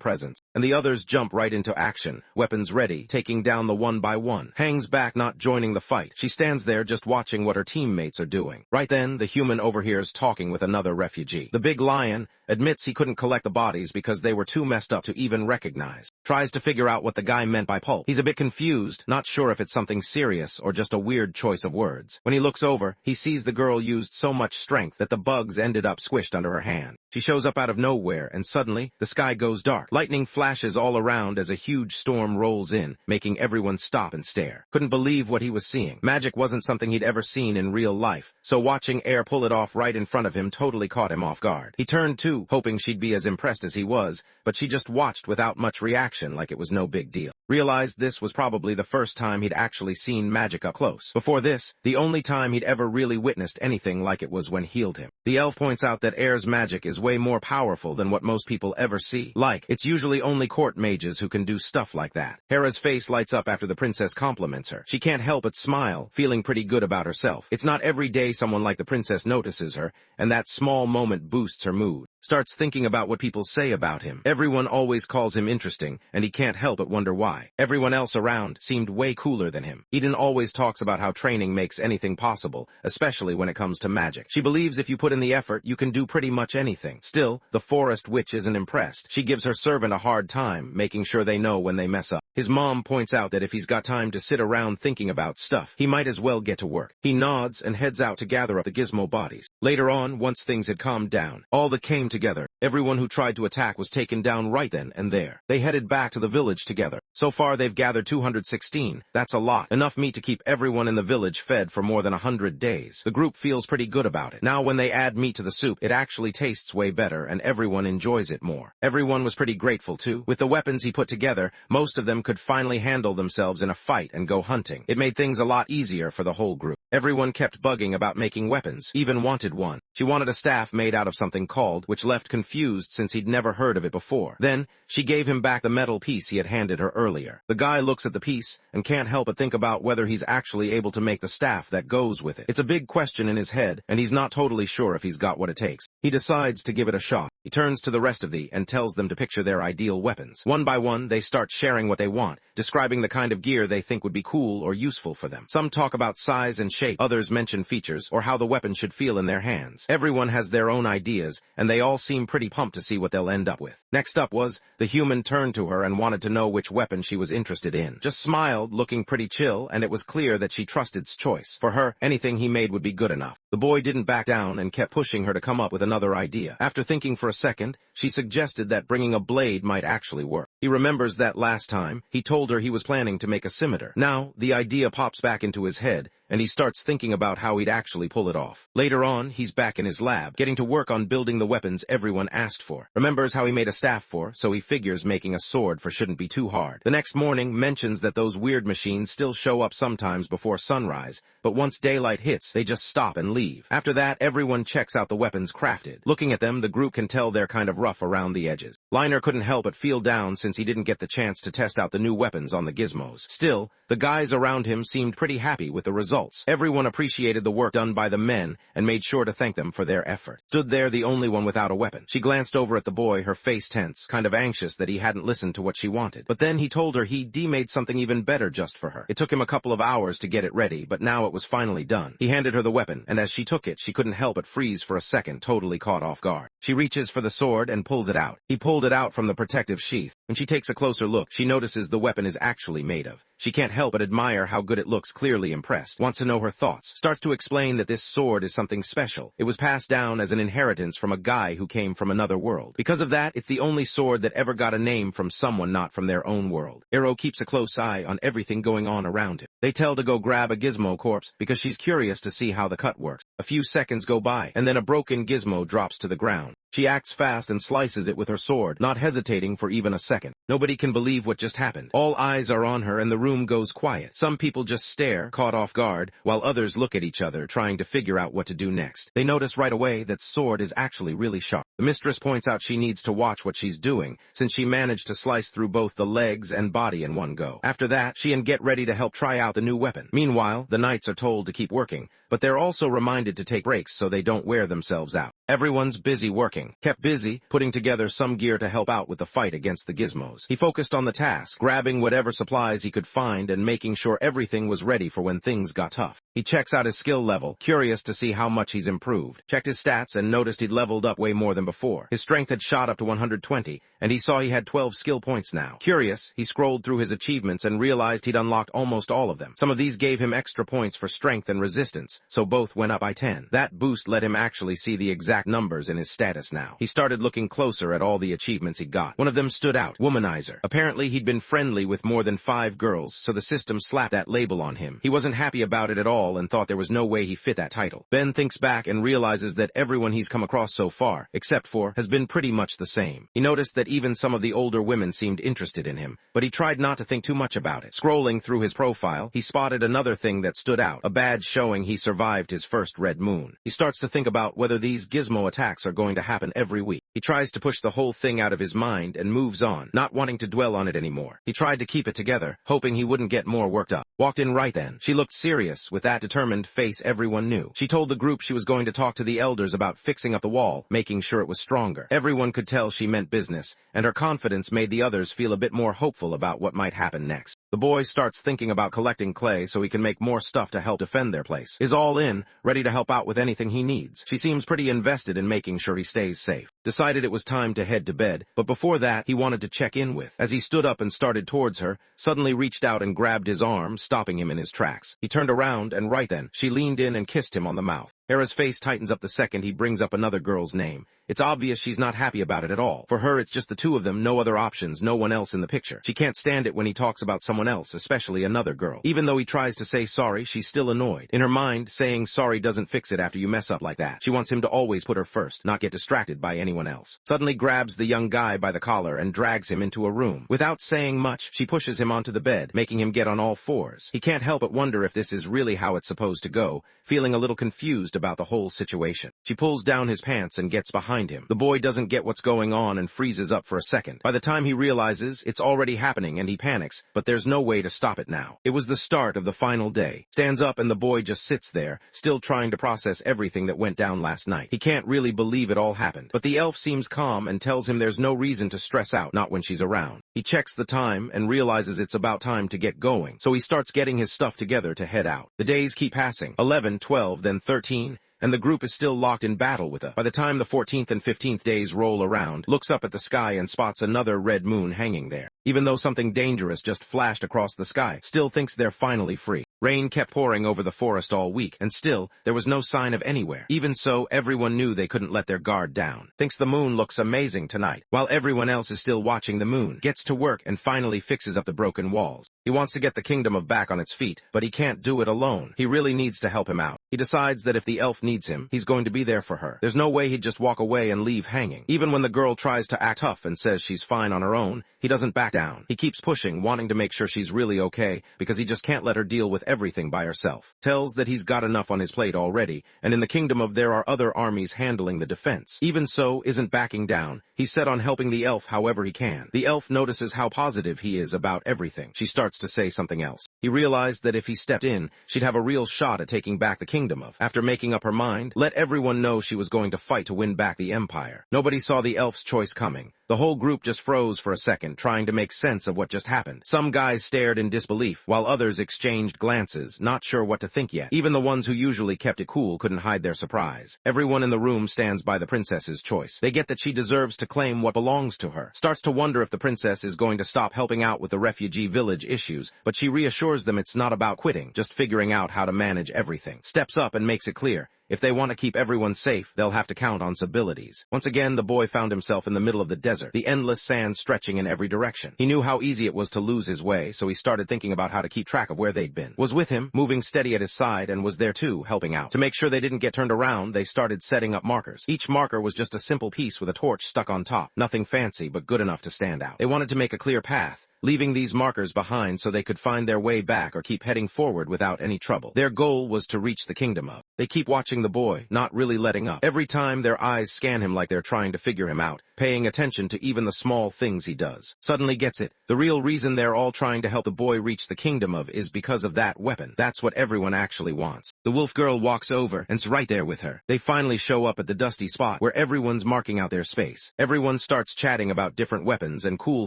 presence, and the others jump right into action, weapons ready, taking down the one by one. Hangs back, not joining the fight. She stands there just watching what her teammates are doing. Right then, the human overhears talking with another refugee. The big lion admits he couldn't collect the bodies because they were too messed up to even recognize. Tries to figure out what the guy meant by pulp. He's a bit confused, not sure if it's something serious or just a weird choice of words. When he looks over, he sees the girl used so much strength that the bugs ended up squished under her hand. She shows up out of nowhere, and suddenly, the sky goes dark. Lightning flashes all around as a huge storm rolls in, making everyone stop and stare. Couldn't believe what he was seeing. Magic wasn't something he'd ever seen in real life, so watching Air pull it off right in front of him totally caught him off guard. He turned too, hoping she'd be as impressed as he was, but she just watched without much reaction like it was no big deal. Realized this was probably the first time he'd actually seen magic up close. Before this, the only time he'd ever really witnessed anything like it was when healed him. The elf points out that Air's magic is way more powerful than what most people ever see. Like, it's usually only court mages who can do stuff like that. Hera's face lights up after the princess compliments her. She can't help but smile, feeling pretty good about herself. It's not every day someone like the princess notices her, and that small moment boosts her mood. Starts thinking about what people say about him. Everyone always calls him interesting, and he can't help but wonder why. Everyone else around seemed way cooler than him. Eden always talks about how training makes anything possible, especially when it comes to magic. She believes if you put in the effort, you can do pretty much anything. Still, the forest witch isn't impressed. She gives her servant a hard time, making sure they know when they mess up. His mom points out that if he's got time to sit around thinking about stuff, he might as well get to work. He nods and heads out to gather up the gizmo bodies. Later on, once things had calmed down, all that came together. Everyone who tried to attack was taken down right then and there. They headed back to the village together. So far they've gathered 216. That's a lot. Enough meat to keep everyone in the village fed for more than 100 days. The group feels pretty good about it. Now when they add meat to the soup, it actually tastes way better and everyone enjoys it more. Everyone was pretty grateful too. With the weapons he put together, most of them could finally handle themselves in a fight and go hunting. It made things a lot easier for the whole group. Everyone kept bugging about making weapons, even wanted one. She wanted a staff made out of something called, which left confused since he'd never heard of it before. Then, she gave him back the metal piece he had handed her earlier. The guy looks at the piece and can't help but think about whether he's actually able to make the staff that goes with it. It's a big question in his head, and he's not totally sure if he's got what it takes. He decides to give it a shot. He turns to the rest of and tells them to picture their ideal weapons. One by one, they start sharing what they want, describing the kind of gear they think would be cool or useful for them. Some talk about size and shape, others mention features or how the weapon should feel in their hands. Everyone has their own ideas, and they all seem pretty pumped to see what they'll end up with. Next up was, the human turned to her and wanted to know which weapon she was interested in. Just smiled, looking pretty chill, and it was clear that she trusted's choice. For her, anything he made would be good enough. The boy didn't back down and kept pushing her to come up with another idea. After thinking for a second, she suggested that bringing a blade might actually work. He remembers that last time, he told her he was planning to make a scimitar. Now, the idea pops back into his head, and he starts thinking about how he'd actually pull it off. Later on, he's back in his lab, getting to work on building the weapons everyone asked for. Remembers how he made a staff for, so he figures making a sword for shouldn't be too hard. The next morning mentions that those weird machines still show up sometimes before sunrise, but once daylight hits, they just stop and leave. After that, everyone checks out the weapons crafted. Looking at them, the group can tell they're kind of rough around the edges. Liner couldn't help but feel down since he didn't get the chance to test out the new weapons on the gizmos. Still, the guys around him seemed pretty happy with the results. Everyone appreciated the work done by the men and made sure to thank them for their effort. Stood there the only one without a weapon. She glanced over at the boy, her face tense, kind of anxious that he hadn't listened to what she wanted. But then he told her he'd made something even better just for her. It took him a couple of hours to get it ready, but now it was finally done. He handed her the weapon, and as she took it, she couldn't help but freeze for a second, totally caught off guard. She reaches for the sword and pulls it out. He pulled it out from the protective sheath. When she takes a closer look, she notices the weapon is actually made of. She can't help but admire how good it looks, clearly impressed. Wants to know her thoughts. Starts to explain that this sword is something special. It was passed down as an inheritance from a guy who came from another world. Because of that, it's the only sword that ever got a name from someone not from their own world. Ero keeps a close eye on everything going on around him. They tell to go grab a gizmo corpse because she's curious to see how the cut works. A few seconds go by, and then a broken gizmo drops to the ground. She acts fast and slices it with her sword, not hesitating for even a second. Nobody can believe what just happened. All eyes are on her and the room goes quiet. Some people just stare, caught off guard, while others look at each other, trying to figure out what to do next. They notice right away that sword is actually really sharp. The mistress points out she needs to watch what she's doing, since she managed to slice through both the legs and body in one go. After that, she and get ready to help try out the new weapon. Meanwhile, the knights are told to keep working, but they're also reminded to take breaks so they don't wear themselves out. Everyone's busy working, kept busy, putting together some gear to help out with the fight against the gizmos. He focused on the task, grabbing whatever supplies he could find and making sure everything was ready for when things got tough. He checks out his skill level, curious to see how much he's improved. Checked his stats and noticed he'd leveled up way more than before. His strength had shot up to 120, and he saw he had 12 skill points now. Curious, he scrolled through his achievements and realized he'd unlocked almost all of them. Some of these gave him extra points for strength and resistance, so both went up by 10. That boost let him actually see the exact numbers in his status now. He started looking closer at all the achievements he got. One of them stood out, Womanizer. Apparently he'd been friendly with more than 5 girls, so the system slapped that label on him. He wasn't happy about it at all and thought there was no way he fit that title. Ben thinks back and realizes that everyone he's come across so far, except for, has been pretty much the same. He noticed that even some of the older women seemed interested in him, but he tried not to think too much about it. Scrolling through his profile, he spotted another thing that stood out, a badge showing he survived survived his first red moon. He starts to think about whether these gizmo attacks are going to happen every week. He tries to push the whole thing out of his mind and moves on, not wanting to dwell on it anymore. He tried to keep it together, hoping he wouldn't get more worked up. Walked in right then. She looked serious, with that determined face everyone knew. She told the group she was going to talk to the elders about fixing up the wall, making sure it was stronger. Everyone could tell she meant business, and her confidence made the others feel a bit more hopeful about what might happen next. The boy starts thinking about collecting clay so he can make more stuff to help defend their place. Is all in, ready to help out with anything he needs. She seems pretty invested in making sure he stays safe. Decided it was time to head to bed, but before that, he wanted to check in with. As he stood up and started towards her, suddenly reached out and grabbed his arm, stopping him in his tracks. He turned around, and right then, she leaned in and kissed him on the mouth. Hera's face tightens up the second he brings up another girl's name. It's obvious she's not happy about it at all. For her, it's just the two of them, no other options, no one else in the picture. She can't stand it when he talks about someone else, especially another girl. Even though he tries to say sorry, she's still annoyed. In her mind, saying sorry doesn't fix it after you mess up like that. She wants him to always put her first, not get distracted by anyone else. Suddenly grabs the young guy by the collar and drags him into a room. Without saying much, she pushes him onto the bed, making him get on all fours. He can't help but wonder if this is really how it's supposed to go, feeling a little confused about the whole situation. She pulls down his pants and gets behind him. The boy doesn't get what's going on and freezes up for a second. By the time he realizes, it's already happening and he panics, but there's no way to stop it now. It was the start of the final day. Stands up and the boy just sits there, still trying to process everything that went down last night. He can't really believe it all happened. But the elf seems calm and tells him there's no reason to stress out, not when she's around. He checks the time and realizes it's about time to get going, so he starts getting his stuff together to head out. The days keep passing. 11, 12, then 13. And the group is still locked in battle with her. By the time the 14th and 15th days roll around, looks up at the sky and spots another red moon hanging there. Even though something dangerous just flashed across the sky, still thinks they're finally free. Rain kept pouring over the forest all week, and still, there was no sign of anywhere. Even so, everyone knew they couldn't let their guard down. Thinks the moon looks amazing tonight, while everyone else is still watching the moon. Gets to work and finally fixes up the broken walls. He wants to get the kingdom of back on its feet, but he can't do it alone. He really needs to help him out. He decides that if the elf needs him, he's going to be there for her. There's no way he'd just walk away and leave hanging. Even when the girl tries to act tough and says she's fine on her own, he doesn't back down. He keeps pushing, wanting to make sure she's really okay, because he just can't let her deal with everything by herself. Tells that he's got enough on his plate already, and in the kingdom of there are other armies handling the defense. Even so, isn't backing down. He's set on helping the elf however he can. The elf notices how positive he is about everything. She starts to say something else. He realized that if he stepped in, she'd have a real shot at taking back the kingdom of. After making up her mind, let everyone know she was going to fight to win back the empire. Nobody saw the elf's choice coming. The whole group just froze for a second, trying to make sense of what just happened. Some guys stared in disbelief, while others exchanged glances, not sure what to think yet. Even the ones who usually kept it cool couldn't hide their surprise. Everyone in the room stands by the princess's choice. They get that she deserves to claim what belongs to her. Starts to wonder if the princess is going to stop helping out with the refugee village issues, but she reassures them it's not about quitting, just figuring out how to manage everything. Steps up and makes it clear. If they want to keep everyone safe, they'll have to count on abilities. Once again, the boy found himself in the middle of the desert, the endless sand stretching in every direction. He knew how easy it was to lose his way, so he started thinking about how to keep track of where they'd been. Was with him, moving steady at his side, and was there too, helping out. To make sure they didn't get turned around, they started setting up markers. Each marker was just a simple piece with a torch stuck on top. Nothing fancy, but good enough to stand out. They wanted to make a clear path, leaving these markers behind so they could find their way back or keep heading forward without any trouble. Their goal was to reach the kingdom of. They keep watching the boy, not really letting up. Every time their eyes scan him like they're trying to figure him out, paying attention to even the small things he does. Suddenly gets it. The real reason they're all trying to help the boy reach the kingdom of is because of that weapon. That's what everyone actually wants. The wolf girl walks over and's right there with her. They finally show up at the dusty spot where everyone's marking out their space. Everyone starts chatting about different weapons and cool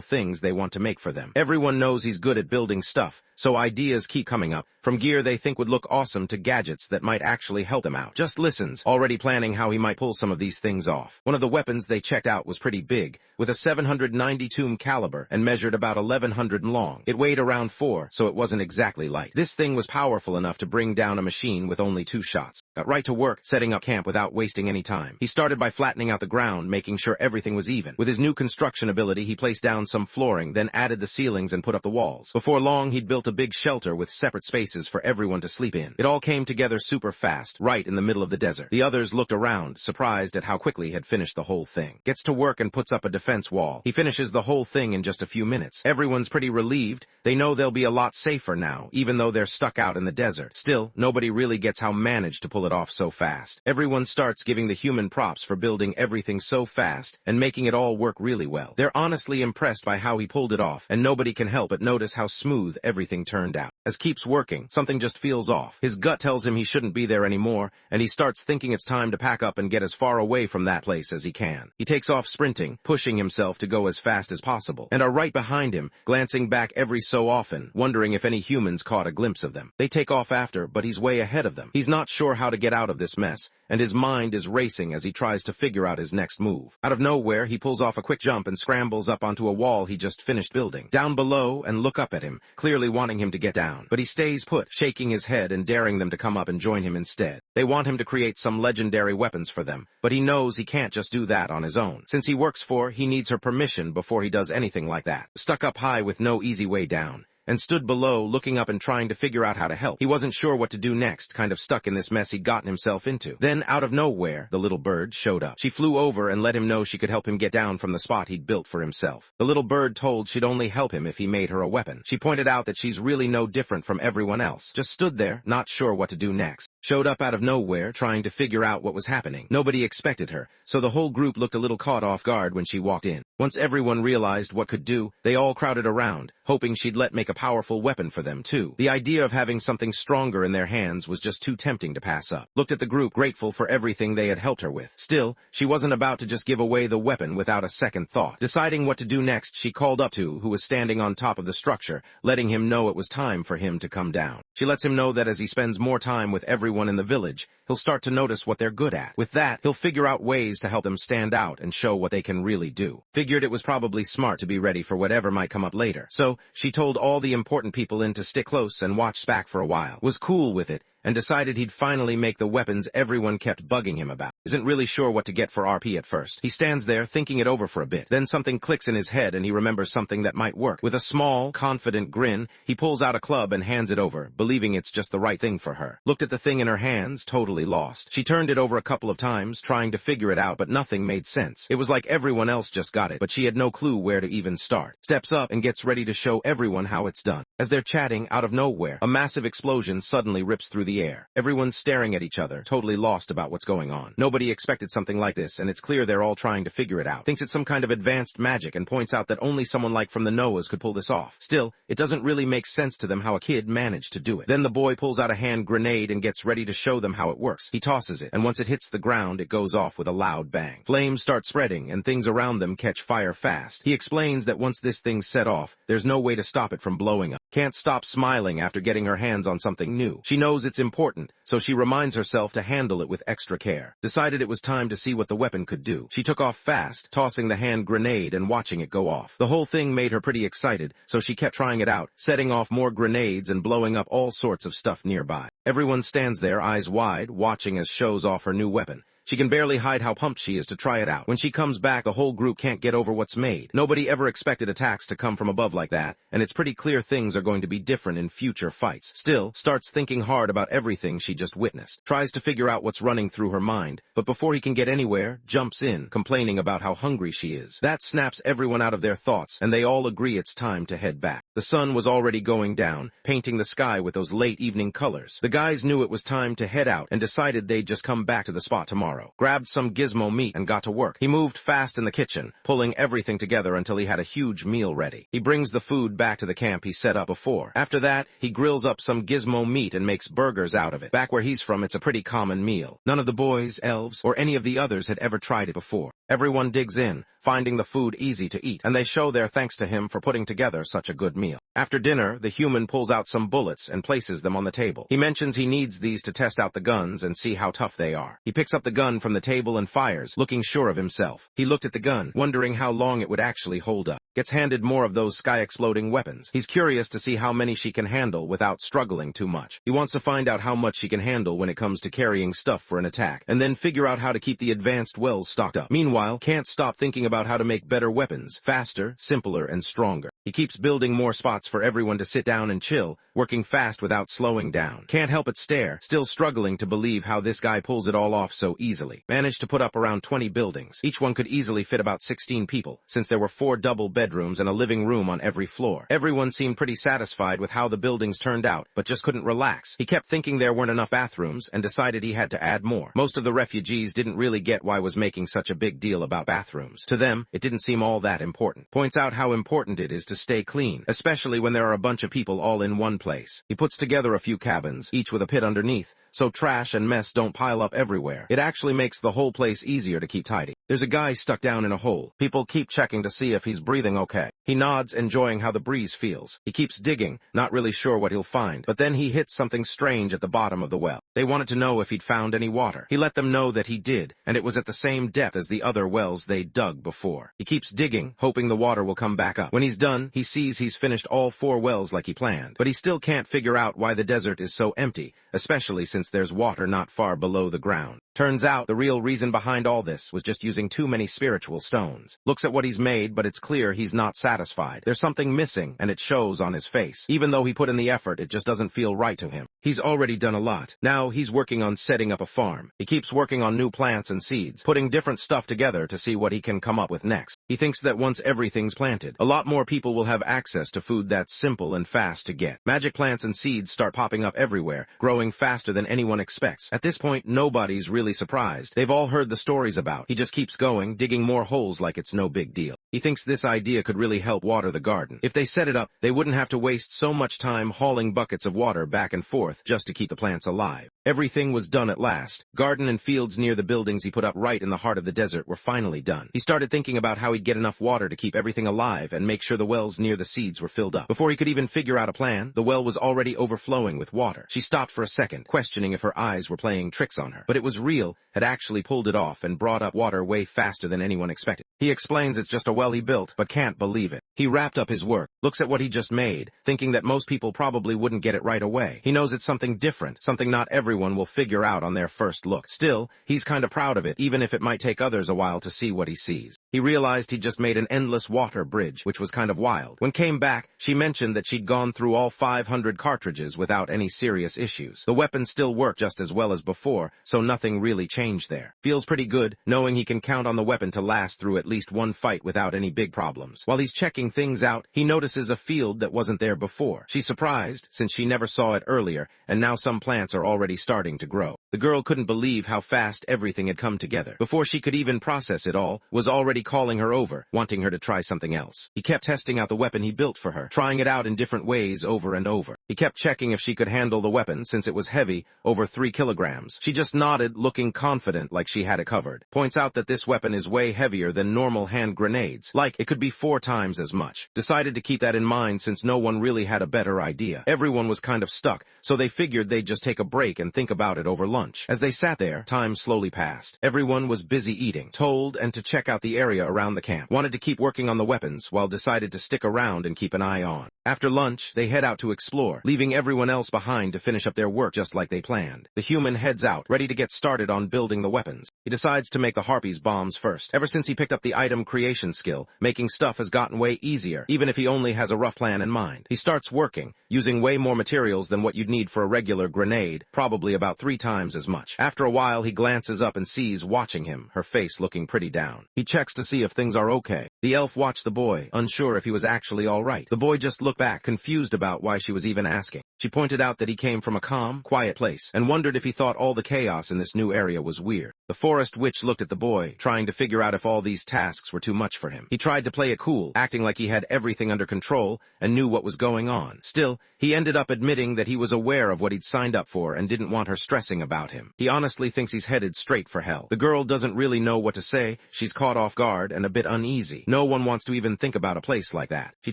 things they want to make for them. Everyone knows he's good at building stuff, so ideas keep coming up, from gear they think would look awesome to gadgets that might actually help them out. Just listens, already planning how he might pull some of these things off. One of the weapons they checked out was pretty big, with a 792 caliber and measured about 1100 long. It weighed around 4, so it wasn't exactly light. This thing was powerful enough to bring down a machine with only 2 shots. got right to work, setting up camp without wasting any time. He started by flattening out the ground, making sure everything was even. With his new construction ability, he placed down some flooring, then added the ceilings and put up the walls. Before long, he'd built a big shelter with separate spaces for everyone to sleep in. It all came together super fast, right in the middle of the desert. The others looked around, surprised at how quickly he had finished the whole thing. Gets to work and puts up a defense wall. He finishes the whole thing in just a few minutes. Everyone's pretty relieved. They know they'll be a lot safer now, even though they're stuck out in the desert. Still, nobody really gets how managed to pull it off so fast. Everyone starts giving the human props for building everything so fast and making it all work really well. They're honestly impressed by how he pulled it off, and nobody can help but notice how smooth everything turned out. As keeps working, something just feels off. His gut tells him he shouldn't be there anymore, and he starts thinking it's time to pack up and get as far away from that place as he can. He takes off sprinting, pushing himself to go as fast as possible, and are right behind him, glancing back every so often, wondering if any humans caught a glimpse of them. They take off after, but he's way ahead of them. He's not sure how to get out of this mess, and his mind is racing as he tries to figure out his next move. Out of nowhere, he pulls off a quick jump and scrambles up onto a wall he just finished building. Down below and look up at him, clearly wanting him to get down. But he stays put, shaking his head and daring them to come up and join him instead. They want him to create some legendary weapons for them, but he knows he can't just do that on his own. Since he works for, he needs her permission before he does anything like that. Stuck up high with no easy way down, and stood below looking up and trying to figure out how to help. He wasn't sure what to do next, kind of stuck in this mess he'd gotten himself into. Then, out of nowhere, the little bird showed up. She flew over and let him know she could help him get down from the spot he'd built for himself. The little bird told she'd only help him if he made her a weapon. She pointed out that she's really no different from everyone else. Just stood there, not sure what to do next. Showed up out of nowhere, trying to figure out what was happening. Nobody expected her, so the whole group looked a little caught off guard when she walked in. Once everyone realized what could do, they all crowded around, hoping she'd let make a powerful weapon for them too. The idea of having something stronger in their hands was just too tempting to pass up. Looked at the group, grateful for everything they had helped her with. Still, she wasn't about to just give away the weapon without a second thought. Deciding what to do next, she called up to who was standing on top of the structure, letting him know it was time for him to come down. She lets him know that as he spends more time with everyone in the village, he'll start to notice what they're good at. With that, he'll figure out ways to help them stand out and show what they can really do. Figured it was probably smart to be ready for whatever might come up later. So, she told all the important people in to stick close and watch back for a while. Was cool with it, and decided he'd finally make the weapons everyone kept bugging him about. Isn't really sure what to get for RP at first. He stands there thinking it over for a bit. Then something clicks in his head and he remembers something that might work. With a small, confident grin, he pulls out a club and hands it over, believing it's just the right thing for her. Looked at the thing in her hands, totally lost. She turned it over a couple of times, trying to figure it out, but nothing made sense. It was like everyone else just got it, but she had no clue where to even start. Steps up and gets ready to show everyone how it's done. As they're chatting, out of nowhere, a massive explosion suddenly rips through the air. Everyone's staring at each other, totally lost about what's going on. Nobody expected something like this, and it's clear they're all trying to figure it out. Thinks it's some kind of advanced magic and points out that only someone like from the Noahs could pull this off. Still, it doesn't really make sense to them how a kid managed to do it. Then the boy pulls out a hand grenade and gets ready to show them how it works. He tosses it, and once it hits the ground, it goes off with a loud bang. Flames start spreading, and things around them catch fire fast. He explains that once this thing's set off, there's no way to stop it from blowing up. Can't stop smiling after getting her hands on something new. She knows it's important, so she reminds herself to handle it with extra care. Decided it was time to see what the weapon could do. She took off fast, tossing the hand grenade and watching it go off. The whole thing made her pretty excited, so she kept trying it out, setting off more grenades and blowing up all sorts of stuff nearby. Everyone stands there, eyes wide, watching as shows off her new weapon. She can barely hide how pumped she is to try it out. When she comes back, the whole group can't get over what's made. Nobody ever expected attacks to come from above like that, and it's pretty clear things are going to be different in future fights. Still, starts thinking hard about everything she just witnessed. Tries to figure out what's running through her mind, but before he can get anywhere, jumps in, complaining about how hungry she is. That snaps everyone out of their thoughts, and they all agree it's time to head back. The sun was already going down, painting the sky with those late evening colors. The guys knew it was time to head out and decided they'd just come back to the spot tomorrow. Grabbed some gizmo meat and got to work. He moved fast in the kitchen, pulling everything together until he had a huge meal ready. He brings the food back to the camp he set up before. After that, he grills up some gizmo meat and makes burgers out of it. Back where he's from, it's a pretty common meal. None of the boys, elves, or any of the others had ever tried it before. Everyone digs in, finding the food easy to eat, and they show their thanks to him for putting together such a good meal. After dinner, the human pulls out some bullets and places them on the table. He mentions he needs these to test out the guns and see how tough they are. He picks up the gun gun from the table and fires, looking sure of himself. He looked at the gun, wondering how long it would actually hold up. Gets handed more of those sky-exploding weapons. He's curious to see how many she can handle without struggling too much. He wants to find out how much she can handle when it comes to carrying stuff for an attack, and then figure out how to keep the advanced wells stocked up. Meanwhile, can't stop thinking about how to make better weapons, faster, simpler, and stronger. He keeps building more spots for everyone to sit down and chill, working fast without slowing down. Can't help but stare, still struggling to believe how this guy pulls it all off so easily. Managed to put up around 20 buildings. Each one could easily fit about 16 people, since there were 4 double bedrooms and a living room on every floor. Everyone seemed pretty satisfied with how the buildings turned out, but just couldn't relax. He kept thinking there weren't enough bathrooms and decided he had to add more. Most of the refugees didn't really get why was making such a big deal about bathrooms. To them, it didn't seem all that important. Points out how important it is to stay clean, especially when there are a bunch of people all in one place. He puts together a few cabins, each with a pit underneath, so trash and mess don't pile up everywhere. It actually makes the whole place easier to keep tidy. There's a guy stuck down in a hole. People keep checking to see if he's breathing okay. He nods, enjoying how the breeze feels. He keeps digging, not really sure what he'll find, but then he hits something strange at the bottom of the well. They wanted to know if he'd found any water. He let them know that he did, and it was at the same depth as the other wells they dug before. He keeps digging, hoping the water will come back up. When he's done, he sees he's finished all 4 wells like he planned, but he still can't figure out why the desert is so empty, especially since there's water not far below the ground. Turns out the real reason behind all this was just using too many spiritual stones. Looks at what he's made, but it's clear he's not satisfied. There's something missing, and it shows on his face. Even though he put in the effort, it just doesn't feel right to him. He's already done a lot. Now he's working on setting up a farm. He keeps working on new plants and seeds, putting different stuff together to see what he can come up with next. He thinks that once everything's planted, a lot more people will have access to food that's simple and fast to get. Magic plants and seeds start popping up everywhere, growing faster than anyone expects. At this point, nobody's really surprised. They've all heard the stories about. He just keeps going, digging more holes like it's no big deal. He thinks this idea could really help water the garden. If they set it up, they wouldn't have to waste so much time hauling buckets of water back and forth just to keep the plants alive. Everything was done at last. Garden and fields near the buildings he put up right in the heart of the desert were finally done. He started thinking about how he'd get enough water to keep everything alive and make sure the wells near the seeds were filled up. Before he could even figure out a plan, the well was already overflowing with water. She stopped for a second, questioning if her eyes were playing tricks on her. But it was real, had actually pulled it off and brought up water way faster than anyone expected. He explains it's just a well he built, but can't believe it. He wrapped up his work, looks at what he just made, thinking that most people probably wouldn't get it right away. He knows it's something different, something not everyone will figure out on their first look. Still, he's kind of proud of it, even if it might take others a while to see what he sees. He realized he'd just made an endless water bridge, which was kind of wild. When came back, she mentioned that she'd gone through all 500 cartridges without any serious issues. The weapon still worked just as well as before, so nothing really changed there. Feels pretty good, knowing he can count on the weapon to last through at least one fight without any big problems. While he's checking things out, he notices a field that wasn't there before. She's surprised, since she never saw it earlier, and now some plants are already starting to grow. The girl couldn't believe how fast everything had come together. Before she could even process it all, was already calling her over, wanting her to try something else. He kept testing out the weapon he built for her, trying it out in different ways over and over. He kept checking if she could handle the weapon since it was heavy, over 3 kilograms. She just nodded, looking confident like she had it covered. Points out that this weapon is way heavier than normal hand grenades, like it could be 4 times as much. Decided to keep that in mind since no one really had a better idea. Everyone was kind of stuck, so they figured they'd just take a break and think about it over lunch. As they sat there, time slowly passed. Everyone was busy eating, told, and to check out the area around the camp. Wanted to keep working on the weapons, while decided to stick around and keep an eye on. After lunch, they head out to explore, leaving everyone else behind to finish up their work just like they planned. The human heads out, ready to get started on building the weapons. He decides to make the Harpies bombs first. Ever since he picked up the item creation skill, making stuff has gotten way easier, even if he only has a rough plan in mind. He starts working, using way more materials than what you'd need for a regular grenade, probably about 3 times as much. After a while, he glances up and sees watching him, her face looking pretty down. He checks to see if things are okay. The elf watched the boy, unsure if he was actually all right. The boy just looked back, confused about why she was even asking. She pointed out that he came from a calm, quiet place, and wondered if he thought all the chaos in this new area was weird. The forest witch looked at the boy, trying to figure out if all these tasks were too much for him. He tried to play it cool, acting like he had everything under control and knew what was going on. Still, he ended up admitting that he was aware of what he'd signed up for and didn't want her stressing about him. He honestly thinks he's headed straight for hell. The girl doesn't really know what to say. She's caught off guard and a bit uneasy. No one wants to even think about a place like that. She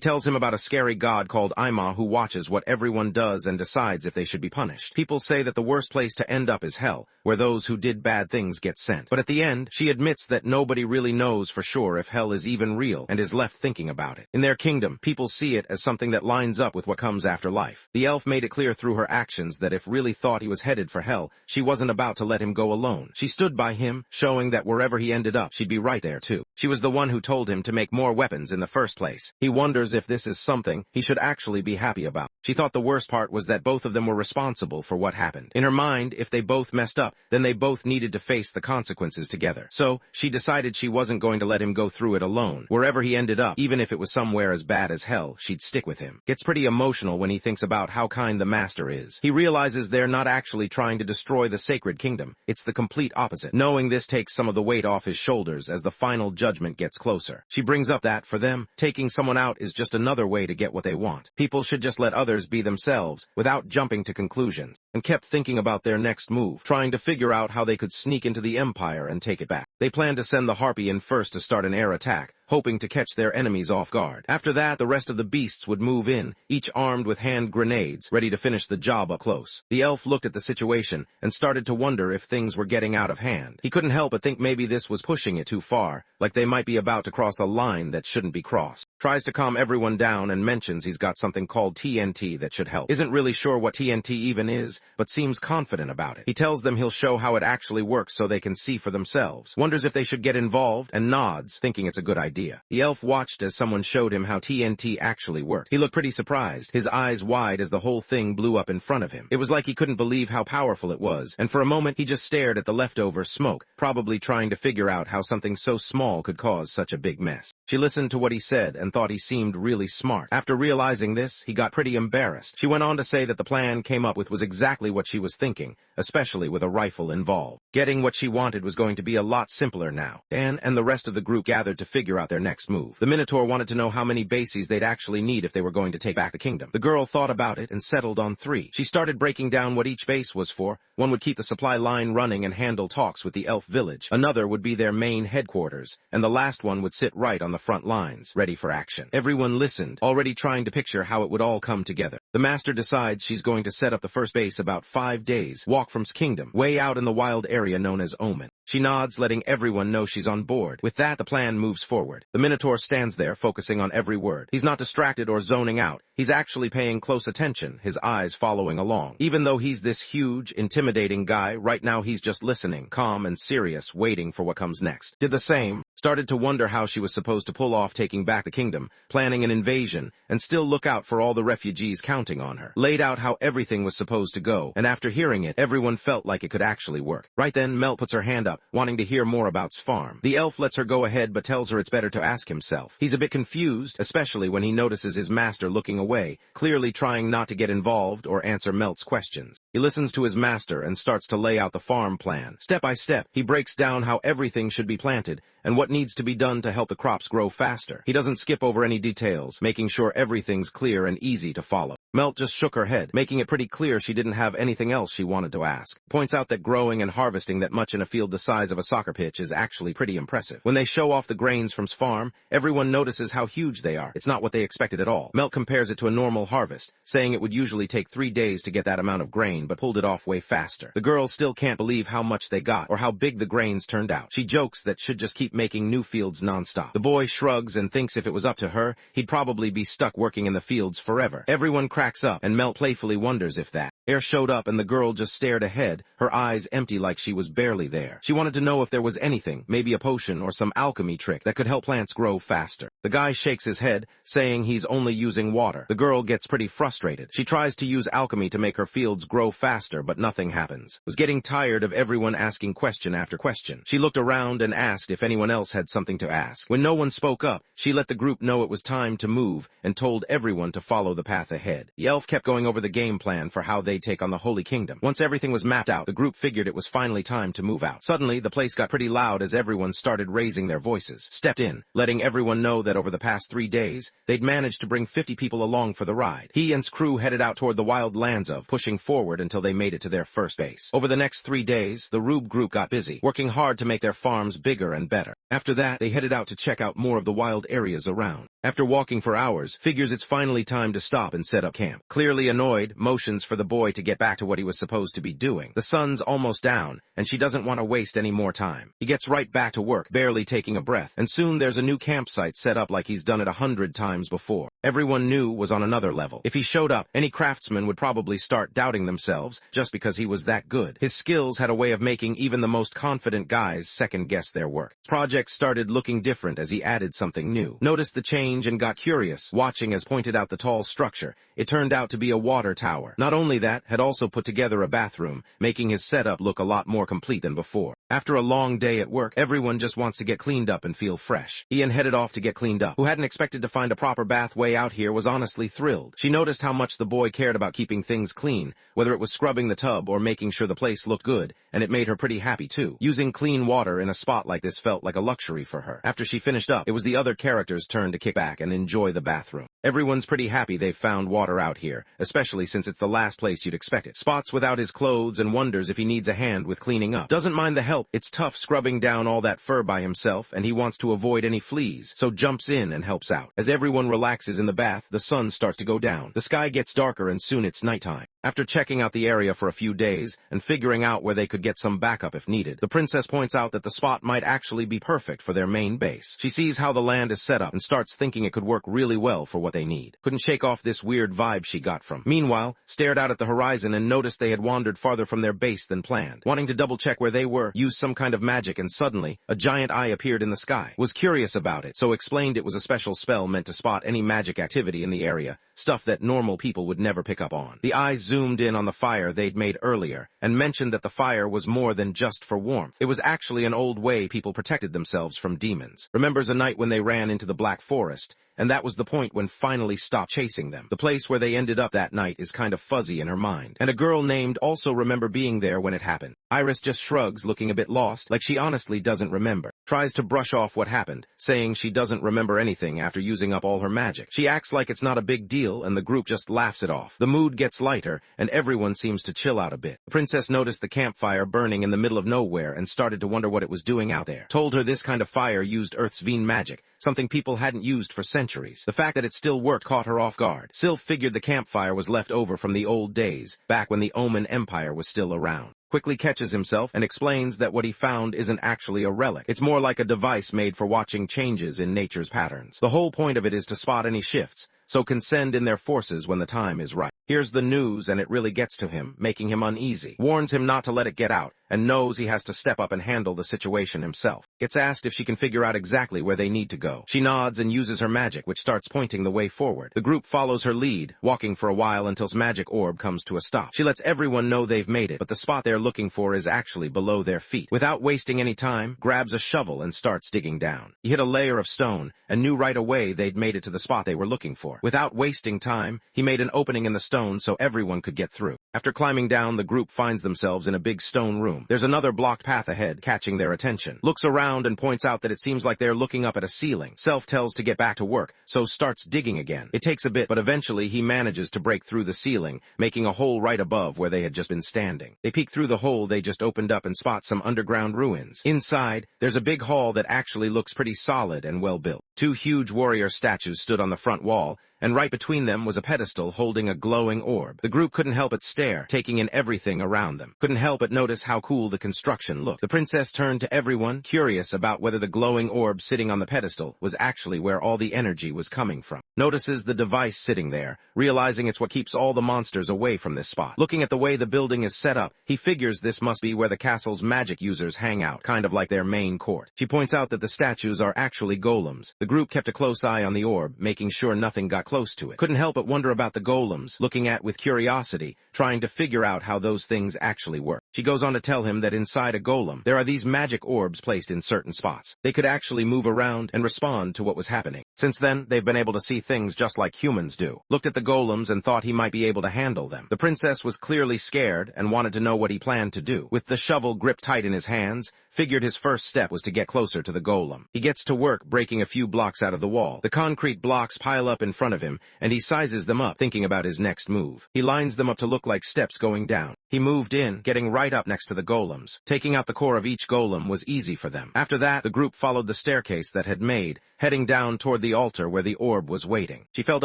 tells him about a scary god god called Ima who watches what everyone does and decides if they should be punished. People say that the worst place to end up is hell, where those who did bad things get sent. But at the end, she admits that nobody really knows for sure if hell is even real and is left thinking about it. In their kingdom, people see it as something that lines up with what comes after life. The elf made it clear through her actions that if really thought he was headed for hell, she wasn't about to let him go alone. She stood by him, showing that wherever he ended up, she'd be right there too. She was the one who told him to make more weapons in the first place. He wonders if this is something he should actually be happy about. She thought the worst part was that both of them were responsible for what happened. In her mind, if they both messed up, then they both needed to face the consequences together. So, she decided she wasn't going to let him go through it alone. Wherever he ended up, even if it was somewhere as bad as hell, she'd stick with him. Gets pretty emotional when he thinks about how kind the master is. He realizes they're not actually trying to destroy the sacred kingdom. It's the complete opposite. Knowing this takes some of the weight off his shoulders as the final judgment gets closer. She brings up that, for them, taking someone out is just another way to get what they want. People should just let others be themselves, without jumping to conclusions, and kept thinking about their next move, trying to figure out how they could sneak into the empire and take it back. They planned to send the Harpy in first to start an air attack, hoping to catch their enemies off guard. After that, the rest of the beasts would move in, each armed with hand grenades, ready to finish the job up close. The elf looked at the situation and started to wonder if things were getting out of hand. He couldn't help but think maybe this was pushing it too far, like they might be about to cross a line that shouldn't be crossed. Tries to calm everyone down and mentions he's got something called TNT that should help. Isn't really sure what TNT even is, but seems confident about it. He tells them he'll show how it actually works so they can see for themselves. Wonders if they should get involved and nods, thinking it's a good idea. The elf watched as someone showed him how TNT actually worked. He looked pretty surprised, his eyes wide as the whole thing blew up in front of him. It was like he couldn't believe how powerful it was, and for a moment he just stared at the leftover smoke, probably trying to figure out how something so small could cause such a big mess. She listened to what he said and thought he seemed really smart. After realizing this, he got pretty embarrassed. She went on to say that the plan came up with was exactly what she was thinking, especially with a rifle involved. Getting what she wanted was going to be a lot simpler now. Dan and the rest of the group gathered to figure out their next move. The Minotaur wanted to know how many bases they'd actually need if they were going to take back the kingdom. The girl thought about it and settled on 3. She started breaking down what each base was for. One would keep the supply line running and handle talks with the elf village. Another would be their main headquarters, and the last one would sit right on the front lines, ready for action. Everyone listened, already trying to picture how it would all come together. The master decides she's going to set up the first base about 5 days, walk from kingdom, way out in the wild area known as Omen. She nods, letting everyone know she's on board. With that, the plan moves forward. The Minotaur stands there, focusing on every word. He's not distracted or zoning out. He's actually paying close attention, his eyes following along. Even though he's this huge, intimidating guy, right now he's just listening, calm and serious, waiting for what comes next. Did the same. Started to wonder how she was supposed to pull off taking back the kingdom, planning an invasion, and still look out for all the refugees counting on her. Laid out how everything was supposed to go, and after hearing it, everyone felt like it could actually work. Right then, Melt puts her hand up, wanting to hear more about's farm. The elf lets her go ahead but tells her it's better to ask himself. He's a bit confused, especially when he notices his master looking away, clearly trying not to get involved or answer Melt's questions. He listens to his master and starts to lay out the farm plan. Step by step, he breaks down how everything should be planted and what needs to be done to help the crops grow faster. He doesn't skip over any details, making sure everything's clear and easy to follow. Melt just shook her head, making it pretty clear she didn't have anything else she wanted to ask. Points out that growing and harvesting that much in a field the size of a soccer pitch is actually pretty impressive. When they show off the grains from farm, everyone notices how huge they are. It's not what they expected at all. Melt compares it to a normal harvest, saying it would usually take 3 days to get that amount of grain, but pulled it off way faster. The girls still can't believe how much they got, or how big the grains turned out. She jokes that should just keep making new fields nonstop. The boy shrugs and thinks if it was up to her, he'd probably be stuck working in the fields forever. Everyone cracks up, and Melt playfully wonders if that. Air showed up and the girl just stared ahead, her eyes empty like she was barely there. She wanted to know if there was anything, maybe a potion or some alchemy trick that could help plants grow faster. The guy shakes his head, saying he's only using water. The girl gets pretty frustrated. She tries to use alchemy to make her fields grow faster, but nothing happens. Was getting tired of everyone asking question after question. She looked around and asked if anyone else had something to ask. When no one spoke up, she let the group know it was time to move and told everyone to follow the path ahead. The elf kept going over the game plan for how they'd take on the Holy Kingdom. Once everything was mapped out, the group figured it was finally time to move out. Suddenly, the place got pretty loud as everyone started raising their voices. Stepped in, letting everyone know that over the past 3 days, they'd managed to bring 50 people along for the ride. He and his crew headed out toward the wild lands of, pushing forward until they made it to their first base. Over the next 3 days, the Rube group got busy, working hard to make their farms bigger and better. After that, they headed out to check out more of the wild areas around. After walking for hours, figures it's finally time to stop and set up camp. Clearly annoyed, motions for the boy to get back to what he was supposed to be doing. The sun's almost down, and she doesn't want to waste any more time. He gets right back to work, barely taking a breath, and soon there's a new campsite set up like he's done it 100 times before. Everyone knew was on another level. If he showed up, any craftsman would probably start doubting themselves just because he was that good. His skills had a way of making even the most confident guys second-guess their work. Projects started looking different as he added something new. Noticed the change and got curious, watching as pointed out the tall structure. It turned out to be a water tower. Not only that, had also put together a bathroom, making his setup look a lot more complete than before. After a long day at work, everyone just wants to get cleaned up and feel fresh. Ian headed off to get cleaned up. Who hadn't expected to find a proper bath way out here was honestly thrilled. She noticed how much the boy cared about keeping things clean, whether it was scrubbing the tub or making sure the place looked good, and it made her pretty happy too. Using clean water in a spot like this felt like a luxury for her. After she finished up, it was the other characters' turn to kick back and enjoy the bathroom. Everyone's pretty happy they've found water out here, especially since it's the last place you'd expect it. Spots without his clothes and wonders if he needs a hand with cleaning up. Doesn't mind the help. It's tough scrubbing down all that fur by himself, and he wants to avoid any fleas, so jumps in and helps out. As everyone relaxes in the bath, the sun starts to go down. The sky gets darker and soon it's nighttime. After checking out the area for a few days and figuring out where they could get some backup if needed, the princess points out that the spot might actually be perfect for their main base. She sees how the land is set up and starts thinking it could work really well for what they need. Couldn't shake off this weird vibe she got from. Meanwhile, stared out at the horizon and noticed they had wandered farther from their base than planned. Wanting to double-check where they were, used some kind of magic and suddenly, a giant eye appeared in the sky. Was curious about it, so explained it was a special spell meant to spot any magic activity in the area, stuff that normal people would never pick up on. The eye zoomed in on the fire they'd made earlier and mentioned that the fire was more than just for warmth. It was actually an old way people protected themselves from demons. Remembers a night when they ran into the Black Forest, and that was the point when finally stopped chasing them. The place where they ended up that night is kind of fuzzy in her mind, and a girl named also remember being there when it happened. Iris just shrugs, looking a bit lost, like she honestly doesn't remember. Tries to brush off what happened, saying she doesn't remember anything after using up all her magic. She acts like it's not a big deal, and the group just laughs it off. The mood gets lighter, and everyone seems to chill out a bit. The princess noticed the campfire burning in the middle of nowhere and started to wonder what it was doing out there. Told her this kind of fire used Earth's Veen magic, something people hadn't used for centuries. The fact that it still worked caught her off guard. Sylph figured the campfire was left over from the old days, back when the Omen Empire was still around. Quickly catches himself and explains that what he found isn't actually a relic. It's more like a device made for watching changes in nature's patterns. The whole point of it is to spot any shifts, so can send in their forces when the time is right. Hears the news and it really gets to him, making him uneasy. Warns him not to let it get out, and knows he has to step up and handle the situation himself. Gets asked if she can figure out exactly where they need to go. She nods and uses her magic, which starts pointing the way forward. The group follows her lead, walking for a while until magic orb comes to a stop. She lets everyone know they've made it, but the spot they're looking for is actually below their feet. Without wasting any time, grabs a shovel and starts digging down. He hit a layer of stone, and knew right away they'd made it to the spot they were looking for. Without wasting time, he made an opening in the stone so everyone could get through. After climbing down, the group finds themselves in a big stone room. There's another blocked path ahead, catching their attention. Looks around and points out that it seems like they're looking up at a ceiling. Self tells to get back to work, so starts digging again. It takes a bit, but eventually he manages to break through the ceiling, making a hole right above where they had just been standing. They peek through the hole they just opened up and spot some underground ruins. Inside, there's a big hall that actually looks pretty solid and well built. Two huge warrior statues stood on the front wall, and right between them was a pedestal holding a glowing orb. The group couldn't help but stare, taking in everything around them. Couldn't help but notice how cool the construction looked. The princess turned to everyone, curious about whether the glowing orb sitting on the pedestal was actually where all the energy was coming from. Notices the device sitting there, realizing it's what keeps all the monsters away from this spot. Looking at the way the building is set up, he figures this must be where the castle's magic users hang out, kind of like their main court. She points out that the statues are actually golems. The group kept a close eye on the orb, making sure nothing got close to it. Couldn't help but wonder about the golems, looking at with curiosity, trying to figure out how those things actually work. She goes on to tell him that inside a golem, there are these magic orbs placed in certain spots. They could actually move around and respond to what was happening. Since then, they've been able to see things just like humans do. Looked at the golems and thought he might be able to handle them. The princess was clearly scared and wanted to know what he planned to do. With the shovel gripped tight in his hands, figured his first step was to get closer to the golem. He gets to work breaking a few blocks out of the wall. The concrete blocks pile up in front of him, and he sizes them up, thinking about his next move. He lines them up to look like steps going down. He moved in, getting right up next to the golems. Taking out the core of each golem was easy for them. After that, the group followed the staircase that had made, heading down toward the the altar where the orb was waiting. She felt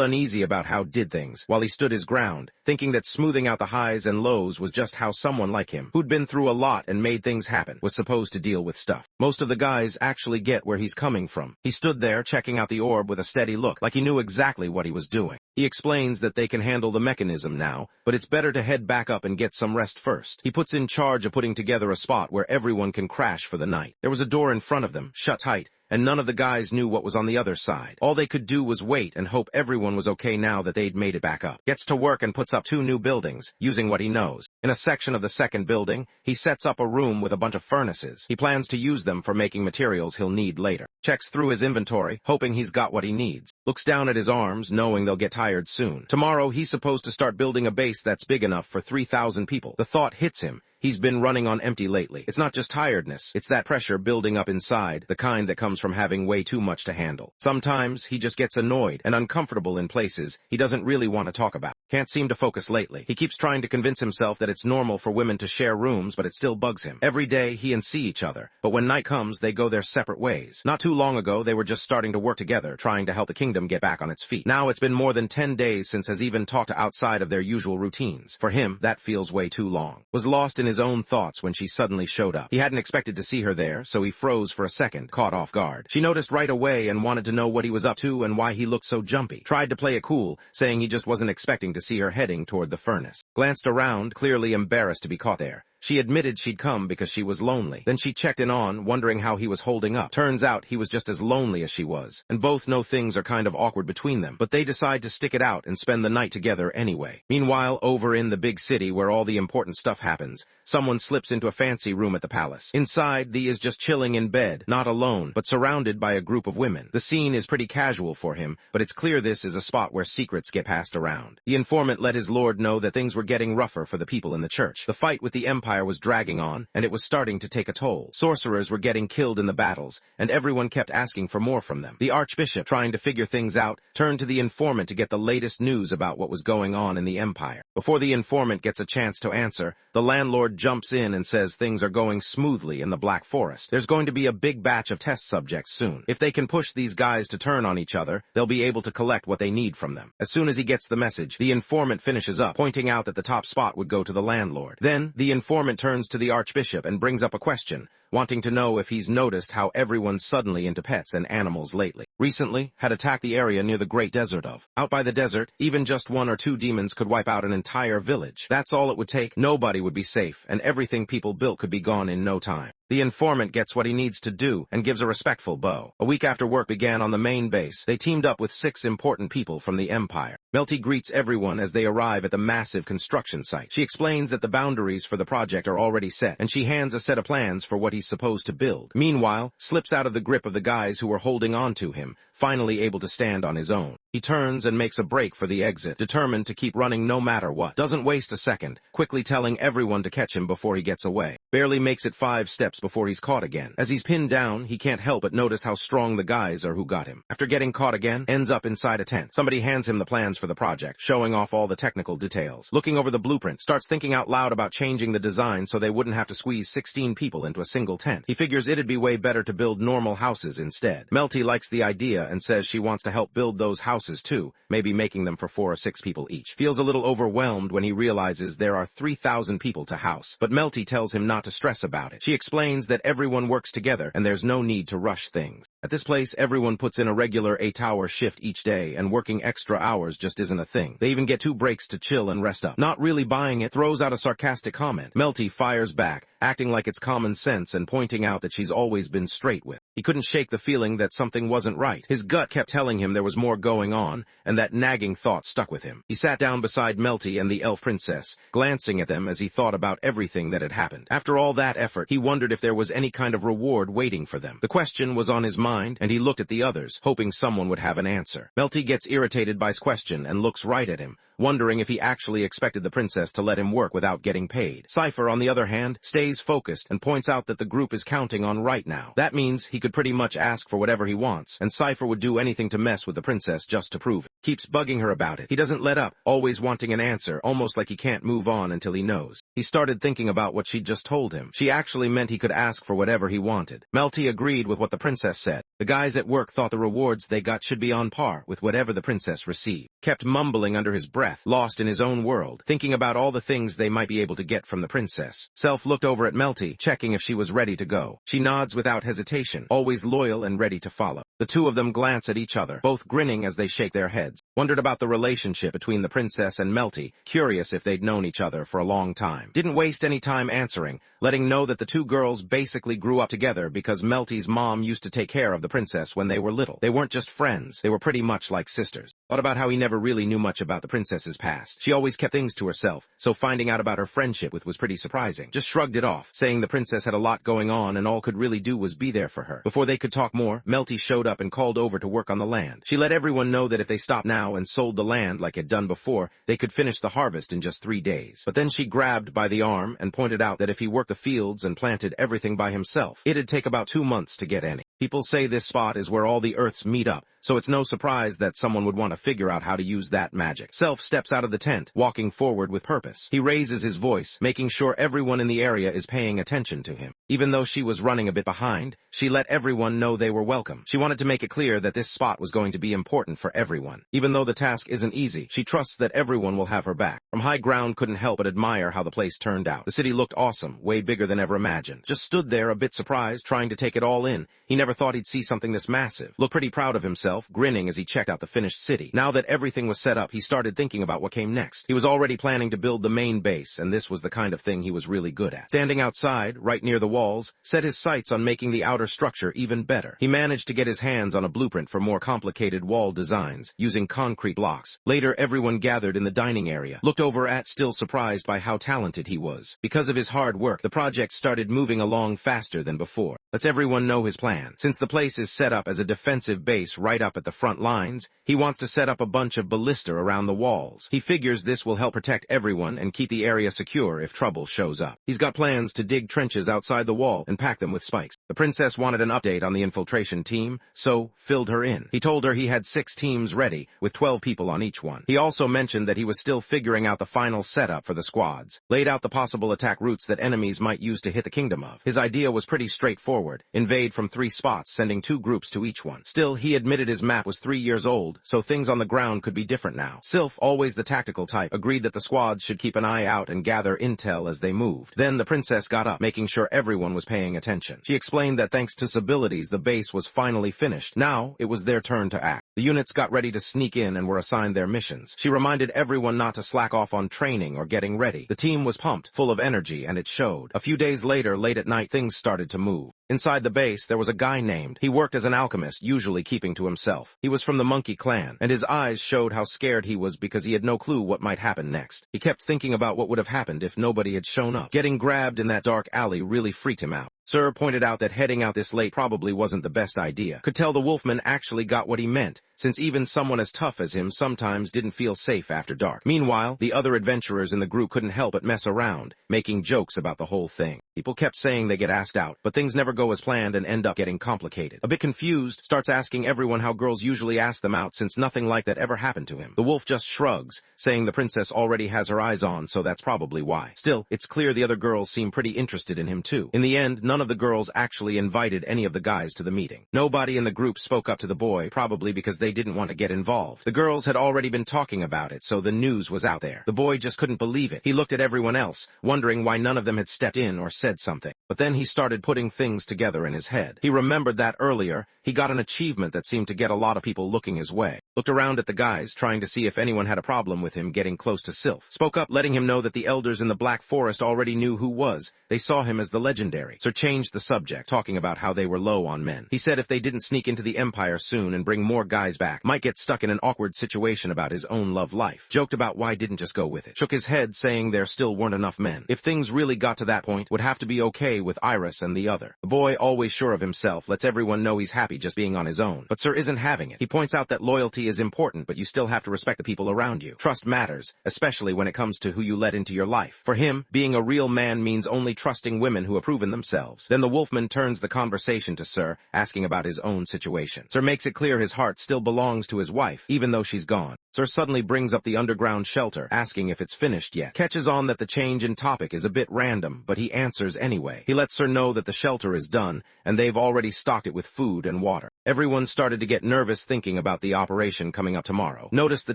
uneasy about how did things, while he stood his ground, thinking that smoothing out the highs and lows was just how someone like him, who'd been through a lot and made things happen, was supposed to deal with stuff. Most of the guys actually get where he's coming from. He stood there checking out the orb with a steady look, like he knew exactly what he was doing. He explains that they can handle the mechanism now, but it's better to head back up and get some rest first. He puts in charge of putting together a spot where everyone can crash for the night. There was a door in front of them, shut tight, and none of the guys knew what was on the other side. All they could do was wait and hope everyone was okay now that they'd made it back up. Gets to work and puts up 2 new buildings, using what he knows. In a section of the second building, he sets up a room with a bunch of furnaces. He plans to use them for making materials he'll need later. Checks through his inventory, hoping he's got what he needs. Looks down at his arms, knowing they'll get tired soon. Tomorrow, he's supposed to start building a base that's big enough for 3,000 people. The thought hits him. He's been running on empty lately. It's not just tiredness, it's that pressure building up inside, the kind that comes from having way too much to handle. Sometimes, he just gets annoyed and uncomfortable in places he doesn't really want to talk about. Can't seem to focus lately. He keeps trying to convince himself that it's normal for women to share rooms, but it still bugs him. Every day, he and see each other, but when night comes, they go their separate ways. Not too long ago, they were just starting to work together, trying to help the kingdom get back on its feet. Now it's been more than 10 days since has even talked outside of their usual routines. For him, that feels way too long. Was lost in his own thoughts when she suddenly showed up. He hadn't expected to see her there, so he froze for a second, caught off guard. She noticed right away and wanted to know what he was up to and why he looked so jumpy. Tried to play it cool, saying he just wasn't expecting to see her heading toward the furnace. Glanced around, clearly embarrassed to be caught there. She admitted she'd come because she was lonely. Then she checked in on, wondering how he was holding up. Turns out he was just as lonely as she was, and both know things are kind of awkward between them, but they decide to stick it out and spend the night together anyway. Meanwhile, over in the big city where all the important stuff happens, someone slips into a fancy room at the palace. Inside, Thee is just chilling in bed, not alone, but surrounded by a group of women. The scene is pretty casual for him, but it's clear this is a spot where secrets get passed around. The informant let his lord know that things were getting rougher for the people in the church. The fight with the Empire was dragging on, and it was starting to take a toll. Sorcerers were getting killed in the battles, and everyone kept asking for more from them. The archbishop, trying to figure things out, turned to the informant to get the latest news about what was going on in the empire. Before the informant gets a chance to answer, the landlord jumps in and says things are going smoothly in the Black Forest. There's going to be a big batch of test subjects soon. If they can push these guys to turn on each other, they'll be able to collect what they need from them. As soon as he gets the message, the informant finishes up, pointing out that the top spot would go to the landlord. Then, the informant turns to the archbishop and brings up a question, wanting to know if he's noticed how everyone's suddenly into pets and animals lately. Recently, had attacked the area near the Great Desert of. Out by the desert, even just 1 or 2 demons could wipe out an entire village. That's all it would take. Nobody would be safe, and everything people built could be gone in no time. The informant gets what he needs to do and gives a respectful bow. A week after work began on the main base, they teamed up with 6 important people from the Empire. Melty greets everyone as they arrive at the massive construction site. She explains that the boundaries for the project are already set, and she hands a set of plans for what he's supposed to build. Meanwhile, slips out of the grip of the guys who were holding on to him, finally able to stand on his own. He turns and makes a break for the exit, determined to keep running no matter what. Doesn't waste a second, quickly telling everyone to catch him before he gets away. Barely makes it 5 steps before he's caught again. As he's pinned down, he can't help but notice how strong the guys are who got him. After getting caught again, ends up inside a tent. Somebody hands him the plans for the project, showing off all the technical details. Looking over the blueprint, starts thinking out loud about changing the design so they wouldn't have to squeeze 16 people into a single tent. He figures it'd be way better to build normal houses instead. Melty likes the idea and says she wants to help build those houses too, maybe making them for 4 or 6 people each. Feels a little overwhelmed when he realizes there are 3,000 people to house, but Melty tells him not to stress about it. She explains that everyone works together and there's no need to rush things. At this place, everyone puts in a regular 8-hour shift each day, and working extra hours just isn't a thing. They even get 2 breaks to chill and rest up. Not really buying it, throws out a sarcastic comment. Melty fires back, acting like it's common sense and pointing out that she's always been straight with. He couldn't shake the feeling that something wasn't right. His gut kept telling him there was more going on, and that nagging thought stuck with him. He sat down beside Melty and the elf princess, glancing at them as he thought about everything that had happened. After all that effort, he wondered if there was any kind of reward waiting for them. The question was on his mind, and he looked at the others, hoping someone would have an answer. Melty gets irritated by his question and looks right at him, wondering if he actually expected the princess to let him work without getting paid. Cypher, on the other hand, stays focused and points out that the group is counting on right now. That means he could pretty much ask for whatever he wants, and Cypher would do anything to mess with the princess just to prove it. Keeps bugging her about it. He doesn't let up, always wanting an answer, almost like he can't move on until he knows. He started thinking about what she'd just told him. She actually meant he could ask for whatever he wanted. Melty agreed with what the princess said. The guys at work thought the rewards they got should be on par with whatever the princess received. Kept mumbling under his breath, lost in his own world, thinking about all the things they might be able to get from the princess. Self looked over at Melty, checking if she was ready to go. She nods without hesitation, always loyal and ready to follow. The two of them glance at each other, both grinning as they shake their heads. Wondered about the relationship between the princess and Melty, curious if they'd known each other for a long time. Didn't waste any time answering, letting know that the two girls basically grew up together because Melty's mom used to take care of the princess when they were little. They weren't just friends, they were pretty much like sisters. Thought about how he never really knew much about the princess's past. She always kept things to herself, so finding out about her friendship with was pretty surprising. Just shrugged it off, saying the princess had a lot going on and all could really do was be there for her. Before they could talk more, Melty showed up and called over to work on the land. She let everyone know that if they stopped now and sold the land like it done before, they could finish the harvest in just 3 days. But then she grabbed by the arm and pointed out that if he worked the fields and planted everything by himself, it'd take about 2 months to get any. People say this spot is where all the Earths meet up, so it's no surprise that someone would want to figure out how to use that magic. Self steps out of the tent, walking forward with purpose. He raises his voice, making sure everyone in the area is paying attention to him. Even though she was running a bit behind, she let everyone know they were welcome. She wanted to make it clear that this spot was going to be important for everyone. Even though the task isn't easy, she trusts that everyone will have her back. From high ground couldn't help but admire how the place turned out. The city looked awesome, way bigger than ever imagined. Just stood there a bit surprised, trying to take it all in. He never thought he'd see something this massive. Looked pretty proud of himself, grinning as he checked out the finished city. Now that everything was set up, he started thinking about what came next. He was already planning to build the main base, and this was the kind of thing he was really good at. Standing outside, right near the walls, set his sights on making the outer structure even better. He managed to get his hands on a blueprint for more complicated wall designs, using concrete blocks. Later, everyone gathered in the dining area, looked over at, still surprised by how talented he was. Because of his hard work, the project started moving along faster than before. Lets everyone know his plan. Since the place is set up as a defensive base right up at the front lines, he wants to set up a bunch of ballista around the walls. He figures this will help protect everyone and keep the area secure if trouble shows up. He's got plans to dig trenches outside the wall and pack them with spikes. The princess wanted an update on the infiltration team, so filled her in. He told her he had 6 teams ready, with 12 people on each one. He also mentioned that he was still figuring out the final setup for the squads. Laid out the possible attack routes that enemies might use to hit the kingdom of. His idea was pretty straightforward. Invade from 3 spots, sending 2 groups to each one. Still, he admitted his map was 3 years old, so things on the ground could be different now. Sylph, always the tactical type, agreed that the squads should keep an eye out and gather intel as they moved. Then the princess got up, making sure everyone was paying attention. She explained that thanks to abilities, the base was finally finished. Now, it was their turn to act. The units got ready to sneak in and were assigned their missions. She reminded everyone not to slack off on training or getting ready. The team was pumped, full of energy, and it showed. A few days later, late at night, things started to move. Inside the base, there was a guy named. He worked as an alchemist, usually keeping to himself. He was from the monkey clan, and his eyes showed how scared he was because he had no clue what might happen next. He kept thinking about what would have happened if nobody had shown up. Getting grabbed in that dark alley really freaked him out. Sir pointed out that heading out this late probably wasn't the best idea. Could tell the wolfman actually got what he meant, since even someone as tough as him sometimes didn't feel safe after dark. Meanwhile, the other adventurers in the group couldn't help but mess around, making jokes about the whole thing. People kept saying they get asked out, but things never go as planned and end up getting complicated. A bit confused, starts asking everyone how girls usually ask them out since nothing like that ever happened to him. The wolf just shrugs, saying the princess already has her eyes on, so that's probably why. Still, it's clear the other girls seem pretty interested in him too. In the end, none of the girls actually invited any of the guys to the meeting. Nobody in the group spoke up to the boy, probably because they didn't want to get involved. The girls had already been talking about it, so the news was out there. The boy just couldn't believe it. He looked at everyone else, wondering why none of them had stepped in or said something. But then he started putting things together in his head. He remembered that earlier, he got an achievement that seemed to get a lot of people looking his way. Looked around at the guys, trying to see if anyone had a problem with him getting close to Sylph. Spoke up, letting him know that the elders in the Black Forest already knew who was. They saw him as the legendary. So changed the subject, talking about how they were low on men. He said if they didn't sneak into the Empire soon and bring more guys back, might get stuck in an awkward situation about his own love life. Joked about why didn't just go with it. Shook his head, saying there still weren't enough men. If things really got to that point, would have to be okay with Iris and the other. The boy, always sure of himself, lets everyone know he's happy happy just being on his own. But Sir isn't having it. He points out that loyalty is important, but you still have to respect the people around you. Trust matters, especially when it comes to who you let into your life. For him, being a real man means only trusting women who have proven themselves. Then the wolfman turns the conversation to Sir, asking about his own situation. Sir makes it clear his heart still belongs to his wife, even though she's gone. Sir suddenly brings up the underground shelter, asking if it's finished yet. Catches on that the change in topic is a bit random, but he answers anyway. He lets Sir know that the shelter is done, and they've already stocked it with food and water. Everyone started to get nervous thinking about the operation coming up tomorrow. Noticed the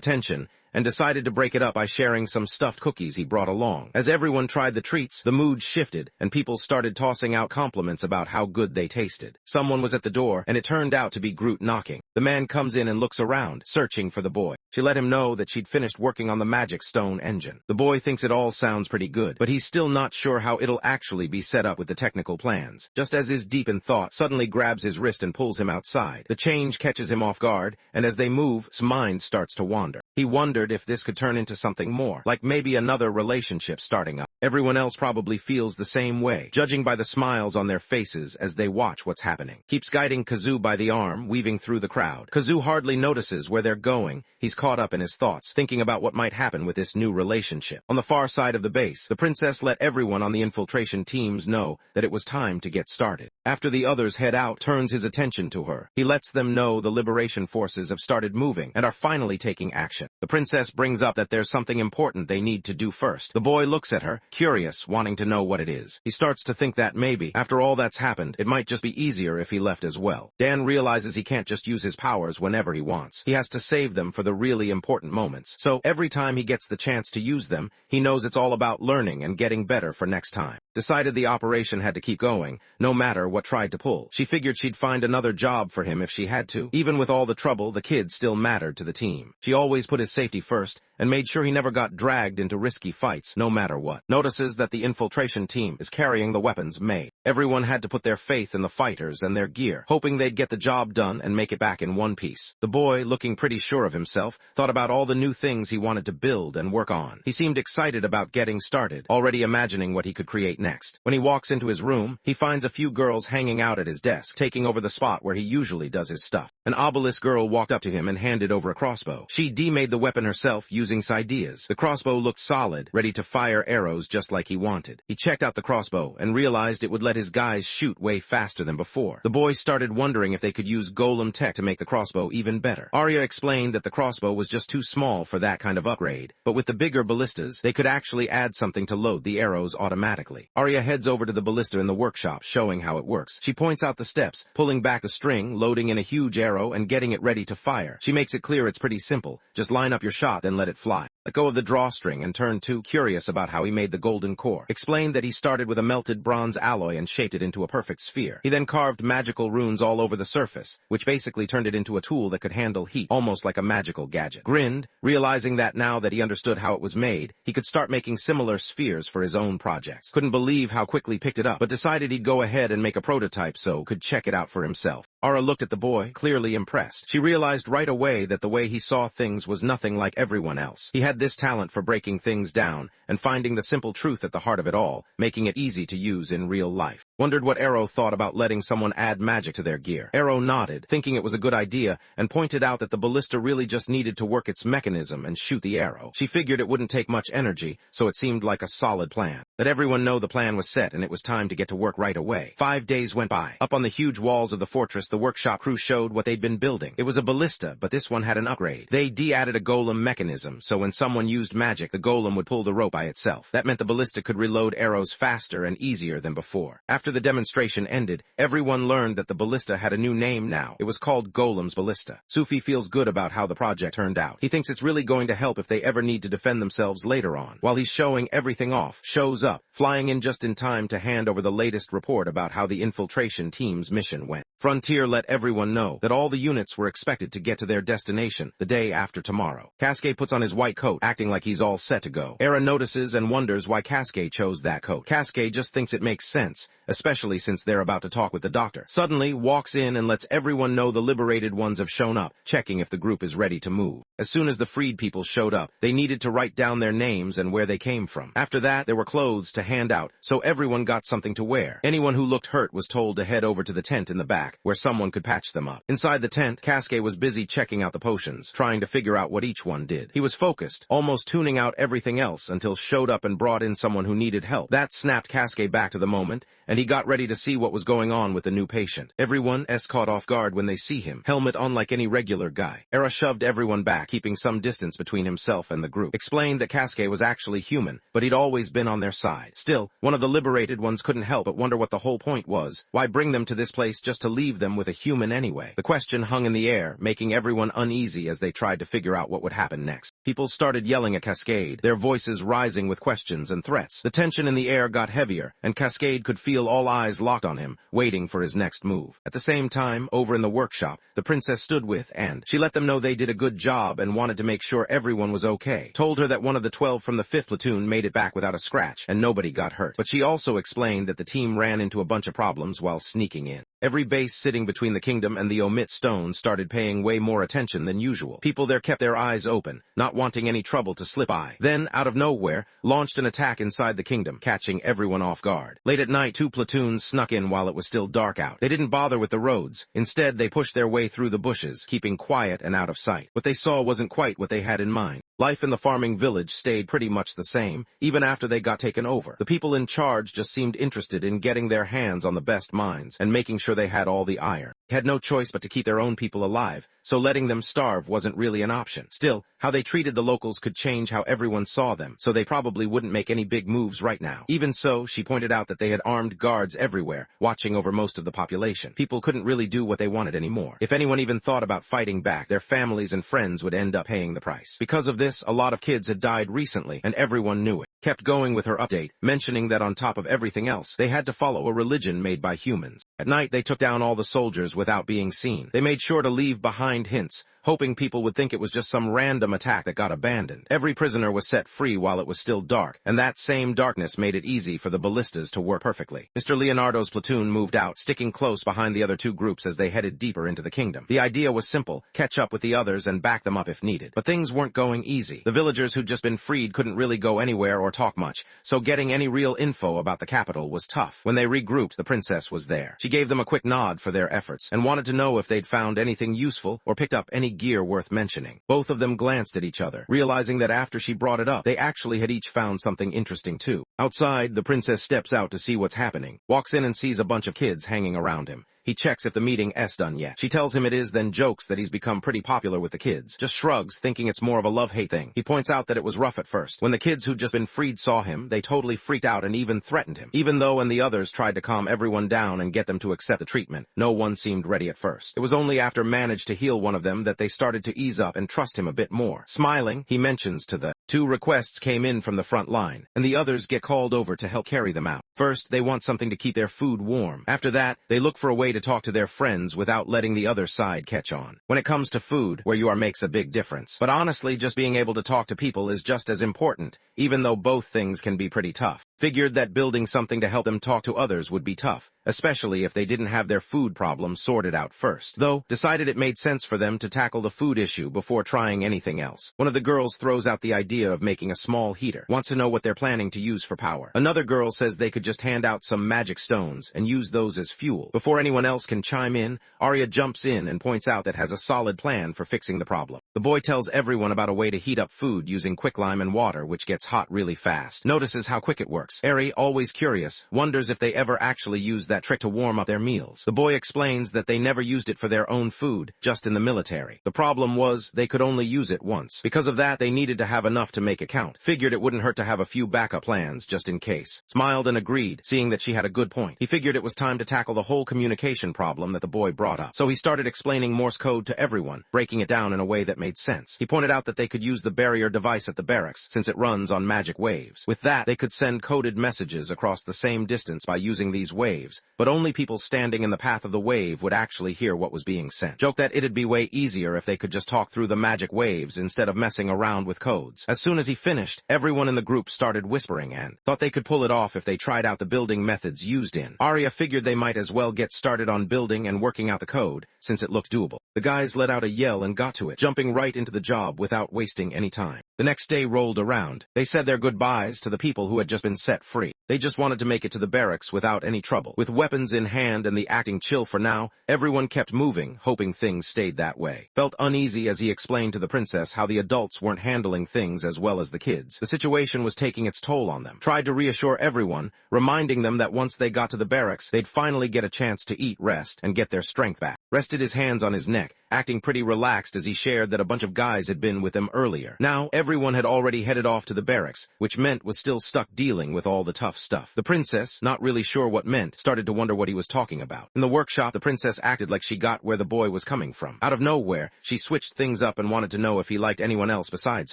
tension, and decided to break it up by sharing some stuffed cookies he brought along. As everyone tried the treats, the mood shifted, and people started tossing out compliments about how good they tasted. Someone was at the door, and it turned out to be Groot knocking. The man comes in and looks around, searching for the boy. She let him know that she'd finished working on the magic stone engine. The boy thinks it all sounds pretty good, but he's still not sure how it'll actually be set up with the technical plans. Just as is deep in thought, suddenly grabs his wrist and pulls him outside. The change catches him off guard, and as they move, his mind starts to wander. He wondered if this could turn into something more, like maybe another relationship starting up. Everyone else probably feels the same way, judging by the smiles on their faces as they watch what's happening. Keeps guiding Kazoo by the arm, weaving through the crowd. Kazoo hardly notices where they're going. He's caught up in his thoughts, thinking about what might happen with this new relationship. On the far side of the base, the princess let everyone on the infiltration teams know that it was time to get started. After the others head out, turns his attention to her. He lets them know the liberation forces have started moving and are finally taking action. The princess brings up that there's something important they need to do first. The boy looks at her, curious, wanting to know what it is. He starts to think that maybe, after all that's happened, it might just be easier if he left as well. Dan realizes he can't just use his powers whenever he wants. He has to save them for the really important moments. So every time he gets the chance to use them, he knows it's all about learning and getting better for next time. Decided the operation had to keep going, no matter what tried to pull. She figured she'd find another job for him if she had to. Even with all the trouble, the kid still mattered to the team. She always put his safety first and made sure he never got dragged into risky fights, no matter what. Notices that the infiltration team is carrying the weapons made. Everyone had to put their faith in the fighters and their gear, hoping they'd get the job done and make it back in one piece. The boy, looking pretty sure of himself, thought about all the new things he wanted to build and work on. He seemed excited about getting started, already imagining what he could create next. When he walks into his room, he finds a few girls hanging out at his desk, taking over the spot where he usually does his stuff. An obelisk girl walked up to him and handed over a crossbow. She demade the weapon herself using ideas. The crossbow looked solid, ready to fire arrows just like he wanted. He checked out the crossbow and realized it would let his guys shoot way faster than before. The boys started wondering if they could use golem tech to make the crossbow even better. Arya explained that the crossbow was just too small for that kind of upgrade, but with the bigger ballistas, they could actually add something to load the arrows automatically. Arya heads over to the ballista in the workshop, showing how it works. She points out the steps, pulling back the string, loading in a huge arrow, and getting it ready to fire. She makes it clear it's pretty simple. Just line up your shot, then let it fly. Let go of the drawstring and turned to, curious about how he made the golden core. Explained that he started with a melted bronze alloy and shaped it into a perfect sphere. He then carved magical runes all over the surface, which basically turned it into a tool that could handle heat, almost like a magical gadget. Grinned, realizing that now that he understood how it was made, he could start making similar spheres for his own projects. Couldn't believe how quickly he picked it up, but decided he'd go ahead and make a prototype so could check it out for himself. Ara looked at the boy, clearly impressed. She realized right away that the way he saw things was nothing like everyone else. He had this talent for breaking things down and finding the simple truth at the heart of it all, making it easy to use in real life. Wondered what Arrow thought about letting someone add magic to their gear. Arrow nodded, thinking it was a good idea, and pointed out that the ballista really just needed to work its mechanism and shoot the arrow. She figured it wouldn't take much energy, so it seemed like a solid plan. Let everyone know the plan was set and it was time to get to work right away. 5 days went by. Up on the huge walls of the fortress, the workshop crew showed what they'd been building. It was a ballista, but this one had an upgrade. They de-added a golem mechanism, so when someone used magic, the golem would pull the rope by itself. That meant the ballista could reload arrows faster and easier than before. After the demonstration ended, everyone learned that the ballista had a new name now. It was called Golem's Ballista. Sufi feels good about how the project turned out. He thinks it's really going to help if they ever need to defend themselves later on. While he's showing everything off, shows up, flying in just in time to hand over the latest report about how the infiltration team's mission went. Frontier let everyone know that all the units were expected to get to their destination the day after tomorrow. Cascade puts on his white coat, acting like he's all set to go. Era notices and wonders why Cascade chose that coat. Cascade just thinks it makes sense, especially since they're about to talk with the doctor. Suddenly, walks in and lets everyone know the liberated ones have shown up, checking if the group is ready to move. As soon as the freed people showed up, they needed to write down their names and where they came from. After that, there were clothes to hand out, so everyone got something to wear. Anyone who looked hurt was told to head over to the tent in the back back, where someone could patch them up. Inside the tent, Cascade was busy checking out the potions, trying to figure out what each one did. He was focused, almost tuning out everything else until showed up and brought in someone who needed help. That snapped Cascade back to the moment, and he got ready to see what was going on with the new patient. Everyone's caught off guard when they see him, helmet on like any regular guy. Era shoved everyone back, keeping some distance between himself and the group. Explained that Cascade was actually human, but he'd always been on their side. Still, one of the liberated ones couldn't help but wonder what the whole point was. Why bring them to this place just to leave them with a human anyway? The question hung in the air, making everyone uneasy as they tried to figure out what would happen next. People started yelling at Cascade, their voices rising with questions and threats. The tension in the air got heavier, and Cascade could feel all eyes locked on him, waiting for his next move. At the same time, over in the workshop, the princess stood with and she let them know they did a good job and wanted to make sure everyone was okay. Told her that one of the 12 from the 5th platoon made it back without a scratch and nobody got hurt. But she also explained that the team ran into a bunch of problems while sneaking in. Every base sitting between the kingdom and the Omit Stone started paying way more attention than usual. People there kept their eyes open, not wanting any trouble to slip by. Then, out of nowhere, launched an attack inside the kingdom, catching everyone off guard. Late at night, 2 platoons snuck in while it was still dark out. They didn't bother with the roads. Instead, they pushed their way through the bushes, keeping quiet and out of sight. What they saw wasn't quite what they had in mind. Life in the farming village stayed pretty much the same, even after they got taken over. The people in charge just seemed interested in getting their hands on the best mines and making sure they had all the iron. They had no choice but to keep their own people alive, so letting them starve wasn't really an option. Still, how they treated the locals could change how everyone saw them, so they probably wouldn't make any big moves right now. Even so, she pointed out that they had armed guards everywhere, watching over most of the population. People couldn't really do what they wanted anymore. If anyone even thought about fighting back, their families and friends would end up paying the price. Because of this, a lot of kids had died recently, and everyone knew it. Kept going with her update, mentioning that on top of everything else, they had to follow a religion made by humans. At night, they took down all the soldiers without being seen. They made sure to leave behind hints, hoping people would think it was just some random attack that got abandoned. Every prisoner was set free while it was still dark, and that same darkness made it easy for the ballistas to work perfectly. Mr. Leonardo's platoon moved out, sticking close behind the other 2 groups as they headed deeper into the kingdom. The idea was simple: catch up with the others and back them up if needed. But things weren't going easy. The villagers who'd just been freed couldn't really go anywhere or talk much, so getting any real info about the capital was tough. When they regrouped, the princess was there. She gave them a quick nod for their efforts and wanted to know if they'd found anything useful or picked up any gear worth mentioning. Both of them glanced at each other, realizing that after she brought it up, they actually had each found something interesting too. Outside, the princess steps out to see what's happening, walks in and sees a bunch of kids hanging around him. He checks if the meeting's done yet. She tells him it is, then jokes that he's become pretty popular with the kids. Just shrugs, thinking it's more of a love-hate thing. He points out that it was rough at first. When the kids who'd just been freed saw him, they totally freaked out and even threatened him. Even though and the others tried to calm everyone down and get them to accept the treatment, no one seemed ready at first. It was only after managed to heal one of them that they started to ease up and trust him a bit more. Smiling, he mentions to the 2 requests came in from the front line, and the others get called over to help carry them out. First, they want something to keep their food warm. After that, they look for a way to talk to their friends without letting the other side catch on. When it comes to food, where you are makes a big difference. But honestly, just being able to talk to people is just as important, even though both things can be pretty tough. Figured that building something to help them talk to others would be tough, especially if they didn't have their food problem sorted out first. Though, decided it made sense for them to tackle the food issue before trying anything else. One of the girls throws out the idea of making a small heater, wants to know what they're planning to use for power. Another girl says they could just hand out some magic stones and use those as fuel. Before anyone else can chime in, Arya jumps in and points out that has a solid plan for fixing the problem. The boy tells everyone about a way to heat up food using quicklime and water, which gets hot really fast. Notices how quick it works. Eri, always curious, wonders if they ever actually use that trick to warm up their meals. The boy explains that they never used it for their own food, just in the military. The problem was they could only use it once. Because of that, they needed to have enough to make it count. Figured it wouldn't hurt to have a few backup plans just in case. Smiled and agreed, seeing that she had a good point. He figured it was time to tackle the whole communication problem that the boy brought up. So he started explaining Morse code to everyone, breaking it down in a way that made sense. He pointed out that they could use the barrier device at the barracks, since it runs on magic waves. With that, they could send coded messages across the same distance by using these waves, but only people standing in the path of the wave would actually hear what was being sent. Joked that it'd be way easier if they could just talk through the magic waves instead of messing around with codes. As soon as he finished, everyone in the group started whispering and thought they could pull it off if they tried out the building methods used in. Arya figured they might as well get started on building and working out the code, since it looked doable. The guys let out a yell and got to it, jumping right into the job without wasting any time. The next day rolled around. They said their goodbyes to the people who had just been set free. They just wanted to make it to the barracks without any trouble. With weapons in hand and the acting chill for now, everyone kept moving, hoping things stayed that way. Felt uneasy as he explained to the princess how the adults weren't handling things as well as the kids. The situation was taking its toll on them. Tried to reassure everyone, reminding them that once they got to the barracks, they'd finally get a chance to eat, rest, and get their strength back. Rested his hands on his neck, acting pretty relaxed as he shared that a bunch of guys had been with him earlier. Now, everyone had already headed off to the barracks, which meant was still stuck dealing with all the tough stuff. The princess, not really sure what meant, started to wonder what he was talking about. In the workshop, the princess acted like she got where the boy was coming from. Out of nowhere, she switched things up and wanted to know if he liked anyone else besides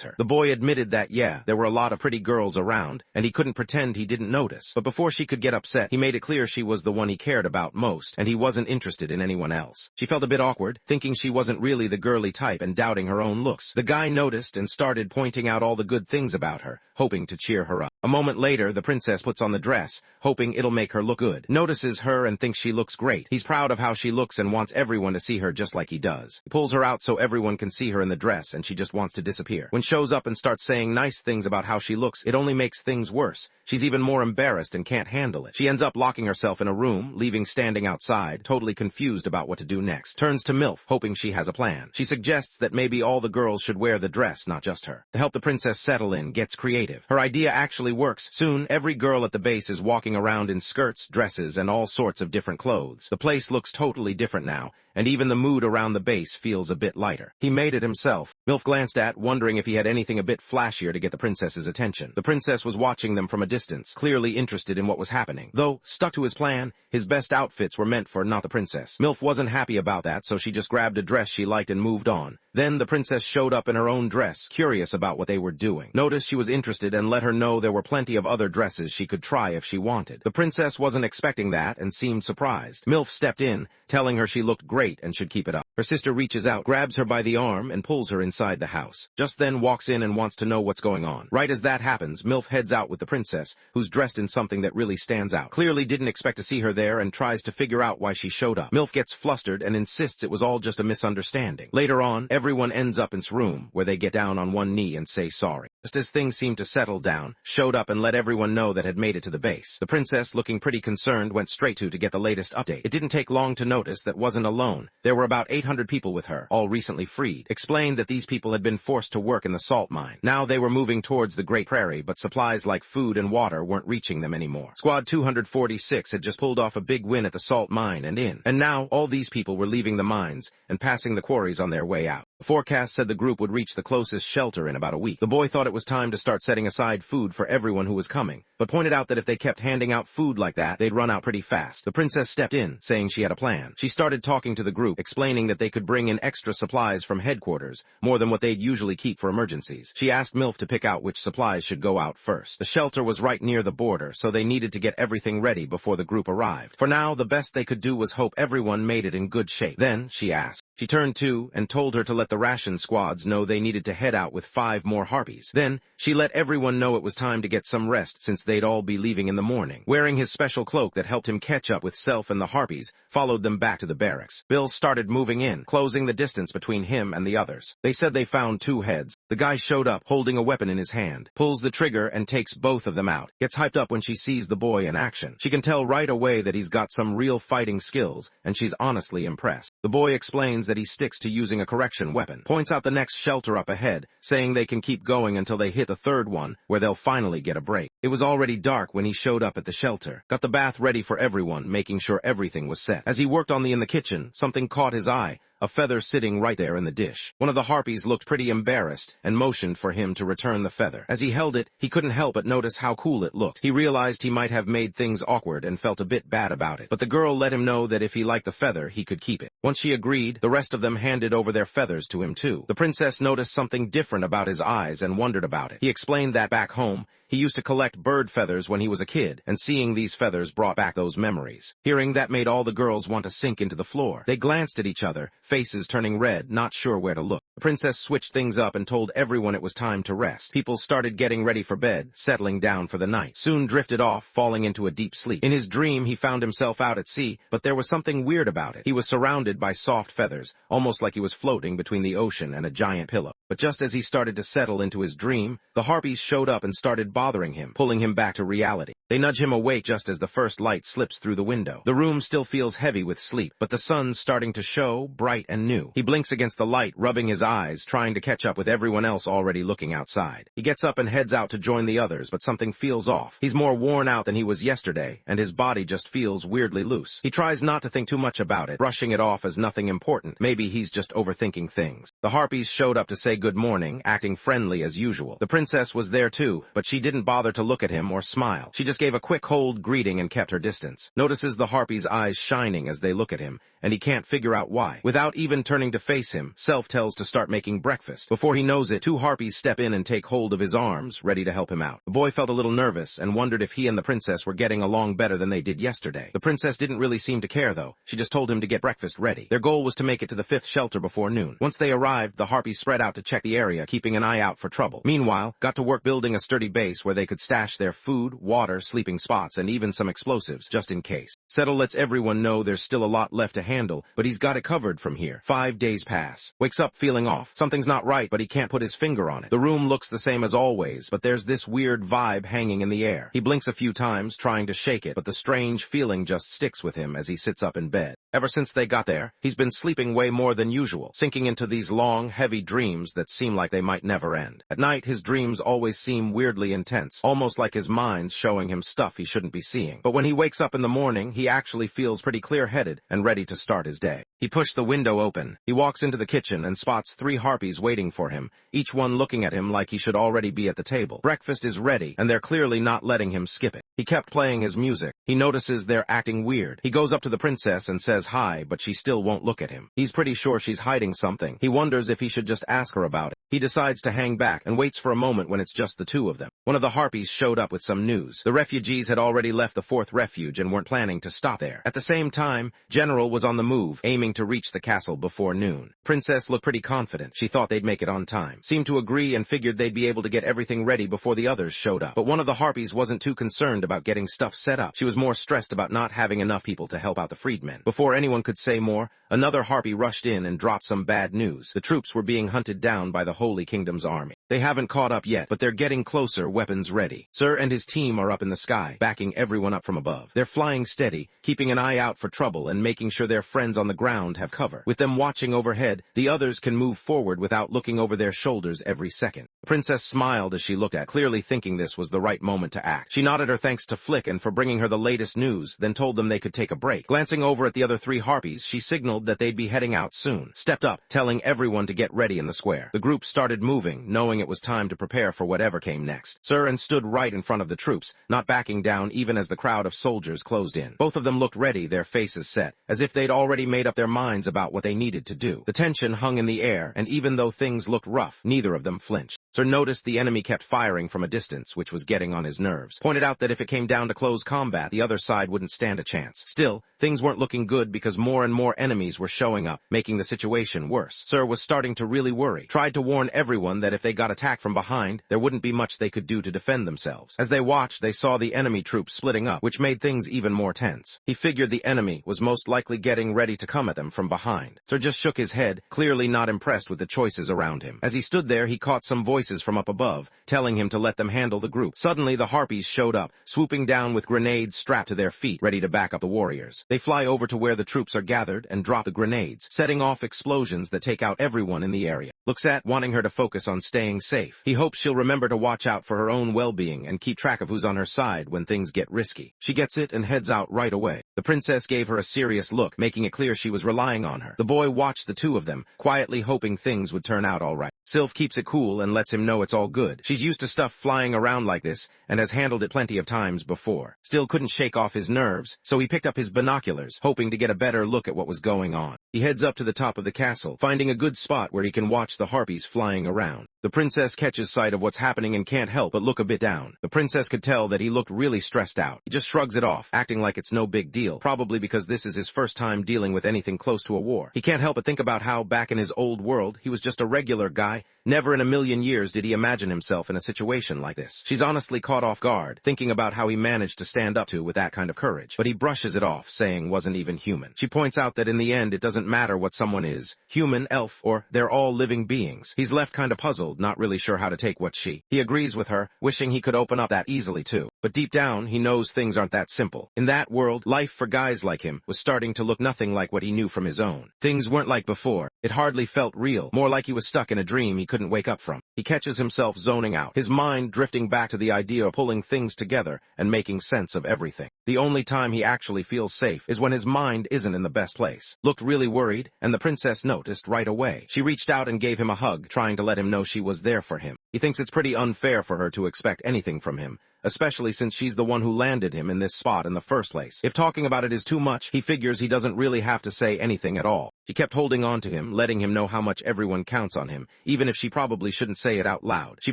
her. The boy admitted that, yeah, there were a lot of pretty girls around, and he couldn't pretend he didn't notice. But before she could get upset, he made it clear she was the one he cared about most, and he wasn't interested in anyone else. She felt a bit awkward, thinking she wasn't really the girly type and doubting her own looks. The guy noticed and started pointing out all the good things about her, hoping to cheer her up. A moment later, the princess puts on the dress, hoping it'll make her look good. Notices her and thinks she looks great. He's proud of how she looks and wants everyone to see her just like he does. He pulls her out so everyone can see her in the dress, and she just wants to disappear. When shows up and starts saying nice things about how she looks, it only makes things worse. She's even more embarrassed and can't handle it. She ends up locking herself in a room, leaving standing outside, totally confused about what to do next. Turns to MILF, hoping she has a plan. She suggests that maybe all the girls should wear the dress, not just her. To help the princess settle in, gets creative. Her idea actually works. Soon, every girl at the base is walking around in skirts, dresses, and all sorts of different clothes. The place looks totally different now, and even the mood around the base feels a bit lighter. He made it himself. MILF glanced at, wondering if he had anything a bit flashier to get the princess's attention. The princess was watching them from a distance, clearly interested in what was happening. Though, stuck to his plan, his best outfits were meant for not the princess. MILF wasn't happy about that, so she just grabbed a dress she liked and moved on. Then the princess showed up in her own dress, curious about what they were doing. Noticed she was interested and let her know there were plenty of other dresses she could try if she wanted. The princess wasn't expecting that and seemed surprised. MILF stepped in, telling her she looked great and should keep it up. Her sister reaches out, grabs her by the arm, and pulls her inside the house. Just then walks in and wants to know what's going on. Right as that happens, MILF heads out with the princess, who's dressed in something that really stands out. Clearly didn't expect to see her there and tries to figure out why she showed up. MILF gets flustered and insists it was all just a misunderstanding. Later on, everyone ends up in his room, where they get down on one knee and say sorry. Just as things seemed to settle down, showed up and let everyone know that had made it to the base. The princess, looking pretty concerned, went straight to get the latest update. It didn't take long to notice that wasn't alone. There were about 800 people with her, all recently freed. Explained that these people had been forced to work in the salt mine. Now they were moving towards the Great Prairie, but supplies like food and water weren't reaching them anymore. Squad 246 had just pulled off a big win at the salt mine and in. And now, all these people were leaving the mines and passing the quarries on their way out. The forecast said the group would reach the closest shelter in about a week. The boy thought it was time to start setting aside food for everyone who was coming, but pointed out that if they kept handing out food like that, they'd run out pretty fast. The princess stepped in, saying she had a plan. She started talking to the group, explaining that they could bring in extra supplies from headquarters, more than what they'd usually keep for emergencies. She asked MILF to pick out which supplies should go out first. The shelter was right near the border, so they needed to get everything ready before the group arrived. For now, the best they could do was hope everyone made it in good shape. Then, she asked. She turned to and told her to let the ration squads know they needed to head out with 5 more harpies. Then, she let everyone know it was time to get some rest since they'd all be leaving in the morning. Wearing his special cloak that helped him catch up with Self and the harpies, followed them back to the barracks. Bill started moving in, closing the distance between him and the others. They said they found 2 heads. The guy showed up, holding a weapon in his hand, pulls the trigger and takes both of them out. Gets hyped up when she sees the boy in action. She can tell right away that he's got some real fighting skills, and she's honestly impressed. The boy explains that he sticks to using a correction weapon, points out the next shelter up ahead, saying they can keep going until they hit the 3rd one, where they'll finally get a break. It was already dark when he showed up at the shelter. Got the bath ready for everyone, making sure everything was set. As he worked on in the kitchen, something caught his eye. A feather sitting right there in the dish. One of the harpies looked pretty embarrassed and motioned for him to return the feather. As he held it, he couldn't help but notice how cool it looked. He realized he might have made things awkward and felt a bit bad about it. But the girl let him know that if he liked the feather, he could keep it. Once she agreed, the rest of them handed over their feathers to him too. The princess noticed something different about his eyes and wondered about it. He explained that back home, he used to collect bird feathers when he was a kid, and seeing these feathers brought back those memories. Hearing that made all the girls want to sink into the floor. They glanced at each other, faces turning red, not sure where to look. The princess switched things up and told everyone it was time to rest. People started getting ready for bed, settling down for the night. Soon drifted off, falling into a deep sleep. In his dream, he found himself out at sea, but there was something weird about it. He was surrounded by soft feathers, almost like he was floating between the ocean and a giant pillow. But just as he started to settle into his dream, the harpies showed up and started bothering him, pulling him back to reality. They nudge him awake just as the first light slips through the window. The room still feels heavy with sleep, but the sun's starting to show, bright and new. He blinks against the light, rubbing his eyes, trying to catch up with everyone else already looking outside. He gets up and heads out to join the others, but something feels off. He's more worn out than he was yesterday, and his body just feels weirdly loose. He tries not to think too much about it, brushing it off as nothing important. Maybe he's just overthinking things. The harpies showed up to say good morning, acting friendly as usual. The princess was there too, but she didn't bother to look at him or smile. She just gave a quick cold greeting and kept her distance. Notices the harpies' eyes shining as they look at him, and he can't figure out why. Without even turning to face him, Self tells to start making breakfast. Before he knows it, two harpies step in and take hold of his arms, ready to help him out. The boy felt a little nervous and wondered if he and the princess were getting along better than they did yesterday. The princess didn't really seem to care though. She just told him to get breakfast ready. Their goal was to make it to the 5th shelter before noon. Once they arrived, the harpies spread out to check the area, keeping an eye out for trouble. Meanwhile, got to work building a sturdy base where they could stash their food, water, sleeping spots, and even some explosives, just in case. Settle lets everyone know there's still a lot left to handle, but he's got it covered from here. 5 days pass. Wakes up feeling off. Something's not right, but he can't put his finger on it. The room looks the same as always, but there's this weird vibe hanging in the air. He blinks a few times, trying to shake it, but the strange feeling just sticks with him as he sits up in bed. Ever since they got there, he's been sleeping way more than usual, sinking into these long, heavy dreams that seem like they might never end. At night, his dreams always seem weirdly intense, almost like his mind's showing him stuff he shouldn't be seeing. But when he wakes up in the morning, he actually feels pretty clear-headed and ready to start his day. He pushed the window open. He walks into the kitchen and spots 3 harpies waiting for him, each one looking at him like he should already be at the table. Breakfast is ready, and they're clearly not letting him skip it. He kept playing his music. He notices they're acting weird. He goes up to the princess and says hi, but she still won't look at him. He's pretty sure she's hiding something. He wonders if he should just ask her about it. He decides to hang back and waits for a moment when it's just the two of them. One of the harpies showed up with some news. The refugees had already left the 4th refuge and weren't planning to stop there. At the same time, General was on the move, aiming to reach the castle before noon. Princess looked pretty confident. She thought they'd make it on time. Seemed to agree and figured they'd be able to get everything ready before the others showed up. But one of the harpies wasn't too concerned about getting stuff set up. She was more stressed about not having enough people to help out the freedmen. Before anyone could say more, another harpy rushed in and dropped some bad news. The troops were being hunted down by the Holy Kingdom's army. They haven't caught up yet, but they're getting closer, weapons ready. Sir and his team are up in the sky, backing everyone up from above. They're flying steady, keeping an eye out for trouble and making sure their friends on the ground have cover. With them watching overhead, the others can move forward without looking over their shoulders every second. The princess smiled as she looked at, clearly thinking this was the right moment to act. She nodded her thanks to Flick and for bringing her the latest news, then told them they could take a break. Glancing over at the other 3 harpies, she signaled that they'd be heading out soon. Stepped up, telling everyone to get ready in the square. The group started moving, knowing it was time to prepare for whatever came next. Sir and stood right in front of the troops, not backing down even as the crowd of soldiers closed in. Both of them looked ready, their faces set, as if they'd already made up their minds about what they needed to do. The tension hung in the air, and even though things looked rough, neither of them flinched. Sir noticed the enemy kept firing from a distance, which was getting on his nerves. Pointed out that if it came down to close combat, the other side wouldn't stand a chance. Still, things weren't looking good because more and more enemies were showing up, making the situation worse. Sir was starting to really worry. Tried to warn everyone that if they got attacked from behind, there wouldn't be much they could do to defend themselves. As they watched, they saw the enemy troops splitting up, which made things even more tense. He figured the enemy was most likely getting ready to come at them from behind. Sir just shook his head, clearly not impressed with the choices around him. As he stood there, he caught some voices from up above, telling him to let them handle the group. Suddenly, the harpies showed up, swooping down with grenades strapped to their feet, ready to back up the warriors. They fly over to where the troops are gathered and drop the grenades, setting off explosions that take out everyone in the area. Looks at, wanting her to focus on staying safe. He hopes she'll remember to watch out for her own well-being and keep track of who's on her side when things get risky. She gets it and heads out right away. The princess gave her a serious look, making it clear she was relying on her. The boy watched the two of them, quietly hoping things would turn out all right. Sylph keeps it cool and lets him know it's all good. She's used to stuff flying around like this and has handled it plenty of times before. Still couldn't shake off his nerves, so he picked up his binoculars, hoping to get a better look at what was going on. He heads up to the top of the castle, finding a good spot where he can watch the harpies flying around. The princess catches sight of what's happening and can't help but look a bit down. The princess could tell that he looked really stressed out. He just shrugs it off, acting like it's no big deal. deal, probably because this is his first time dealing with anything close to a war. He can't help but think about how, back in his old world, he was just a regular guy. Never in a million years did he imagine himself in a situation like this. She's honestly caught off guard, thinking about how he managed to stand up to with that kind of courage. But he brushes it off, saying wasn't even human. She points out that in the end it doesn't matter what someone is, human, elf, or they're all living beings. He's left kind of puzzled, not really sure how to take what he agrees with her, wishing he could open up that easily too. But deep down, he knows things aren't that simple. In that world, life for guys like him was starting to look nothing like what he knew from his own. Things weren't like before. It hardly felt real, more like he was stuck in a dream he couldn't wake up from. He catches himself zoning out, his mind drifting back to the idea of pulling things together and making sense of everything. The only time he actually feels safe is when his mind isn't in the best place. Looked really worried, and the princess noticed right away. She reached out and gave him a hug, trying to let him know she was there for him. He thinks it's pretty unfair for her to expect anything from him, especially since she's the one who landed him in this spot in the first place. If talking about it is too much, he figures he doesn't really have to say anything at all. She kept holding on to him, letting him know how much everyone counts on him, even if she probably shouldn't say it out loud. She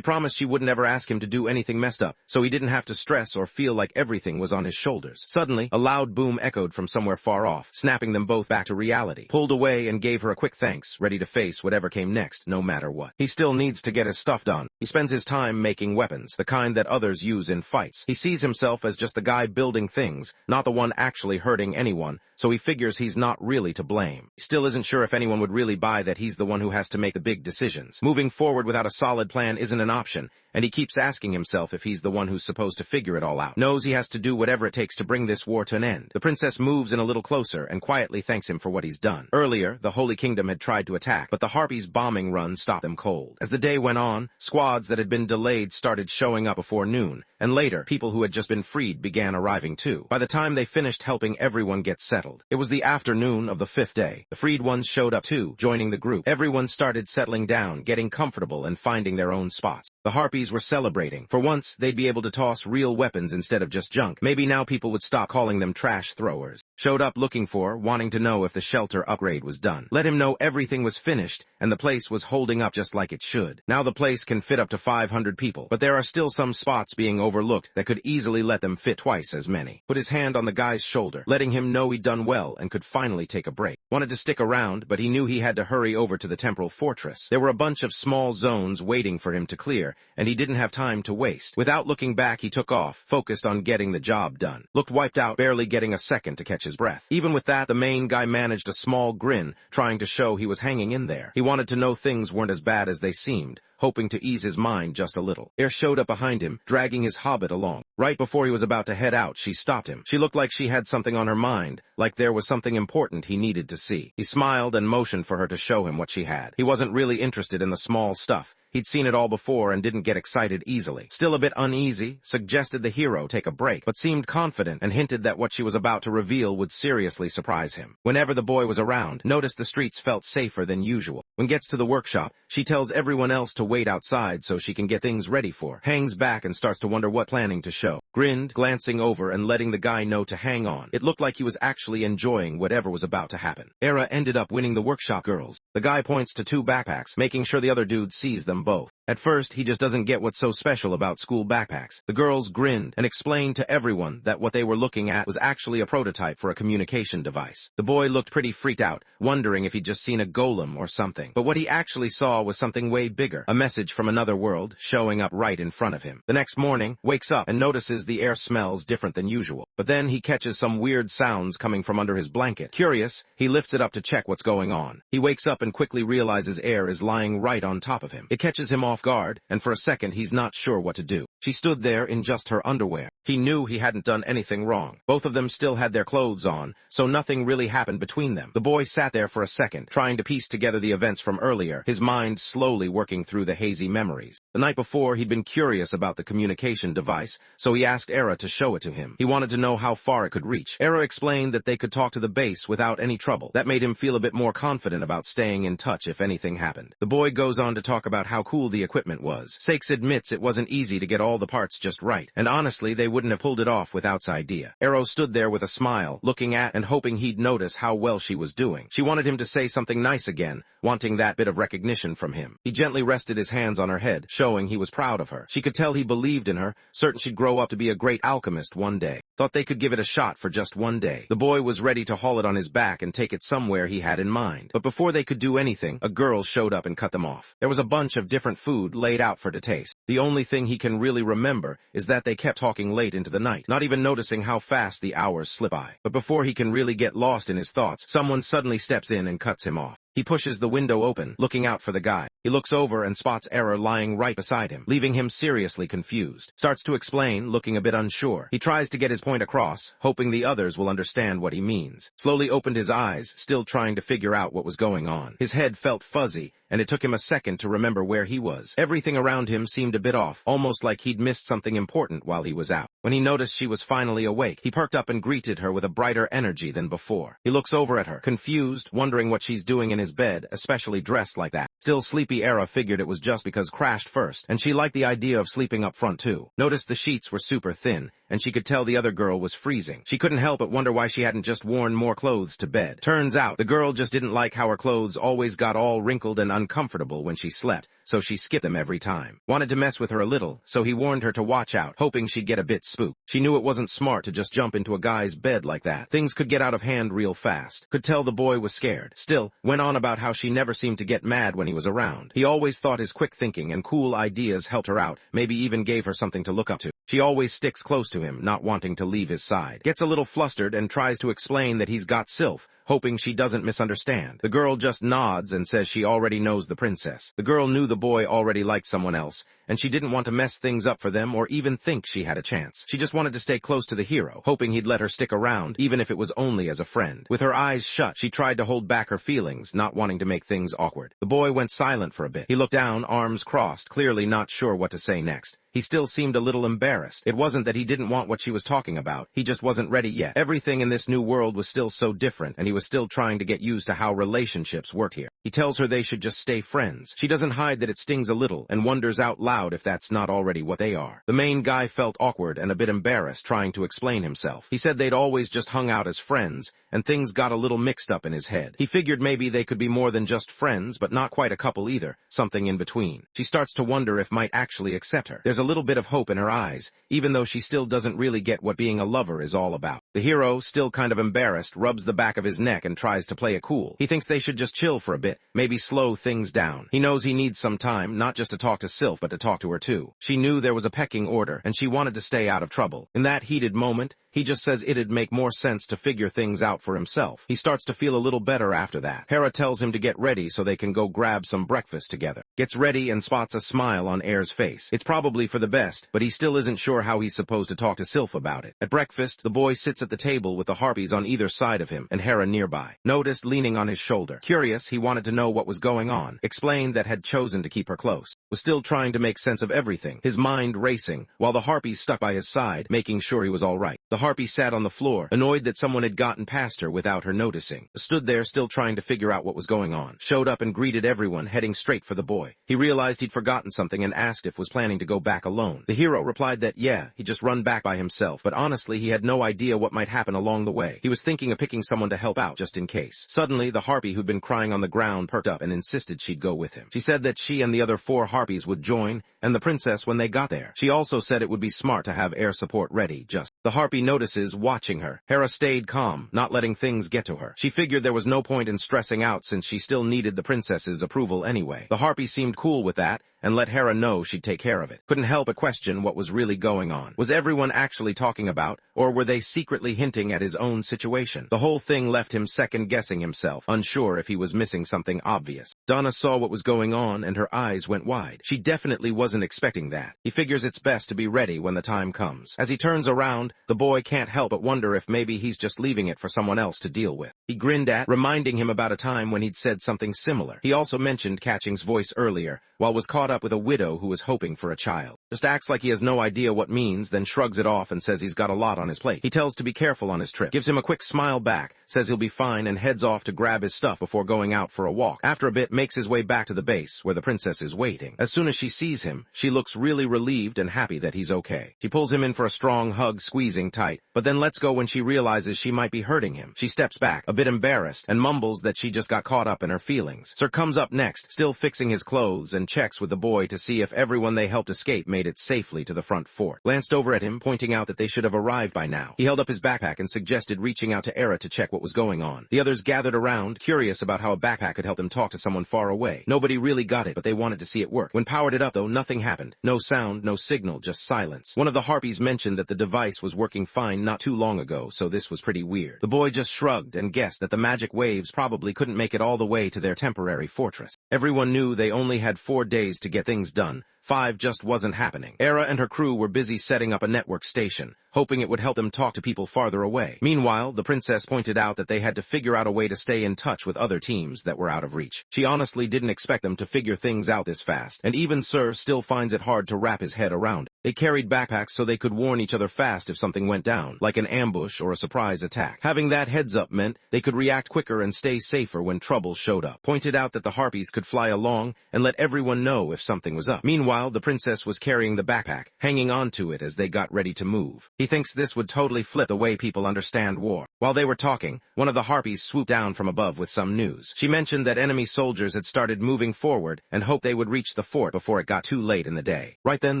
promised she wouldn't ever ask him to do anything messed up, so he didn't have to stress or feel like everything was on his shoulders. Suddenly, a loud boom echoed from somewhere far off, snapping them both back to reality. Pulled away and gave her a quick thanks, ready to face whatever came next, no matter what. He still needs to get his stuff done. He spends his time making weapons, the kind that others use in fights. He sees himself as just the guy building things, not the one actually hurting anyone, so he figures he's not really to blame. He still isn't sure if anyone would really buy that he's the one who has to make the big decisions. Moving forward without a solid plan isn't an option, and he keeps asking himself if he's the one who's supposed to figure it all out. Knows he has to do whatever it takes to bring this war to an end. The princess moves in a little closer and quietly thanks him for what he's done. Earlier, the Holy Kingdom had tried to attack, but the Harpies' bombing run stopped them cold. As the day went on, squads that had been delayed started showing up before noon, and later, people who had just been freed began arriving too. By the time they finished helping everyone get settled, it was the afternoon of the 5th day. The freed ones showed up too, joining the group. Everyone started settling down, getting comfortable and finding their own spots. The Harpies were celebrating. For once, they'd be able to toss real weapons instead of just junk. Maybe now people would stop calling them trash throwers. Showed up looking for, wanting to know if the shelter upgrade was done. Let him know everything was finished, and the place was holding up just like it should. Now the place can fit up to 500 people, but there are still some spots being overlooked that could easily let them fit twice as many. Put his hand on the guy's shoulder, letting him know he'd done well and could finally take a break. Wanted to stick around, but he knew he had to hurry over to the temporal fortress. There were a bunch of small zones waiting for him to clear, and he didn't have time to waste. Without looking back, he took off, focused on getting the job done. Looked wiped out, barely getting a second to catch his breath. Even with that, the main guy managed a small grin, trying to show he was hanging in there. He wanted to know things weren't as bad as they seemed, hoping to ease his mind just a little. Air showed up behind him, dragging his hobbit along. Right before he was about to head out, she stopped him. She looked like she had something on her mind, like there was something important he needed to see. He smiled and motioned for her to show him what she had. He wasn't really interested in the small stuff. He'd seen it all before and didn't get excited easily. Still a bit uneasy, suggested the hero take a break, but seemed confident and hinted that what she was about to reveal would seriously surprise him. Whenever the boy was around, noticed the streets felt safer than usual. When gets to the workshop, she tells everyone else to wait outside so she can get things ready for. Hangs back and starts to wonder what planning to show. Grinned, glancing over and letting the guy know to hang on. It looked like he was actually enjoying whatever was about to happen. Era ended up winning the workshop girls. The guy points to 2 backpacks, making sure the other dude sees them both. At first, he just doesn't get what's so special about school backpacks. The girls grinned and explained to everyone that what they were looking at was actually a prototype for a communication device. The boy looked pretty freaked out, wondering if he'd just seen a golem or something. But what he actually saw was something way bigger, a message from another world showing up right in front of him. The next morning, wakes up and notices the air smells different than usual. But then he catches some weird sounds coming from under his blanket. Curious, he lifts it up to check what's going on. He wakes up and quickly realizes air is lying right on top of him. It catches him off guard, and for a second he's not sure what to do. She stood there in just her underwear. He knew he hadn't done anything wrong. Both of them still had their clothes on, so nothing really happened between them. The boy sat there for a second, trying to piece together the events from earlier, his mind slowly working through the hazy memories. The night before, he'd been curious about the communication device, so he asked Era to show it to him. He wanted to know how far it could reach. Era explained that they could talk to the base without any trouble. That made him feel a bit more confident about staying in touch if anything happened. The boy goes on to talk about how cool the equipment was. Sakes admits it wasn't easy to get all the parts just right, and honestly, they wouldn't have pulled it off without this idea. Arrow stood there with a smile, looking at and hoping he'd notice how well she was doing. She wanted him to say something nice again, wanting that bit of recognition from him. He gently rested his hands on her head, showing he was proud of her. She could tell he believed in her, certain she'd grow up to be a great alchemist one day. Thought they could give it a shot for just one day. The boy was ready to haul it on his back and take it somewhere he had in mind. But before they could do anything, a girl showed up and cut them off. There was a bunch of different food laid out for to taste. The only thing he can really remember is that they kept talking late into the night, not even noticing how fast the hours slip by. But before he can really get lost in his thoughts, someone suddenly steps in and cuts him off. He pushes the window open, looking out for the guy. He looks over and spots Error lying right beside him, leaving him seriously confused. Starts to explain, looking a bit unsure. He tries to get his point across, hoping the others will understand what he means. Slowly opened his eyes, still trying to figure out what was going on. His head felt fuzzy, and it took him a second to remember where he was. Everything around him seemed a bit off, almost like he'd missed something important while he was out. When he noticed she was finally awake, he perked up and greeted her with a brighter energy than before. He looks over at her, confused, wondering what she's doing in his bed, especially dressed like that. Still sleepy, Era figured it was just because crashed first, and she liked the idea of sleeping up front too. Noticed the sheets were super thin, and she could tell the other girl was freezing. She couldn't help but wonder why she hadn't just worn more clothes to bed. Turns out, the girl just didn't like how her clothes always got all wrinkled and uncomfortable when she slept, so she skipped them every time. Wanted to mess with her a little, so he warned her to watch out, hoping she'd get a bit spooked. She knew it wasn't smart to just jump into a guy's bed like that. Things could get out of hand real fast. Could tell the boy was scared. Still, went on about how she never seemed to get mad when he was around. He always thought his quick thinking and cool ideas helped her out, maybe even gave her something to look up to. She always sticks close to him, not wanting to leave his side. Gets a little flustered and tries to explain that he's got Sylph, hoping she doesn't misunderstand. The girl just nods and says she already knows the princess. The girl knew the boy already liked someone else, and she didn't want to mess things up for them or even think she had a chance. She just wanted to stay close to the hero, hoping he'd let her stick around, even if it was only as a friend. With her eyes shut, she tried to hold back her feelings, not wanting to make things awkward. The boy went silent for a bit. He looked down, arms crossed, clearly not sure what to say next. He still seemed a little embarrassed. It wasn't that he didn't want what she was talking about. He just wasn't ready yet. Everything in this new world was still so different, and he was still trying to get used to how relationships work here. He tells her they should just stay friends. She doesn't hide that it stings a little, and wonders out loud if that's not already what they are. The main guy felt awkward and a bit embarrassed trying to explain himself. He said they'd always just hung out as friends, and things got a little mixed up in his head. He figured maybe they could be more than just friends, but not quite a couple either, something in between. She starts to wonder if might actually accept her. There's a little bit of hope in her eyes, even though she still doesn't really get what being a lover is all about. The hero, still kind of embarrassed, rubs the back of his neck and tries to play it cool. He thinks they should just chill for a bit, maybe slow things down. He knows he needs some time, not just to talk to Sylph, but to talk to her too. She knew there was a pecking order, and she wanted to stay out of trouble. In that heated moment, he just says it'd make more sense to figure things out for himself. He starts to feel a little better after that. Hera tells him to get ready so they can go grab some breakfast together. Gets ready and spots a smile on Air's face. It's probably for the best, but he still isn't sure how he's supposed to talk to Sylph about it. At breakfast, the boy sits at the table with the harpies on either side of him and Hera nearby. Noticed leaning on his shoulder. Curious, he wanted to know what was going on. Explained that had chosen to keep her close. Was still trying to make sense of everything, his mind racing, while the harpies stuck by his side, making sure he was all right. The harpy sat on the floor, annoyed that someone had gotten past her without her noticing. Stood there still trying to figure out what was going on. Showed up and greeted everyone, heading straight for the boy. He realized he'd forgotten something and asked if was planning to go back alone. The hero replied that yeah, he'd just run back by himself, but honestly he had no idea what might happen along the way. He was thinking of picking someone to help out just in case. Suddenly, the harpy who'd been crying on the ground perked up and insisted she'd go with him. She said that she and the other 4 harpies would join, and the princess when they got there. She also said it would be smart to have air support ready, just. The harpy notices, watching her. Hera stayed calm, not letting things get to her. She figured there was no point in stressing out since she still needed the princess's approval anyway. The harpy seemed cool with that, and let Hera know she'd take care of it. Couldn't help but question what was really going on. Was everyone actually talking about, or were they secretly hinting at his own situation? The whole thing left him second-guessing himself, unsure if he was missing something obvious. Donna saw what was going on, and her eyes went wide. She definitely wasn't expecting that. He figures it's best to be ready when the time comes. As he turns around, the boy can't help but wonder if maybe he's just leaving it for someone else to deal with. He grinned at, reminding him about a time when he'd said something similar. He also mentioned Catching's voice earlier, while was caught up up with a widow who was hoping for a child. Just acts like he has no idea what means, then shrugs it off and says he's got a lot on his plate. He tells to be careful on his trip, gives him a quick smile back, says he'll be fine, and heads off to grab his stuff before going out for a walk. After a bit, makes his way back to the base, where the princess is waiting. As soon as she sees him, she looks really relieved and happy that he's okay. She pulls him in for a strong hug, squeezing tight, but then lets go when she realizes she might be hurting him. She steps back, a bit embarrassed, and mumbles that she just got caught up in her feelings. Sir comes up next, still fixing his clothes, and checks with the boy to see if everyone they helped escape made it safely to the front fort. Glanced over at him, pointing out that they should have arrived by now. He held up his backpack and suggested reaching out to Era to check what was going on. The others gathered around, curious about how a backpack could help them talk to someone far away. Nobody really got it, but they wanted to see it work. When powered it up, though, nothing happened. No sound, no signal, just silence. One of the harpies mentioned that the device was working fine not too long ago, so this was pretty weird. The boy just shrugged and guessed that the magic waves probably couldn't make it all the way to their temporary fortress. Everyone knew they only had 4 days to get things done. 5 just wasn't happening. Era and her crew were busy setting up a network station, hoping it would help them talk to people farther away. Meanwhile, the princess pointed out that they had to figure out a way to stay in touch with other teams that were out of reach. She honestly didn't expect them to figure things out this fast, and even Sir still finds it hard to wrap his head around it. They carried backpacks so they could warn each other fast if something went down, like an ambush or a surprise attack. Having that heads up meant they could react quicker and stay safer when trouble showed up. Pointed out that the harpies could fly along and let everyone know if something was up. Meanwhile, the princess was carrying the backpack, hanging onto it as they got ready to move. He thinks this would totally flip the way people understand war. While they were talking, one of the harpies swooped down from above with some news. She mentioned that enemy soldiers had started moving forward and hoped they would reach the fort before it got too late in the day. Right then,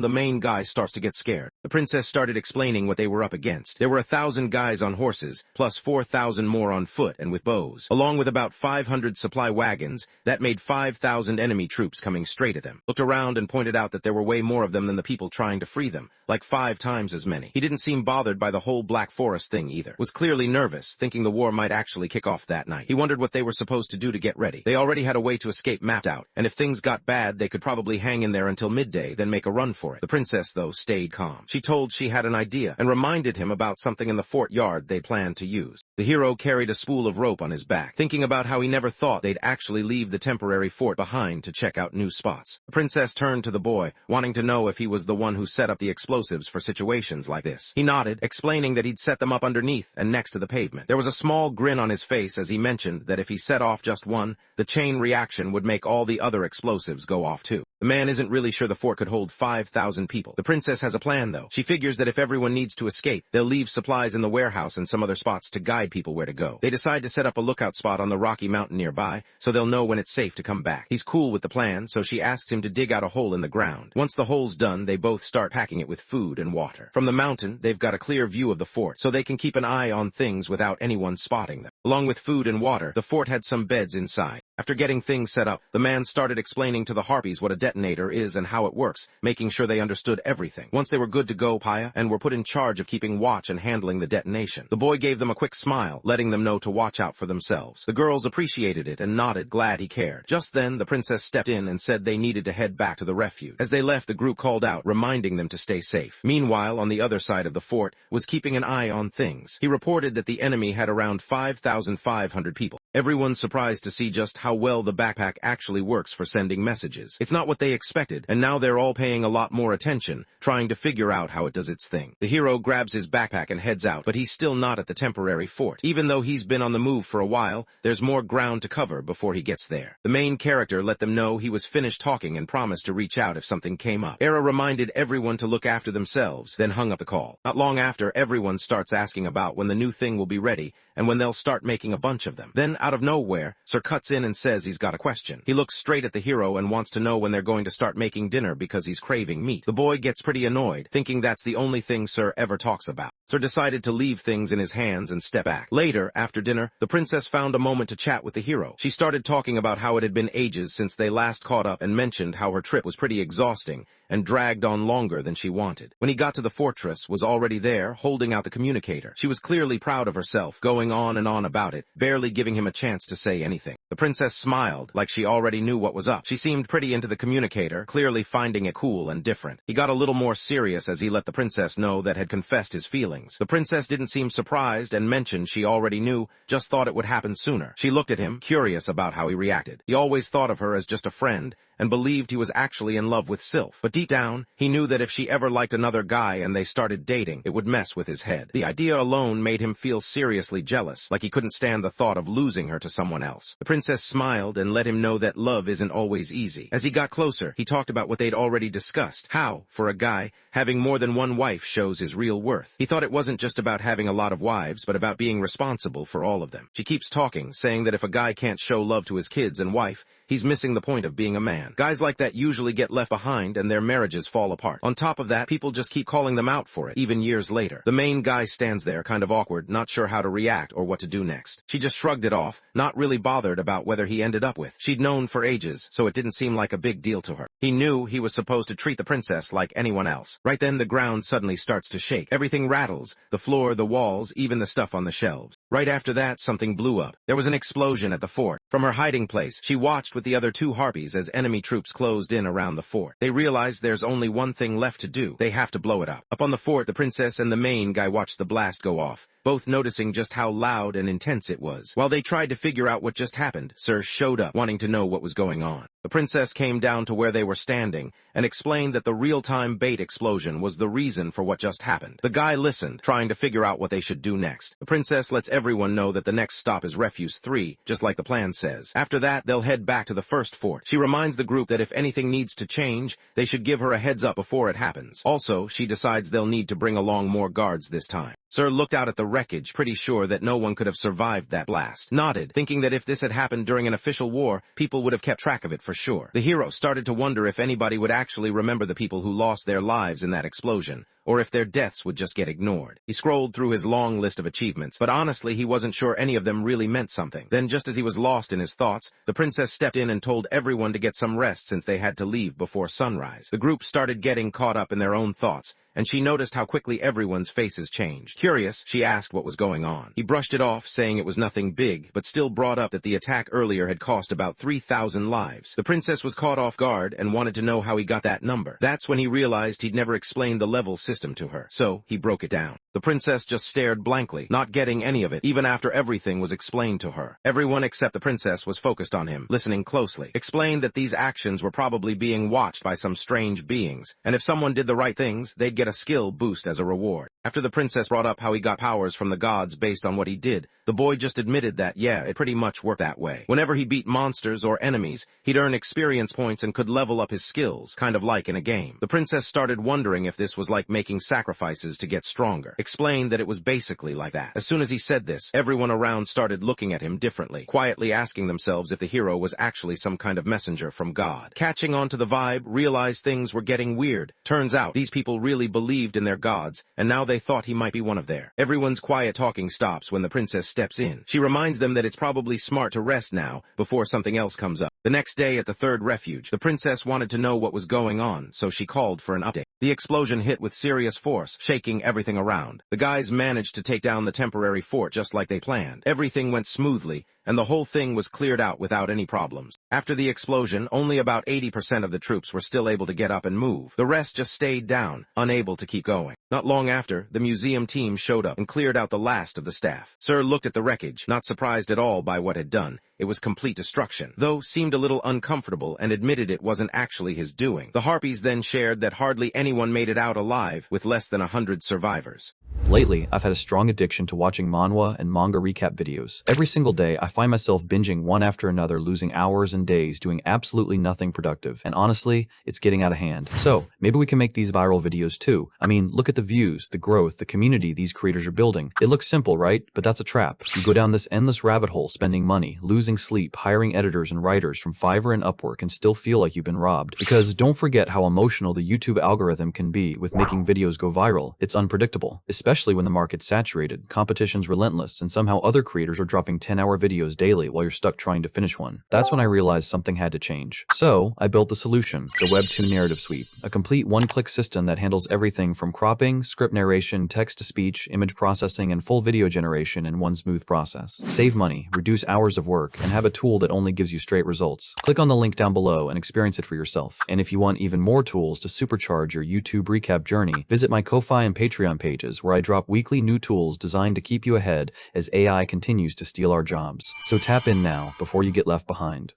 the main guy starts to get scared. The princess started explaining what they were up against. There were 1,000 guys on horses, plus 4,000 more on foot and with bows, along with about 500 supply wagons. That made 5,000 enemy troops coming straight at them. Looked around and pointed out that there were way more of them than the people trying to free them, like 5 times as many. He didn't seem bothered by the whole Black Forest thing either. Was clearly nervous, thinking the war might actually kick off that night. He wondered what they were supposed to do to get ready. They already had a way to escape mapped out, and if things got bad, they could probably hang in there until midday, then make a run for it. The princess, though, stayed calm. She told she had an idea, and reminded him about something in the fort yard they planned to use. The hero carried a spool of rope on his back, thinking about how he never thought they'd actually leave the temporary fort behind to check out new spots. The princess turned to the boy, wanting to know if he was the one who set up the explosives for situations like this. He nodded, explaining that he'd set them up underneath and next to the pavement. There was a small grin on his face as he mentioned that if he set off just one, the chain reaction would make all the other explosives go off too. The man isn't really sure the fort could hold 5,000 people. The princess has a plan, though. She figures that if everyone needs to escape, they'll leave supplies in the warehouse and some other spots to guide people where to go. They decide to set up a lookout spot on the rocky mountain nearby, so they'll know when it's safe to come back. He's cool with the plan, so she asks him to dig out a hole in the ground. Once the hole's done, they both start packing it with food and water. From the mountain, they've got a clear view of the fort, so they can keep an eye on things without anyone spotting them. Along with food and water, the fort had some beds inside. After getting things set up, the man started explaining to the harpies what a detonator is and how it works, making sure they understood everything. Once they were good to go, Paya, and were put in charge of keeping watch and handling the detonation. The boy gave them a quick smile, letting them know to watch out for themselves. The girls appreciated it and nodded, glad he cared. Just then, the princess stepped in and said they needed to head back to the refuge. As they left, the group called out, reminding them to stay safe. Meanwhile, on the other side of the fort, was keeping an eye on things. He reported that the enemy had around 5,500 people. Everyone's surprised to see just how well the backpack actually works for sending messages. It's not what they expected, and now they're all paying a lot more attention, trying to figure out how it does its thing. The hero grabs his backpack and heads out, but he's still not at the temporary fort. Even though he's been on the move for a while, there's more ground to cover before he gets there. The main character let them know he was finished talking and promised to reach out if something came up. Era reminded everyone to look after themselves, then hung up the call. Not long after, everyone starts asking about when the new thing will be ready, and when they'll start making a bunch of them. Then, out of nowhere, Sir cuts in and says he's got a question. He looks straight at the hero and wants to know when they're going to start making dinner because he's craving meat. The boy gets pretty annoyed, thinking that's the only thing Sir ever talks about. Sir decided to leave things in his hands and step back. Later, after dinner, the princess found a moment to chat with the hero. She started talking about how it had been ages since they last caught up and mentioned how her trip was pretty exhausting and dragged on longer than she wanted. When he got to the fortress, was already there, holding out the communicator. She was clearly proud of herself, going on and on about it, barely giving him a chance to say anything. The princess smiled, like she already knew what was up. She seemed pretty into the communicator, clearly finding it cool and different. He got a little more serious as he let the princess know that had confessed his feelings. The princess didn't seem surprised and mentioned she already knew, just thought it would happen sooner. She looked at him, curious about how he reacted. He always thought of her as just a friend, and believed he was actually in love with Sylph. But deep down, he knew that if she ever liked another guy and they started dating, it would mess with his head. The idea alone made him feel seriously jealous, like he couldn't stand the thought of losing her to someone else. The princess smiled and let him know that love isn't always easy. As he got closer, he talked about what they'd already discussed, how, for a guy, having more than one wife shows his real worth. He thought it wasn't just about having a lot of wives, but about being responsible for all of them. She keeps talking, saying that if a guy can't show love to his kids and wife, he's missing the point of being a man. Guys like that usually get left behind and their marriages fall apart. On top of that, people just keep calling them out for it, even years later. The main guy stands there, kind of awkward, not sure how to react or what to do next. She just shrugged it off, not really bothered about whether he ended up with. She'd known for ages, so it didn't seem like a big deal to her. He knew he was supposed to treat the princess like anyone else. Right then, the ground suddenly starts to shake. Everything rattles, the floor, the walls, even the stuff on the shelves. Right after that, something blew up. There was an explosion at the fort. From her hiding place, she watched with the other two harpies as enemy troops closed in around the fort. They realized there's only one thing left to do. They have to blow it up. Up on the fort, the princess and the main guy watched the blast go off, both noticing just how loud and intense it was. While they tried to figure out what just happened, Sir showed up, wanting to know what was going on. The princess came down to where they were standing and explained that the real-time bait explosion was the reason for what just happened. The guy listened, trying to figure out what they should do next. The princess lets everyone know that the next stop is Refuse 3, just like the plan says. After that, they'll head back to the first fort. She reminds the group that if anything needs to change, they should give her a heads up before it happens. Also, she decides they'll need to bring along more guards this time. Sir looked out at the wreckage, pretty sure that no one could have survived that blast. Nodded, thinking that if this had happened during an official war, people would have kept track of it for sure. The hero started to wonder if anybody would actually remember the people who lost their lives in that explosion, or if their deaths would just get ignored. He scrolled through his long list of achievements, but honestly he wasn't sure any of them really meant something. Then, just as he was lost in his thoughts, the princess stepped in and told everyone to get some rest since they had to leave before sunrise. The group started getting caught up in their own thoughts, and she noticed how quickly everyone's faces changed. Curious, she asked what was going on. He brushed it off, saying it was nothing big, but still brought up that the attack earlier had cost about 3,000 lives. The princess was caught off guard and wanted to know how he got that number. That's when he realized he'd never explained the level system to her, so he broke it down. The princess just stared blankly, not getting any of it, even after everything was explained to her. Everyone except the princess was focused on him, listening closely. Explained that these actions were probably being watched by some strange beings, and if someone did the right things, they'd get a skill boost as a reward. After the princess brought up how he got powers from the gods based on what he did, the boy just admitted that, yeah, it pretty much worked that way. Whenever he beat monsters or enemies, he'd earn experience points and could level up his skills, kind of like in a game. The princess started wondering if this was like making sacrifices to get stronger. Explained that it was basically like that. As soon as he said this, everyone around started looking at him differently, quietly asking themselves if the hero was actually some kind of messenger from God. Catching on to the vibe, realized things were getting weird. Turns out, these people really believed in their gods, and now they thought he might be one of theirs. Everyone's quiet talking stops when the princess steps in. She reminds them that it's probably smart to rest now, before something else comes up. The next day at the third refuge, the princess wanted to know what was going on, so she called for an update. The explosion hit with serious force, shaking everything around. The guys managed to take down the temporary fort just like they planned. Everything went smoothly, and the whole thing was cleared out without any problems. After the explosion, only about 80% of the troops were still able to get up and move. The rest just stayed down, unable to keep going. Not long after, the museum team showed up and cleared out the last of the staff. Sir looked at the wreckage, not surprised at all by what had done. It was complete destruction, though seemed a little uncomfortable and admitted it wasn't actually his doing. The harpies then shared that hardly anyone made it out alive, with less than 100 survivors. Lately, I've had a strong addiction to watching manhwa and manga recap videos. Every single day, I find myself binging one after another, losing hours and days doing absolutely nothing productive. And honestly, it's getting out of hand. So, maybe we can make these viral videos too. I mean, look at the views, the growth, the community these creators are building. It looks simple, right? But that's a trap. You go down this endless rabbit hole, spending money, losing sleep, hiring editors and writers from Fiverr and Upwork, and still feel like you've been robbed. Because don't forget how emotional the YouTube algorithm can be with making videos go viral. It's unpredictable, especially when the market's saturated, competition's relentless, and somehow other creators are dropping 10-hour videos daily while you're stuck trying to finish one. That's when I realized something had to change. So, I built the solution, the Webtoon Narrative Suite, a complete one-click system that handles everything from cropping, script narration, text-to-speech, image processing, and full video generation in one smooth process. Save money, reduce hours of work, and have a tool that only gives you straight results. Click on the link down below and experience it for yourself. And if you want even more tools to supercharge your YouTube recap journey, visit my Ko-Fi and Patreon pages where I drop weekly new tools designed to keep you ahead as AI continues to steal our jobs. So tap in now before you get left behind.